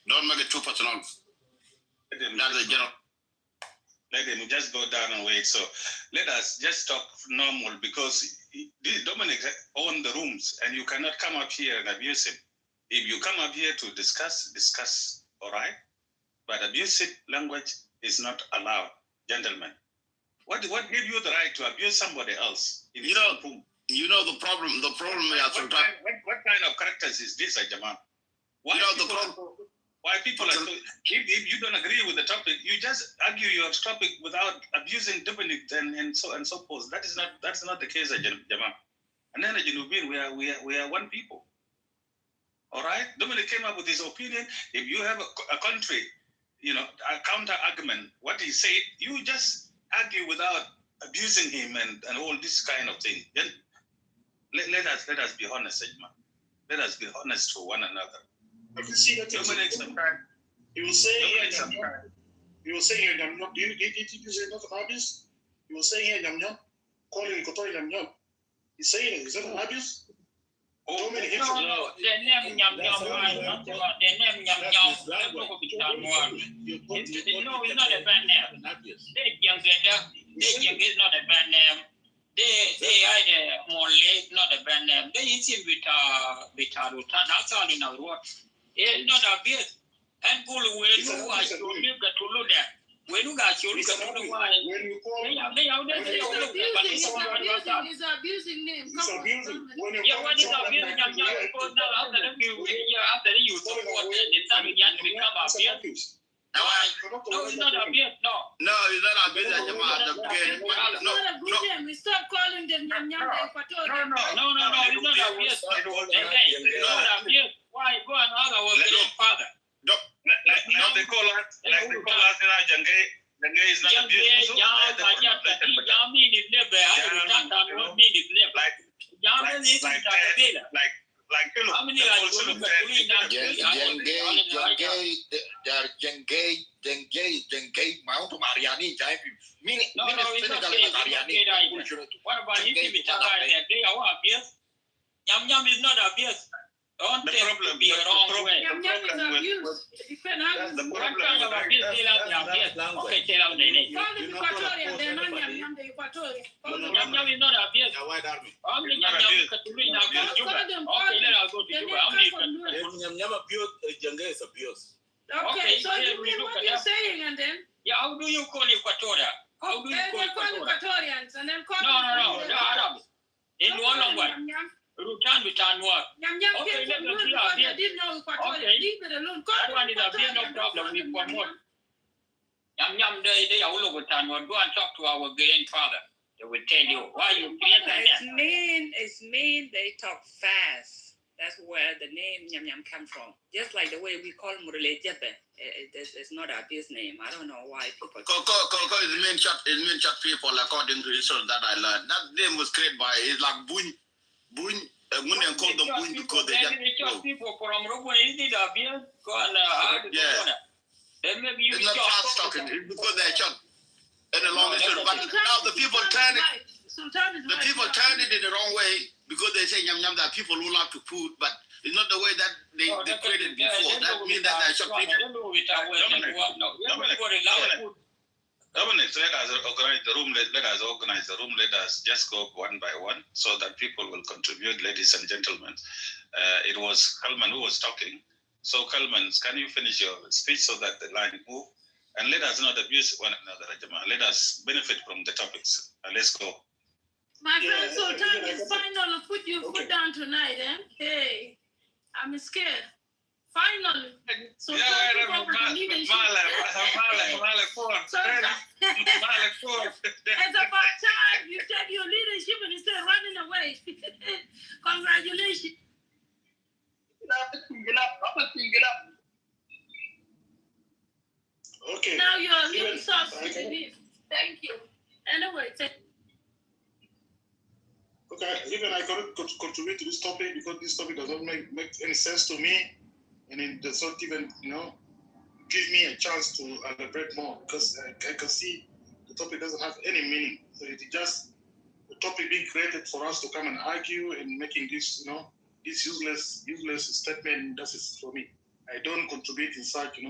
don't make it too personal. That's a general. Let him just go down and wait. So let us just talk normal because Dominic own the rooms and you cannot come up here and abuse him. If you come up here to discuss, all right? But abusive language is not allowed, gentlemen. What give you the right to abuse somebody else? You know the problem. The problem is what kind of characters is this, Ajama? Why people are so, if you don't agree with the topic, you just argue your topic without abusing Dominic and so forth. That's not the case, Ajama. And then we are one people. All right? Dominic came up with his opinion. If you have a country, a counter argument, what he said, you just argue without abusing him and all this kind of thing. Then let us be honest, Ejma. Let us be honest to one another. I can see that. He was saying here, Nyam Nyam. Did you say nothing obvious? He was saying here, Nyam Nyam, calling Kitover Nyam Nyam. He's saying it. Is that obvious? No, the name Nyam Nyam, the name Nyam Nyam, no, it's not a bad name. They is not a bad name. They either Morley, not a bad name. They eat him with Rutan. That's all in our words. It's not a bit. And Gulu, when you are to look at when you got your He's abusing name. He's abusing name. He's abusing. Yeah, what is abusing? After you support it, it's not going to become abuse. No, it's not abuse. No, it's not abuse. No, we stop calling them Nyam Nyam Equatorial. No, it's not abuse. It's not abuse. Why go and argue our grandfather? Like they call us Jange is not abuse. Nyam Nyam is not abuse. Don't take it to be a wrong way. Nyam Nyam is abuse. What kind of abuse they have the abuse? Okay, tell them the name. Call them Equatorial. They're not Nyam Nyam, the Equatorial. Nyam Nyam is not abuse. Only Nyam Nyam Katuri is abuse. Okay, let us go to Juba. Nyam Nyam abuse, Jange is abuse. Okay, so you mean what you're saying and then? Yeah, how do you call Equatorial? How do you call Equatorians and then call No, Arab. In one language. Rutan with Anwar. Okay, let them see our beer. Okay, leave it alone. That one is a beer, no problem. We promote. Nyam Nyam, they are all over Anwar. Go and talk to our grandfather. They will tell you why you create that. It's mean they talk fast. That's where the name Nyam Nyam come from. Just like the way we call Murele Jepe. It's not a business name. I don't know why people. Koko is mean chat people according to history that I learned. That name was created by it's like Buny, Munian called them Buny because they just people from Robo is it abuse? Go and then maybe you it's not fast talking, it's because they're shot in the long history. But now the people turn it in the wrong way because they say Nyam Nyam that people who love to food, but it's not the way that they created before. That means that they're shot people. Dominic, let us organize the room. Let us just go one by one so that people will contribute, ladies and gentlemen. It was Kalman who was talking. So Kalman, can you finish your speech so that the line move? And let us not abuse one another, Rajama. Let us benefit from the topics. Let's go. My friend Sultan is final put you foot down tonight, eh? Hey, I'm scared. Finally. So it's about time you take your leadership and instead of running away. Congratulations. Okay. Now you're here South Sudanese. Thank you. Anyway, okay, even I cannot contribute to this topic because this topic does not make any sense to me. And it does not even, give me a chance to elaborate more because I can see the topic doesn't have any meaning. So it just topic being created for us to come and argue and making this, this useless statement. That is for me. I don't contribute in such,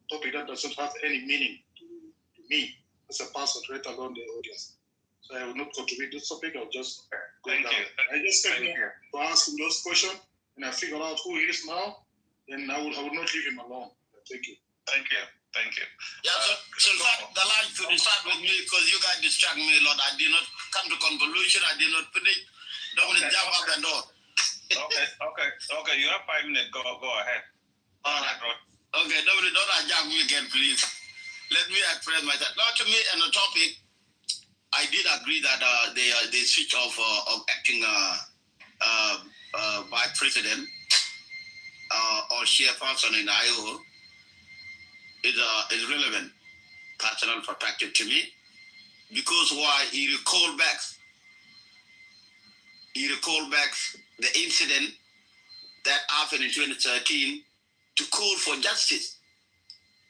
topic that doesn't have any meaning to me as a person, let alone the audience. So I will not contribute this topic. I'll just go down. I just came here to ask him those questions, and I figure out who he is now. Then I will not leave him alone. Thank you. Thank you. Yeah, so in fact, the line should start with me because you guys distract me a lot. I did not come to conclusion. I did not finish. Don't want to jump up and down. Okay. You have 5 minutes. Go ahead. All right. Okay, don't jump me again, please. Let me express myself. Now, to me, on the topic, I did agree that the switch of acting vice president or chairperson in IO is relevant, personal perspective to me, because why he recalled back the incident that happened in 2013 to call for justice.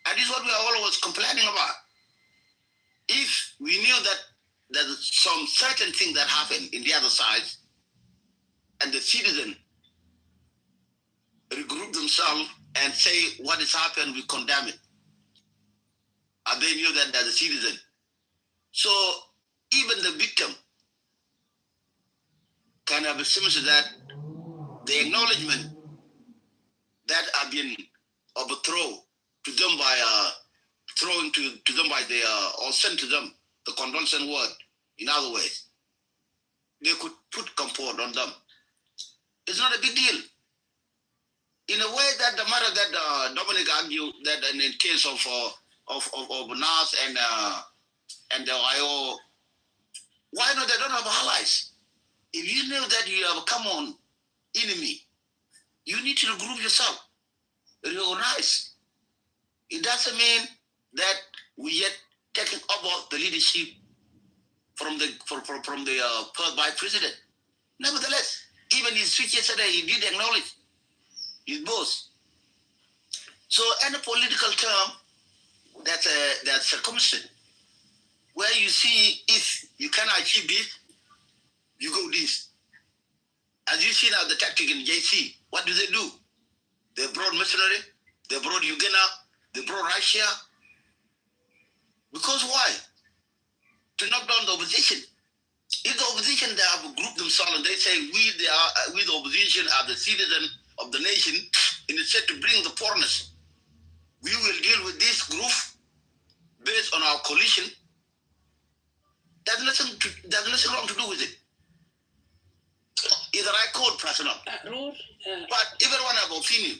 And this is what we are always complaining about. If we knew that there's some certain thing that happened in the other side, and the citizen regroup themselves and say what has happened, we condemn it. And they knew that there's a citizen. So even the victim can have a similar to that, the acknowledgement that have been overthrown to them by throwing to them by the or sent to them the condolence word. In other ways, they could put comfort on them. It's not a big deal. In a way that the matter that Dominic argued that in the case of NAS and the IO, why not? They don't have allies. If you know that you have a common enemy, you need to regroup yourself, reorganize. It doesn't mean that we yet taking over the leadership from the vice president. Nevertheless, even his speech yesterday, he did acknowledge his boss. So, any political term that's circumstance where you see if you cannot achieve this, you go this. As you see now, the tactic in JC, what do? They brought mercenary, they brought Uganda, they brought Russia. Because why? To knock down the opposition. If the opposition, they have grouped themselves and they say, we the opposition are the citizen of the nation, and instead to bring the foreigners, we will deal with this group based on our coalition. There's nothing wrong to do with it. It's the right code, personal. But everyone have opinion.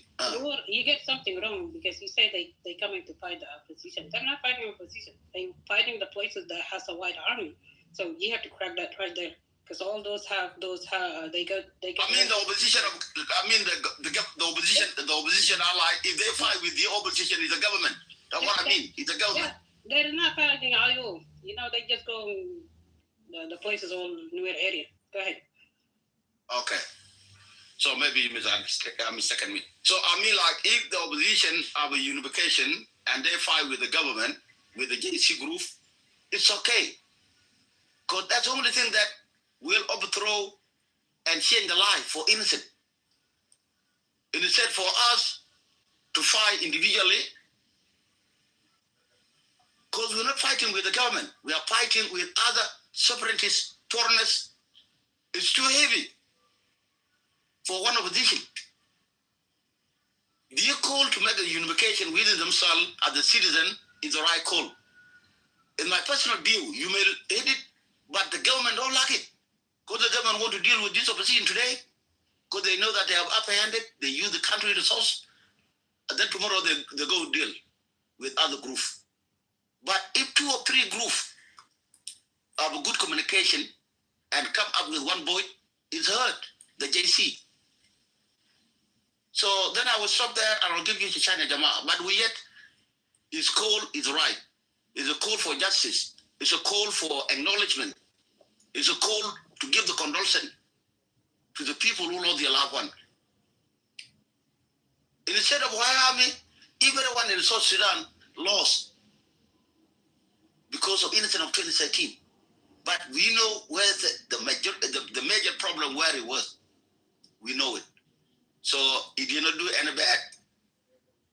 You get something wrong because you say they coming to fight the opposition. They're not fighting opposition. They're fighting the places that has a white army. So you have to crack that right there. Because all those they got. I mean the opposition. The opposition ally. If they fight with the opposition, is the government. That's what I mean. It's the government. Yeah, they're not fighting IO. They just go the places all near area. Go ahead. Okay. So maybe you mistaken me. So I mean, like, if the opposition have a unification and they fight with the government, with the JC group, it's okay. Because that's the only thing that will overthrow and change the life for innocent. And instead for us to fight individually, because we're not fighting with the government, we are fighting with other separatists, foreigners. It's too heavy for one opposition. Their call to make a unification within themselves as a citizen is the right call. In my personal view, you may hate it, but the government don't like it. Because the government want to deal with this opposition today, because they know that they have upper-handed, they use the country resource, and then tomorrow they go deal with other groups. But if 2 or 3 groups have a good communication and come up with one voice, it's heard, the JC. So then I will stop there and I'll give you to China Jama. But we yet, his call is right. It's a call for justice. It's a call for acknowledgement. It's a call to give the condolence to the people who lost their loved one. Instead of why army, everyone in South Sudan lost because of incident of 2013. But we know where the major problem where it was. We know it. So he did not do any bad.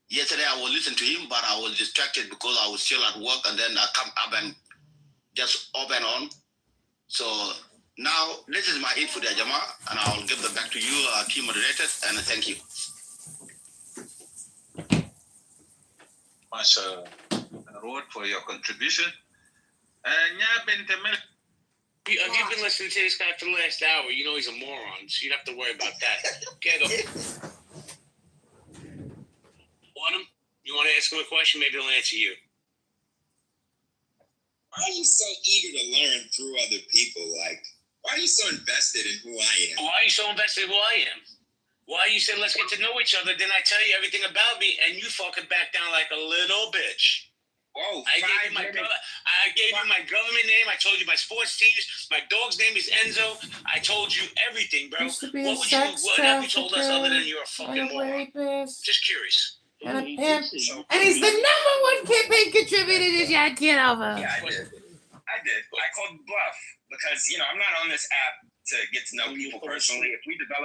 Yesterday I was listening to him, but I was distracted because I was still at work, and then I come up and just off and on. So now this is my info there, Jama, and I'll give them back to you, key moderators, and thank you. Much Rod for your contribution. If you've been listening to this guy for the last hour, you know he's a moron, so you don't have to worry about that. Get him. Autumn, you want to ask him a question? Maybe he'll answer you. Why are you so eager to learn through other people? Like, why are you so invested in who I am? Why are you so invested in who I am? Why you said let's get to know each other, then I tell you everything about me, and you fucking back down like a little bitch. Whoa, I gave you my government name. I told you my sports teams. My dog's name is Enzo. I told you everything, bro. Used to be What have you told us other than you're a fucking moron? Just curious. And he's the #1 campaign contributor to John Kitover. Yeah, I did. I called bluff because, I'm not on this app to get to know people personally. If we develop